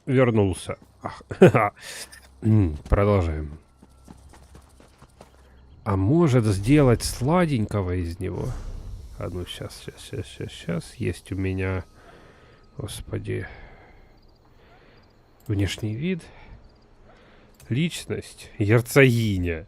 Вернулся. Продолжаем. А может сделать сладенького из него? А ну, сейчас. Есть у меня... Господи. Внешний вид. Личность. Герцогиня.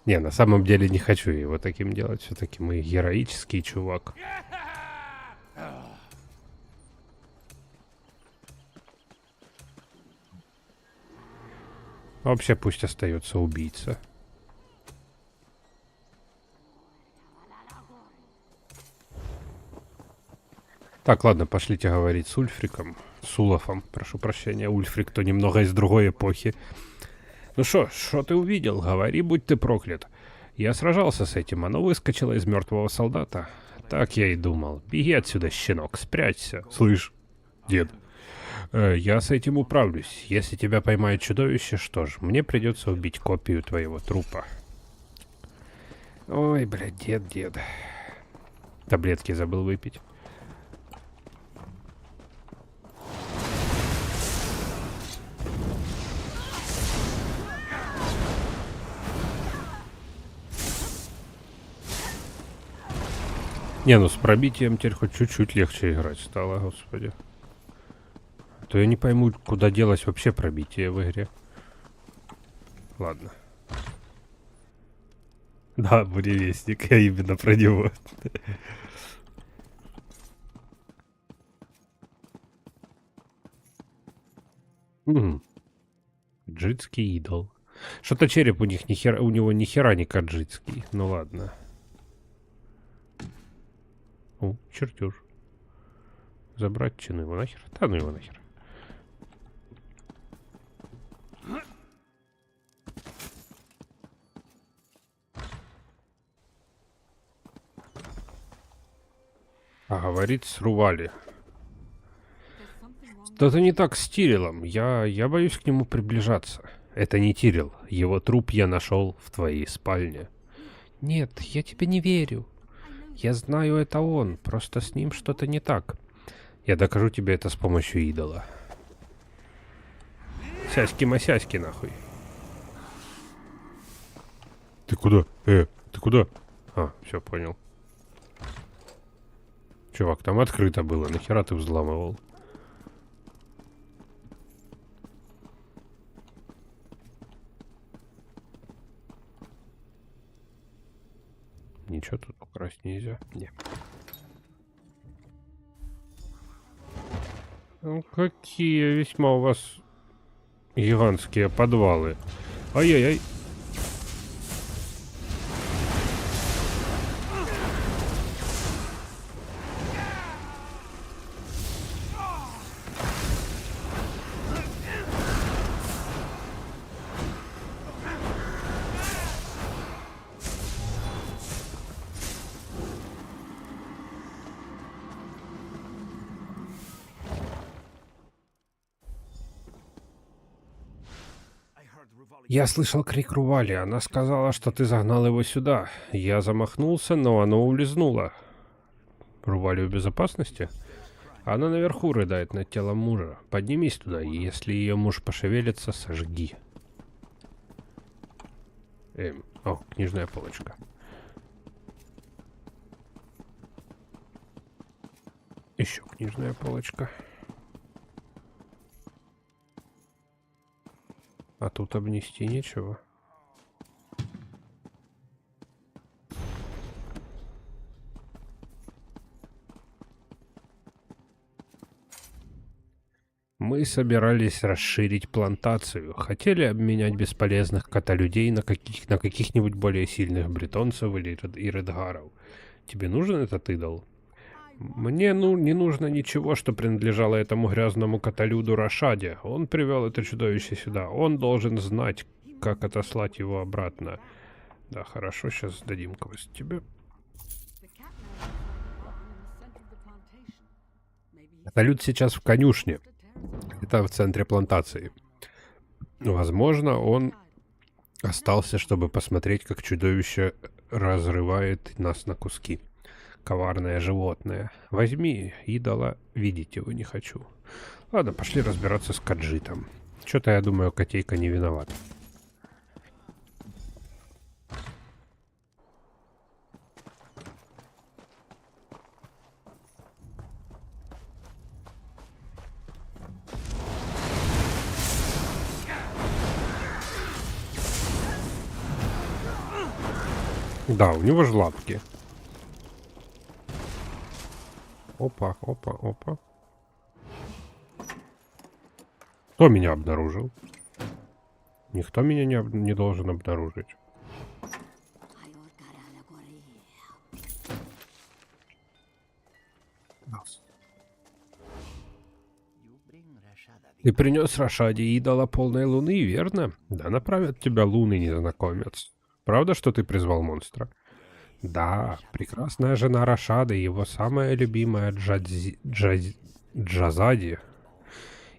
Не, на самом деле не хочу его таким делать. Все-таки мы героический чувак. Вообще пусть остается убийца. Так, ладно, пошлите говорить с Ульфриком. С Улафом, прошу прощения. Ульфрик то немного из другой эпохи. Ну что ты увидел? Говори, будь ты проклят. Я сражался с этим, оно выскочило из мертвого солдата. Так я и думал. Беги отсюда, щенок, спрячься. Слышь, дед. Я с этим управлюсь. Если тебя поймает чудовище, что ж, мне придется убить копию твоего трупа. Ой, блядь, дед. Таблетки забыл выпить. Не, ну с пробитием теперь хоть чуть-чуть легче играть стало, господи. А то я не пойму, куда делось вообще пробитие в игре. Ладно. Да, буревестник, я именно про него. Джитский идол. Что-то череп у них у него ни хера не каджитский. Ну ладно. О, чертеж. Забрать чину его нахер. Да ну его нахер. А говорит с Рували. Что-то не так с Тирилом. Я боюсь к нему приближаться. Это не Тирил. Его труп я нашел в твоей спальне. Нет, я тебе не верю. Я знаю, это он. Просто с ним что-то не так. Я докажу тебе это с помощью идола. Сяськи-масяськи, нахуй. Ты куда? Ты куда? А, все, понял. Чувак, там открыто было. Нахера ты взламывал? Ничего тут украсть нельзя. Не. Ну, какие весьма у вас гигантские подвалы. Ай-яй-яй. Я слышал крик Рували. Она сказала, что ты загнал его сюда. Я замахнулся, но оно улизнуло. Рували в безопасности? Она наверху рыдает над телом мужа. Поднимись туда, и если ее муж пошевелится, сожги. О, книжная полочка. Еще книжная полочка. А тут обнести нечего. Мы собирались расширить плантацию. Хотели обменять бесполезных кота-людей на каких-нибудь более сильных бретонцев или редгаров. Тебе нужен этот идол? Мне не нужно ничего, что принадлежало этому грязному котолюду Рашаде. Он привел это чудовище сюда. Он должен знать, как отослать его обратно. Да, хорошо, сейчас сдадим квест тебе. Салют сейчас в конюшне. Это в центре плантации. Возможно, он остался, чтобы посмотреть, как чудовище разрывает нас на куски. Коварное животное. Возьми идола, видеть его не хочу. Ладно, пошли разбираться с Каджитом. Что-то я думаю, котейка не виноват. Да, у него же лапки. Опа, опа, опа. Кто меня обнаружил? Никто меня не должен обнаружить. Ты принес Рашаде идола полной луны, верно? Да направят тебя луны, незнакомец. Правда, что ты призвал монстра? Да, прекрасная жена Рашады, его самая любимая Джазади.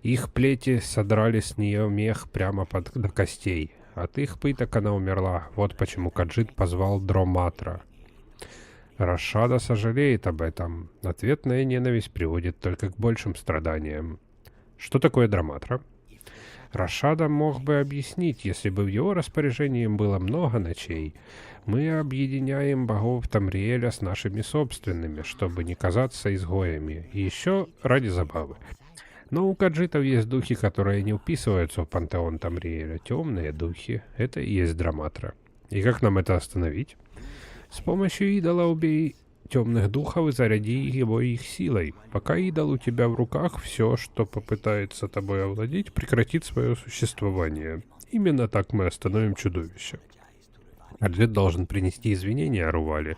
Их плети содрали с нее мех прямо до костей. От их пыток она умерла. Вот почему Каджит позвал Дроматра. Рашада сожалеет об этом. Ответная ненависть приводит только к большим страданиям. Что такое Дроматра? Рашада мог бы объяснить, если бы в его распоряжении было много ночей. Мы объединяем богов Тамриэля с нашими собственными, чтобы не казаться изгоями. И еще ради забавы. Но у каджитов есть духи, которые не уписываются в пантеон Тамриэля. Темные духи. Это и есть Дроматра. И как нам это остановить? С помощью идола убей темных духов и заряди его их силой. Пока идол у тебя в руках, все, что попытается тобой овладеть, прекратит свое существование. Именно так мы остановим чудовище. Каджит должен принести извинения Арувале.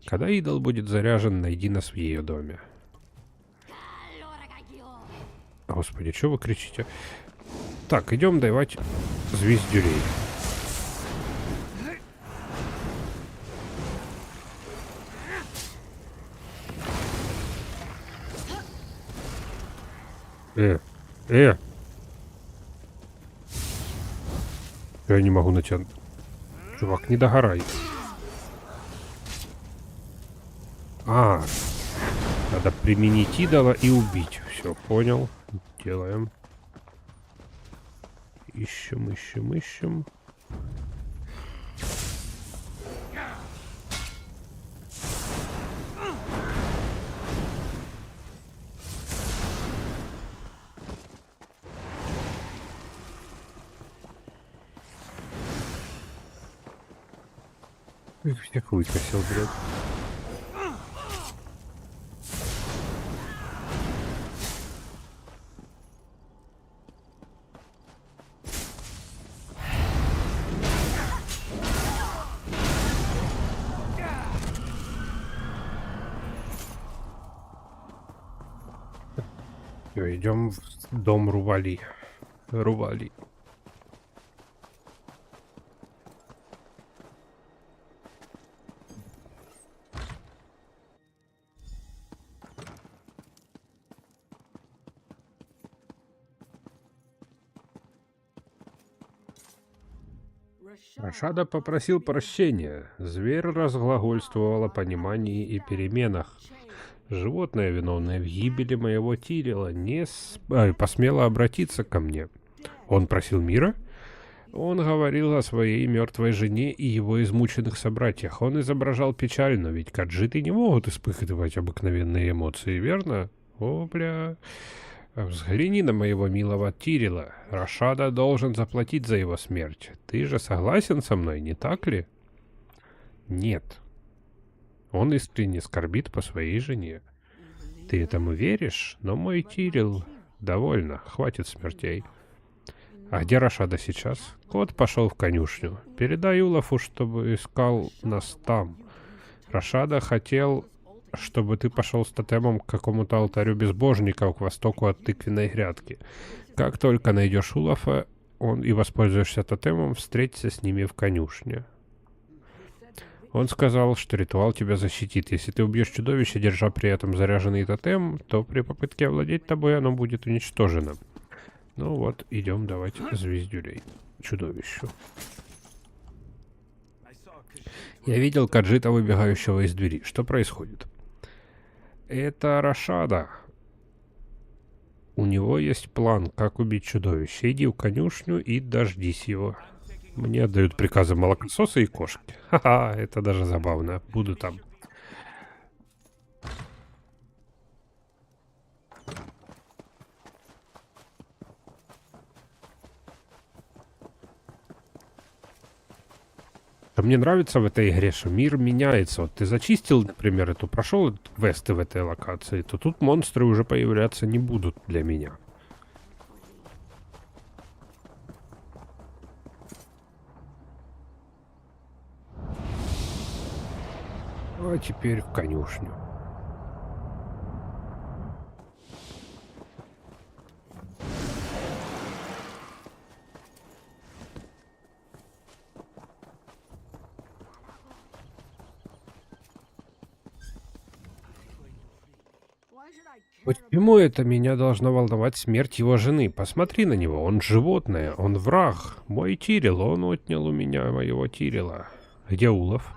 Когда идол будет заряжен, найди нас в ее доме. Господи, что вы кричите? Так, идем давать звездюлей. Я не могу натянуть. Чувак, не догорай. Надо применить идола и убить. Все, понял. Делаем. Ищем, ищем, ищем. Их всех выкосил, блядь. Все, идем в дом Рували. Рували. Рашада попросил прощения. Зверь разглагольствовал о понимании и переменах. Животное, виновное в гибели моего Тирила, посмело обратиться ко мне. Он просил мира? Он говорил о своей мертвой жене и его измученных собратьях. Он изображал печаль, но ведь каджиты не могут испытывать обыкновенные эмоции, верно? О, бля... Взгляни на моего милого Тирила. Рашада должен заплатить за его смерть. Ты же согласен со мной, не так ли? Нет. Он искренне скорбит по своей жене. Ты этому веришь? Но мой Тирил... Довольно, хватит смертей. А где Рашада сейчас? Кот пошел в конюшню. Передай Улафу, чтобы искал нас там. Рашада хотел... чтобы ты пошел с тотемом к какому-то алтарю безбожников к востоку от тыквенной грядки. Как только найдешь Улафа, и воспользуешься тотемом, встреться с ними в конюшне. Он сказал, что ритуал тебя защитит. Если ты убьешь чудовище, держа при этом заряженный тотем, то при попытке овладеть тобой оно будет уничтожено. Ну вот, идем давать звездюлей чудовищу. Я видел Каджита, выбегающего из двери. Что происходит? Это Рашада. У него есть план, как убить чудовище. Иди в конюшню и дождись его. Мне отдают приказы молокососы и кошки. Ха-ха, это даже забавно. Буду там. Что мне нравится в этой игре, что мир меняется. Вот ты зачистил, например, прошел квесты в этой локации, то тут монстры уже появляться не будут для меня. А теперь в конюшню. Почему это меня должна волновать смерть его жены? Посмотри на него, он животное, он враг. Мой Тирил, он отнял у меня моего Тирила. Где Улов?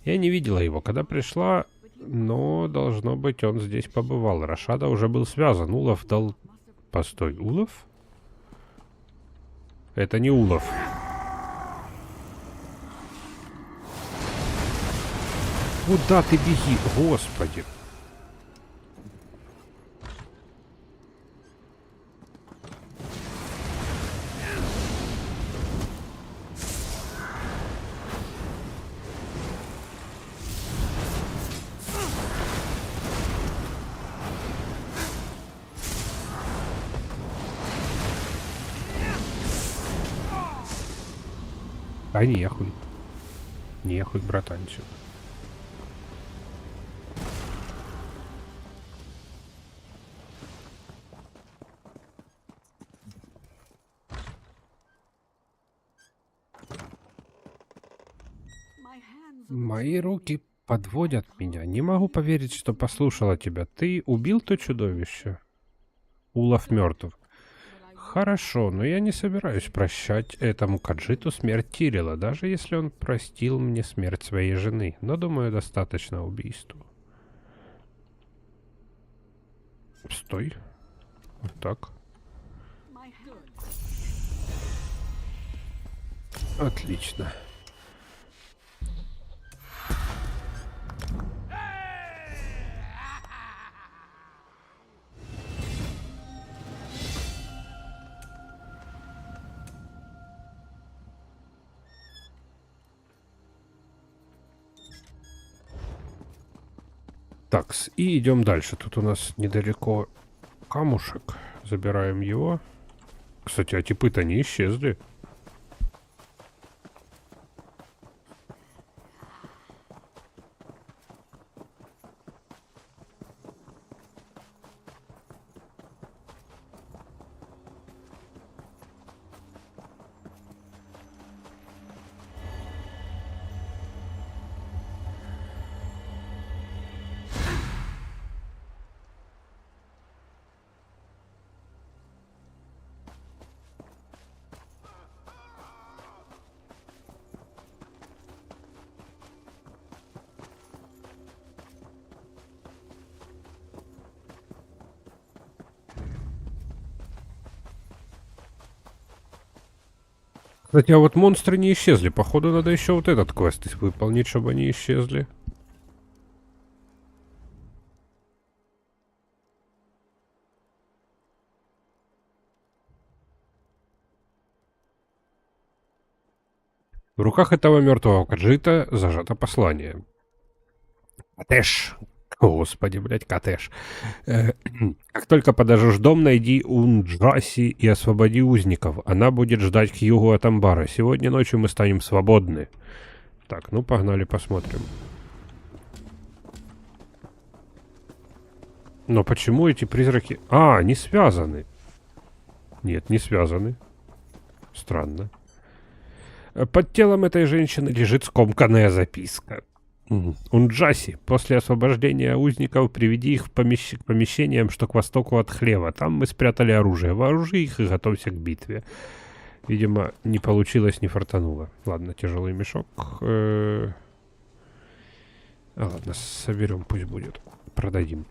Я не видела его, когда пришла, но, должно быть, он здесь побывал. Рашада уже был связан, Улов дал... Постой, Улов? Это не Улов. Куда ты беги, господи? А нехуй. Нехуй, братанчик. Мои руки подводят меня. Не могу поверить, что послушала тебя. Ты убил то чудовище? Улов мертв. Хорошо, но я не собираюсь прощать этому Каджиту смерть Тирила, даже если он простил мне смерть своей жены. Но, думаю, достаточно убийству. Стой. Вот так. Отлично. Такс, и идем дальше. Тут у нас недалеко камушек. Забираем его. Кстати, а типы-то не исчезли. Кстати, а вот монстры не исчезли. Походу, надо еще вот этот квест выполнить, чтобы они исчезли. В руках этого мертвого Каджита зажато послание. Катеш. Господи, блядь, Катеш. Как только подожжешь дом, найди Унджаси и освободи узников. Она будет ждать к югу от амбара. Сегодня ночью мы станем свободны. Так, ну погнали посмотрим. Но почему эти призраки... А, они связаны. Нет, не связаны. Странно. Под телом этой женщины лежит скомканная записка. Унджаси, после освобождения узников приведи их к помещениям, что к востоку от хлева. Там мы спрятали оружие. Вооружи их и готовься к битве. Видимо, не получилось, не фартануло. Ладно, тяжелый мешок. Ладно, соберем, пусть будет. Продадим.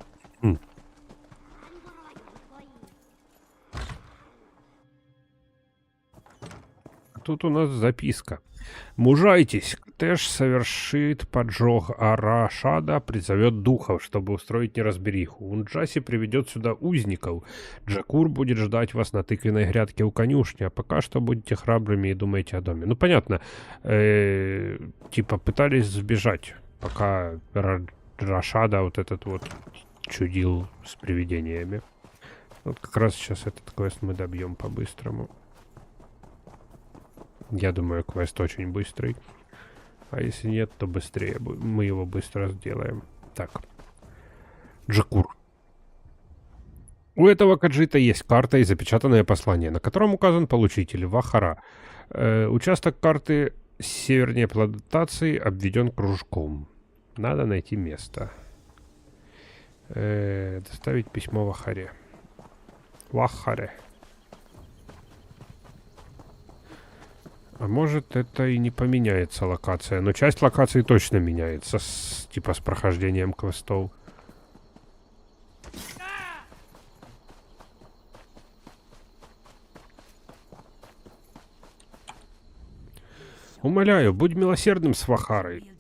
Тут у нас записка. Мужайтесь, Тэш совершит поджог, а Рашада призовет духов, чтобы устроить неразбериху. Унджаси приведет сюда узников. Джакур будет ждать вас на тыквенной грядке у конюшни, а пока что будете храбрыми и думаете о доме. Ну, понятно. Типа пытались сбежать, пока Рашада вот этот вот чудил с привидениями. Вот как раз сейчас этот квест мы добьем по-быстрому. Я думаю, квест очень быстрый. А если нет, то быстрее. Мы его быстро сделаем. Так. Джакур. У этого каджита есть карта и запечатанное послание, на котором указан получитель Вахара. Участок карты севернее плантации обведен кружком. Надо найти место. Доставить письмо Вахаре. Вахаре. А может, это и не поменяется локация. Но часть локации точно меняется. Типа с прохождением квестов. Умоляю, будь милосердным с Вахарой.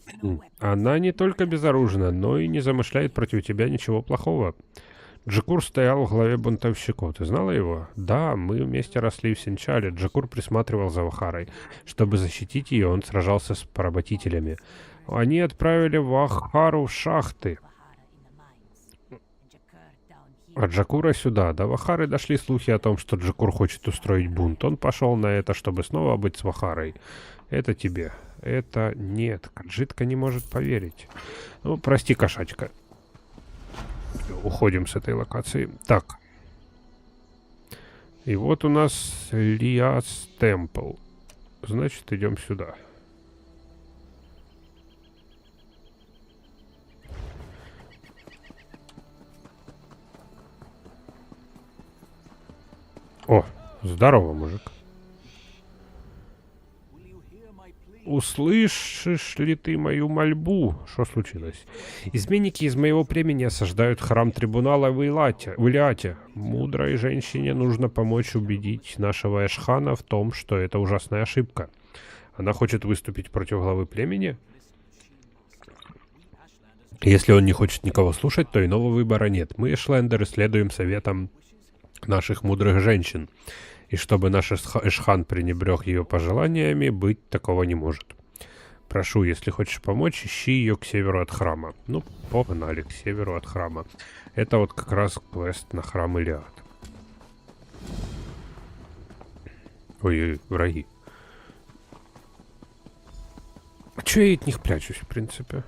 Она не только безоружна, но и не замышляет против тебя ничего плохого. Джакур стоял в главе бунтовщиков. Ты знала его? Да, мы вместе росли в Синчале. Джакур присматривал за Вахарой. Чтобы защитить ее, он сражался с поработителями. Они отправили Вахару в шахты. А Джакура сюда. До Вахары дошли слухи о том, что Джакур хочет устроить бунт. Он пошел на это, чтобы снова быть с Вахарой. Это тебе. Это нет. Каджитка не может поверить. Ну, прости, кошачка. Уходим с этой локации. Так. И вот у нас Лиас Темпл. Значит, идем сюда. О, здорово, мужик. Услышишь ли ты мою мольбу? Что случилось? Изменники из моего племени осаждают храм трибунала в Илиате. Мудрой женщине нужно помочь убедить нашего Эшхана в том, что это ужасная ошибка. Она хочет выступить против главы племени? Если он не хочет никого слушать, то иного выбора нет. Мы, эшлендеры, следуем советам наших мудрых женщин. И чтобы наш Эшхан пренебрег ее пожеланиями, быть такого не может. Прошу, если хочешь помочь, ищи ее к северу от храма. Ну, погнали к северу от храма. Это вот как раз квест на храм Илиат. Ой, враги. А чё я от них прячусь, в принципе?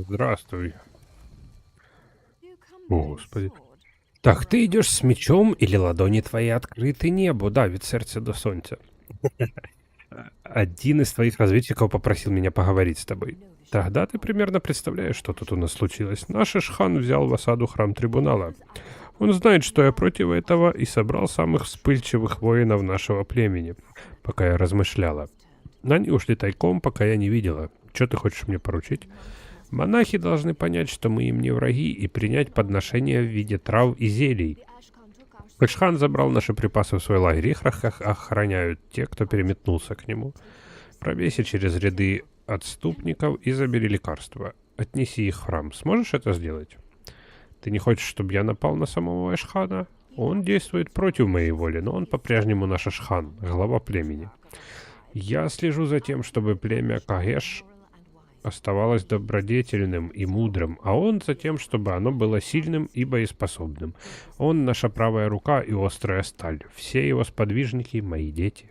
Здравствуй. О, Господи. Так, ты идешь с мечом или ладони твои открыты небу? Да, від серця до сонця. Один из твоих разведчиков попросил меня поговорить с тобой. Тогда ты примерно представляешь, что тут у нас случилось. Наш Эшхан взял в осаду храм трибунала. Он знает, что я против этого, и собрал самых вспыльчивых воинов нашего племени, пока я размышляла. Они ушли тайком, пока я не видела. Что ты хочешь мне поручить? Монахи должны понять, что мы им не враги, и принять подношения в виде трав и зелий. Эшхан забрал наши припасы в свой лагерь, их охраняют те, кто переметнулся к нему. Пробейся через ряды отступников и забери лекарства. отнеси их в храм. Сможешь это сделать? Ты не хочешь, чтобы я напал на самого Эшхана? Он действует против моей воли, но он по-прежнему наш Эшхан, глава племени. Я слежу за тем, чтобы племя Кагеш оставалось добродетельным и мудрым, а он за тем, чтобы оно было сильным и боеспособным. Он наша правая рука и острая сталь. Все его сподвижники — мои дети.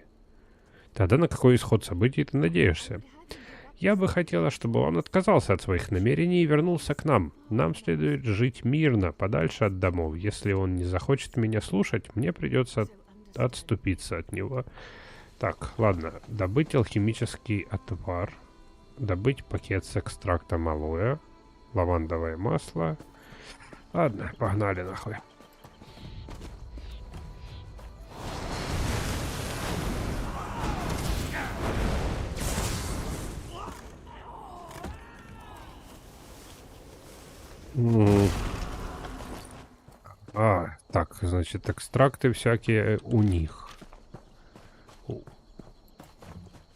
Тогда на какой исход событий ты надеешься? Я бы хотела, чтобы он отказался от своих намерений и вернулся к нам. Нам следует жить мирно, подальше от домов. Если он не захочет меня слушать, мне придется отступиться от него. Так, ладно. Добыть алхимический отвар. Добыть пакет с экстрактом алоэ. Лавандовое масло. Ладно, погнали нахуй. Так, значит, экстракты всякие у них.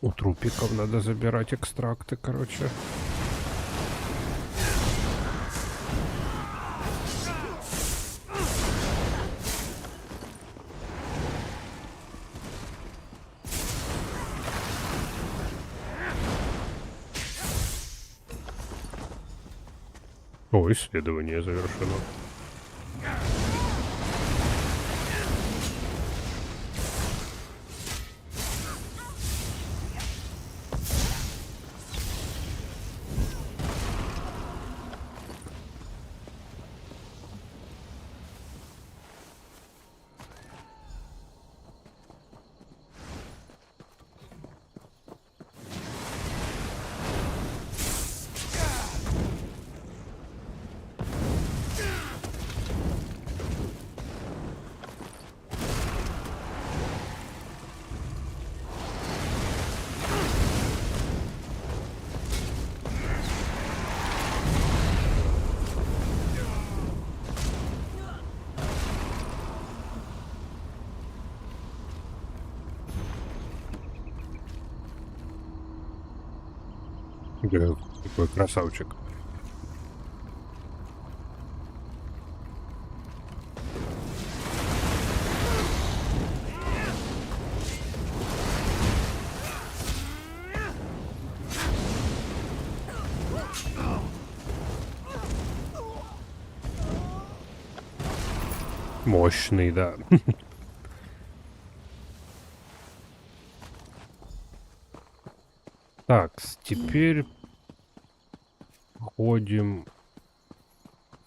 У трупиков надо забирать экстракты, короче. О, исследование завершено. Какой красавчик. Мощный, да. Так, теперь ходим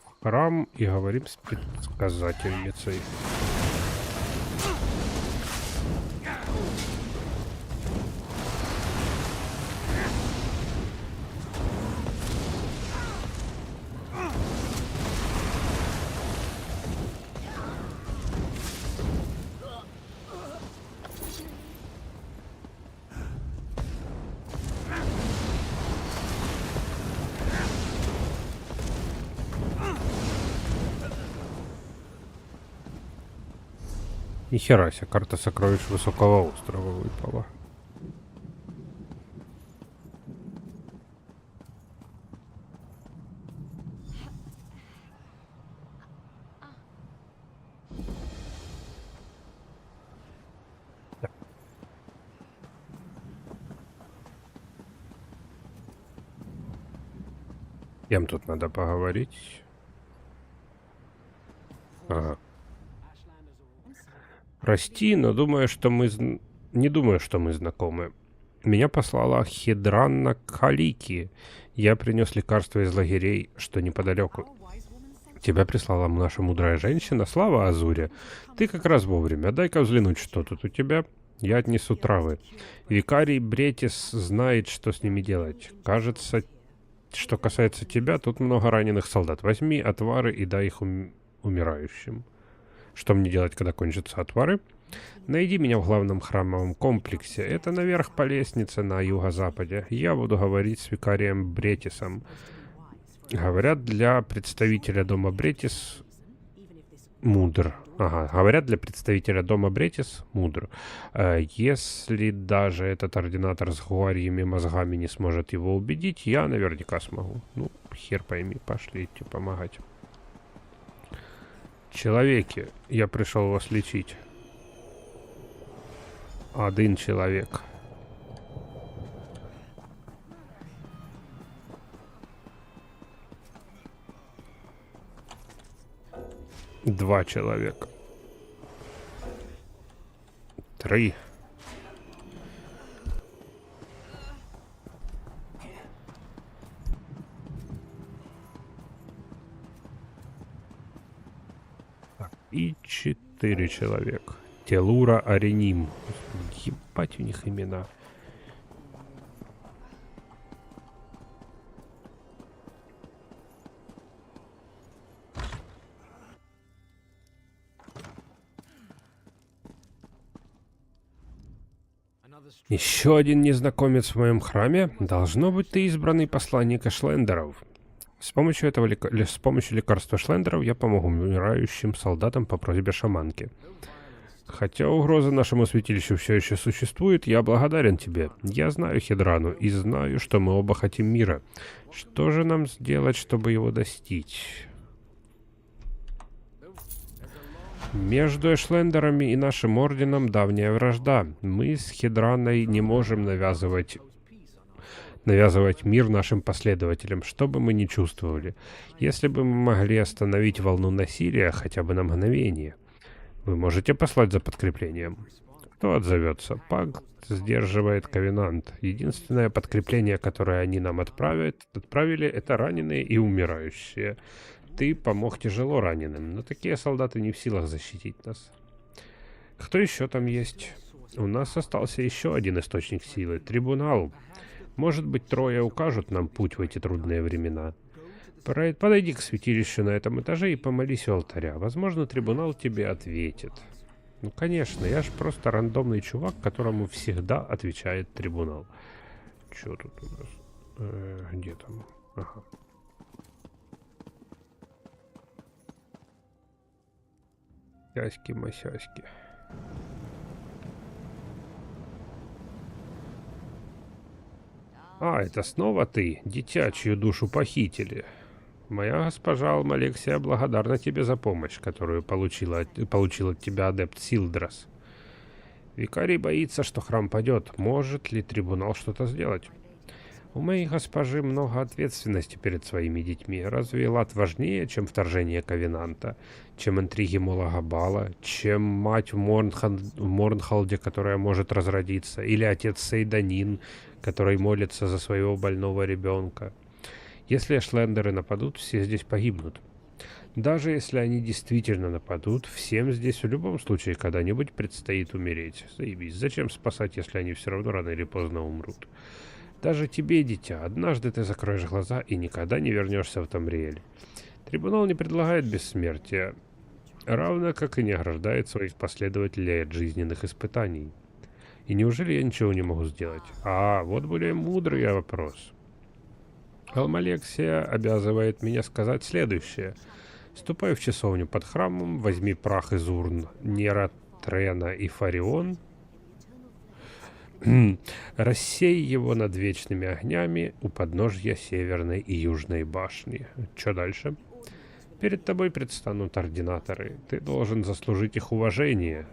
в храм и говорим с предсказательницей. Нихера себе, карта сокровищ Высокого острова выпала. Кем тут надо поговорить? Ага. Прости, но думаю, что мы... Не думаю, что мы знакомы. Меня послала Хедранна Калики. Я принес лекарство из лагерей, что неподалеку. Тебя прислала наша мудрая женщина. Слава Азуре. Ты как раз вовремя. Дай-ка взглянуть, что тут у тебя. Я отнесу травы. Викарий Бретис знает, что с ними делать. Кажется, что касается тебя, тут много раненых солдат. Возьми отвары и дай их умирающим. Что мне делать, когда кончатся отвары? Найди меня в главном храмовом комплексе. Это наверх по лестнице на юго-западе. Я буду говорить с викарием Бретисом. Говорят, для представителя дома Бретис мудр. Ага, говорят, для представителя дома Бретис мудр. Если даже этот ординатор с гуарьими мозгами не сможет его убедить, я наверняка смогу. Ну, хер пойми, пошлите помогать. Человеки, я пришел вас лечить. Один человек. Два человека. Три. И 4 человека. Телура Ареним. Ебать у них имена. Еще один незнакомец в моем храме. Должно быть, ты избранный посланник Эшлендеров. С помощью лекарства Эшлендеров я помогу умирающим солдатам по просьбе шаманки. Хотя угроза нашему святилищу все еще существует, я благодарен тебе. Я знаю Хедрану и знаю, что мы оба хотим мира. Что же нам сделать, чтобы его достичь? Между Эшлендерами и нашим орденом давняя вражда. Мы с Хедраной не можем навязывать мир нашим последователям, что бы мы ни чувствовали. Если бы мы могли остановить волну насилия хотя бы на мгновение, вы можете послать за подкреплением. Кто отзовется? Пакт сдерживает Ковенант. Единственное подкрепление, которое они нам отправили, это раненые и умирающие. Ты помог тяжело раненым, но такие солдаты не в силах защитить нас. Кто еще там есть? У нас остался еще один источник силы — Трибунал. Может быть, трое укажут нам путь в эти трудные времена. Подойди к святилищу на этом этаже и помолись у алтаря. Возможно, Трибунал тебе ответит. Ну, конечно, я ж просто рандомный чувак, которому всегда отвечает Трибунал. Что тут у нас? Где там? Ага. Сяськи-масяськи. А, это снова ты, дитя, чью душу похитили. Моя госпожа Алмалексия благодарна тебе за помощь, которую получил от тебя адепт Силдрас. Викарий боится, что храм падет. Может ли Трибунал что-то сделать? У моей госпожи много ответственности перед своими детьми. Разве Элат важнее, чем вторжение Ковенанта, чем интриги Молагабала, чем мать в Морнхалде, которая может разродиться, или отец Сейданин, который молится за своего больного ребенка? Если эшлендеры нападут, все здесь погибнут. Даже если они действительно нападут, всем здесь в любом случае когда-нибудь предстоит умереть. Заебись, зачем спасать, если они все равно рано или поздно умрут? Даже тебе, дитя, однажды ты закроешь глаза и никогда не вернешься в Тамриэль. Трибунал не предлагает бессмертия, равно как и не ограждает своих последователей от жизненных испытаний. И неужели я ничего не могу сделать? Вот более мудрый вопрос. Алмалексия обязывает меня сказать следующее. Ступай в часовню под храмом, возьми прах из урн Нера, Трена и Фарион, рассей его над вечными огнями у подножья северной и южной башни. Что дальше? Перед тобой предстанут ординаторы. Ты должен заслужить их уважение.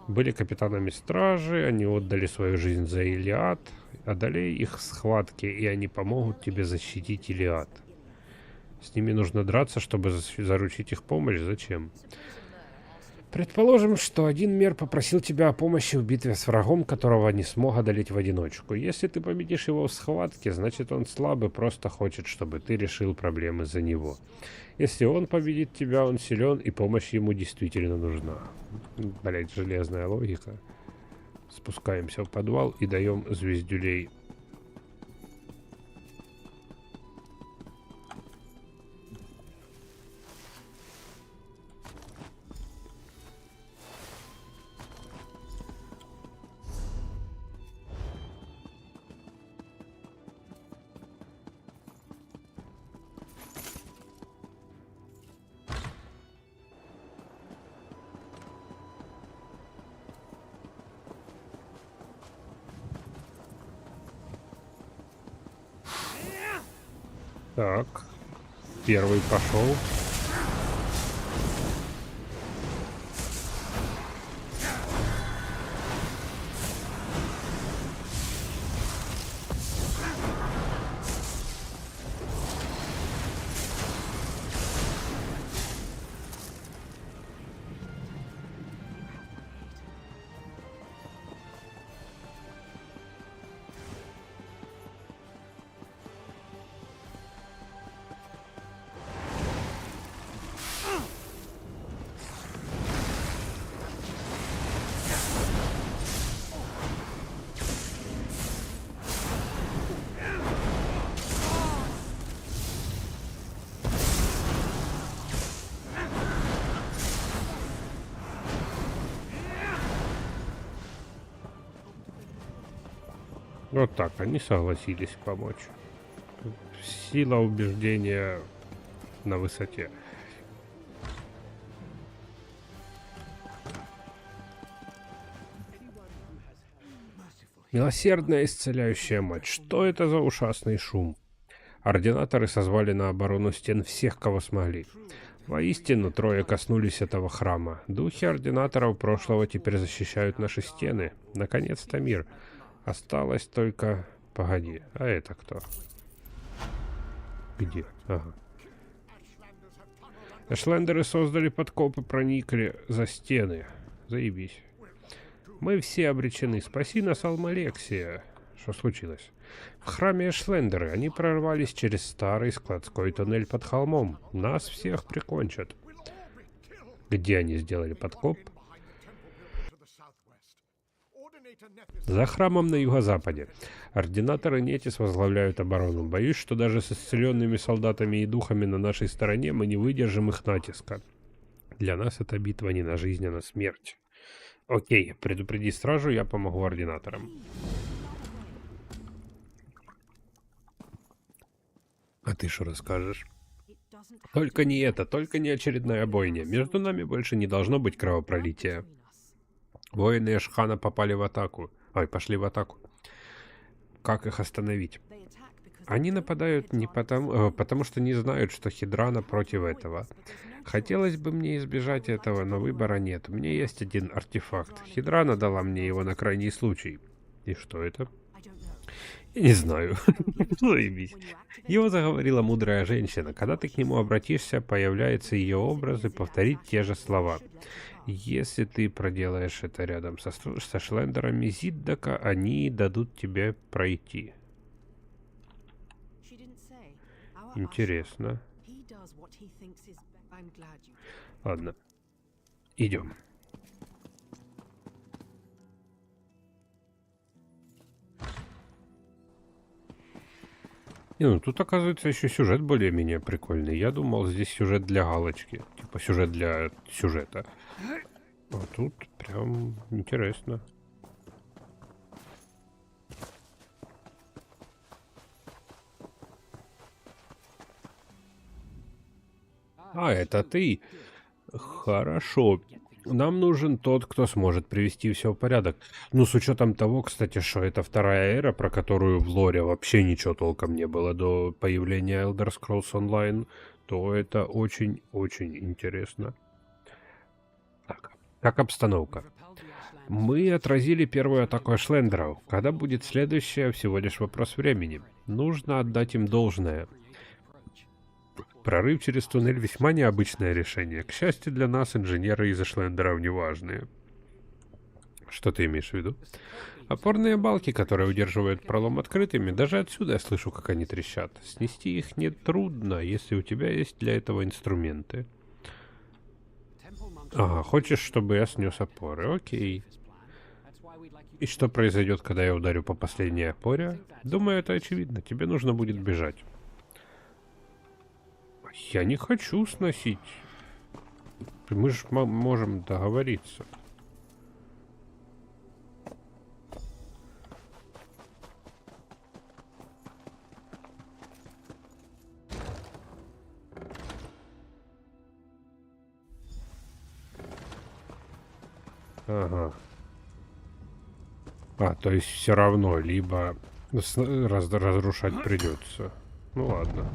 Были капитанами стражи, они отдали свою жизнь за Илиад. Одолей их в схватке, и они помогут тебе защитить Илиад. С ними нужно драться, чтобы заручить их помощь. Зачем? Предположим, что один мир попросил тебя о помощи в битве с врагом, которого не смог одолеть в одиночку. Если ты победишь его в схватке, значит он слабый, просто хочет, чтобы ты решил проблемы за него. Если он победит тебя, он силен, и помощь ему действительно нужна. Блять, железная логика. Спускаемся в подвал и даем звездюлей. Так, первый пошел. Вот так, они согласились помочь. Сила убеждения на высоте. Милосердная исцеляющая мать. Что это за ужасный шум? Ординаторы созвали на оборону стен всех, кого смогли. Воистину, трое коснулись этого храма. Духи ординаторов прошлого теперь защищают наши стены. Наконец-то мир. Осталось только... Погоди, а это кто? Где? Ага. Эшлендеры создали подкоп и проникли за стены. Заебись. Мы все обречены. Спаси нас, Алмалексия. Что случилось? В храме Эшлендеры. Они прорвались через старый складской туннель под холмом. Нас всех прикончат. Где они сделали подкоп? За храмом на юго-западе. Ординаторы Нетис возглавляют оборону. Боюсь, что даже с исцеленными солдатами и духами на нашей стороне мы не выдержим их натиска. Для нас эта битва не на жизнь, а на смерть. Окей, предупреди стражу, я помогу ординаторам. А ты что расскажешь? Только не это, только не очередная бойня. Между нами больше не должно быть кровопролития. Воины Эшхана попали в атаку. Ой, пошли в атаку. Как их остановить? Они нападают не потому что не знают, что Хидрана против этого. Хотелось бы мне избежать этого, но выбора нет. У меня есть один артефакт. Хидрана дала мне его на крайний случай. И что это? Я не знаю. Заебись. Его заговорила мудрая женщина. Когда ты к нему обратишься, появляется ее образ и повторит те же слова. Если ты проделаешь это рядом со Шлендерами Зиддака, они дадут тебе пройти. Интересно. Ладно. Идем. Не, ну тут оказывается еще сюжет более-менее прикольный. Я думал, здесь сюжет для галочки. Типа сюжет для сюжета. А тут прям интересно. А, это ты. Хорошо. Нам нужен тот, кто сможет привести все в порядок. Ну, с учетом того, кстати, что это вторая эра, про которую в лоре вообще ничего толком не было до появления Elder Scrolls Online, то это очень-очень интересно. Так, как обстановка? Мы отразили первую атаку Эшлендеров. Когда будет следующая, всего лишь вопрос времени. Нужно отдать им должное. Прорыв через туннель весьма необычное решение. К счастью для нас, инженеры из Эшлендеров неважные. Что ты имеешь в виду? Опорные балки, которые удерживают пролом открытыми, даже отсюда я слышу, как они трещат. Снести их нетрудно, если у тебя есть для этого инструменты. Ага, хочешь, чтобы я снес опоры? Окей. И что произойдет, когда я ударю по последней опоре? Думаю, это очевидно. Тебе нужно будет бежать. Я не хочу сносить. Мы же можем договориться. Ага. А, то есть все равно, либо разрушать придется. Ну ладно.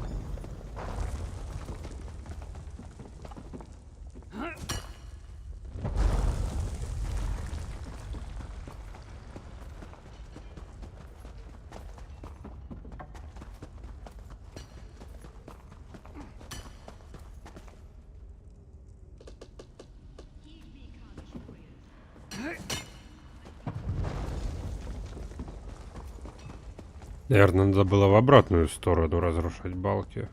Наверное, надо было в обратную сторону разрушать балки.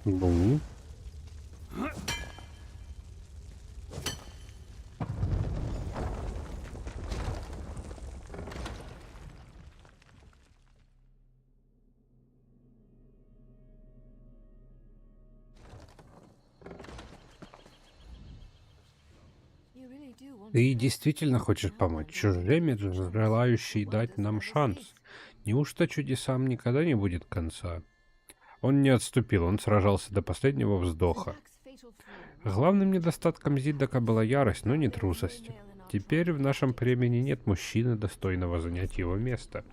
Ну, ты действительно хочешь помочь чужим, желающий дать нам шанс? Неужто чудесам никогда не будет конца? Он не отступил, он сражался до последнего вздоха. Главным недостатком Зиддака была ярость, но не трусость. Теперь в нашем племени нет мужчины, достойного занять его место.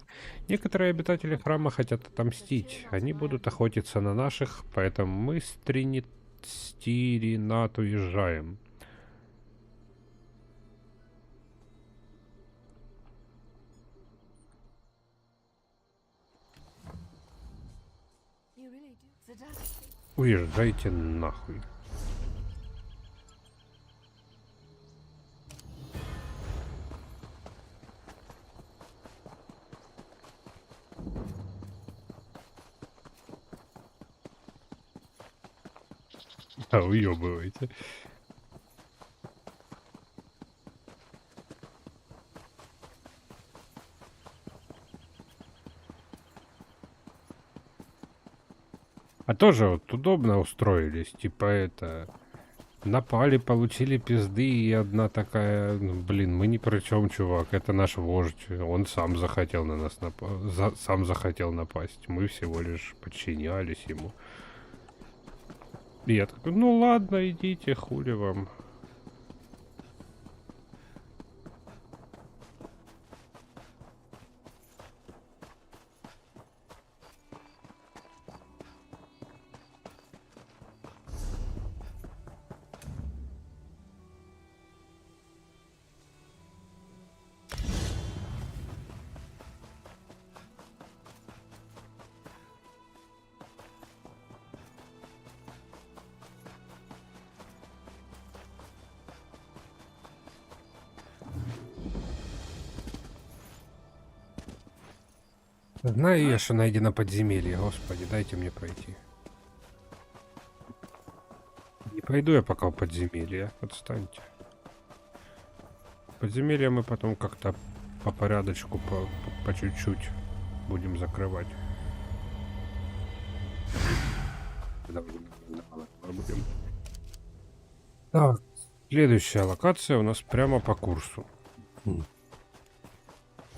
Некоторые обитатели храма хотят отомстить. Они будут охотиться на наших, поэтому мы с Тринат уезжаем. Уезжайте нахуй. А, уебывайте. А тоже вот удобно устроились, типа это... Напали, получили пизды, и одна такая, ну, блин, мы ни при чем, чувак, это наш вождь, он сам захотел на нас сам захотел напасть, мы всего лишь подчинялись ему. И я такой, ну ладно, идите, хули вам. Знаю я, что найдено подземелье, господи, дайте мне пройти. Не пойду я пока в подземелье, отстаньте. Подземелье мы потом как-то по порядочку, по чуть-чуть будем закрывать. Когда будем. Так, следующая локация у нас прямо по курсу.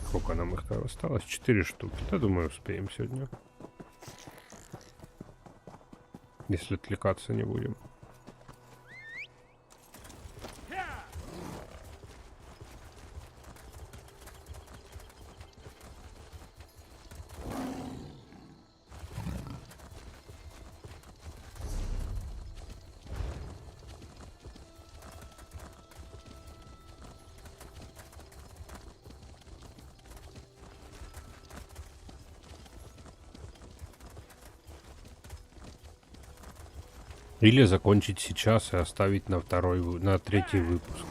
Сколько нам их там осталось? 4 штуки. Да, думаю, успеем сегодня. Если отвлекаться не будем. Или закончить сейчас и оставить на на третий выпуск.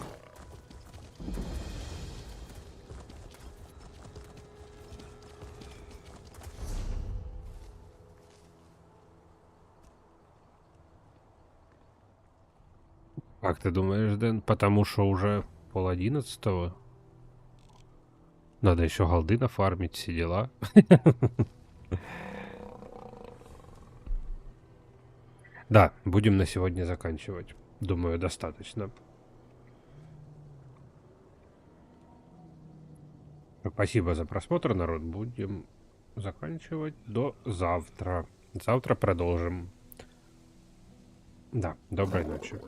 Как ты думаешь, Дэн? Потому что уже 10:30. Надо еще голды нафармить, все дела. Да, будем на сегодня заканчивать. Думаю, достаточно. Спасибо за просмотр, народ. Будем заканчивать до завтра. Завтра продолжим. Да, доброй ночи.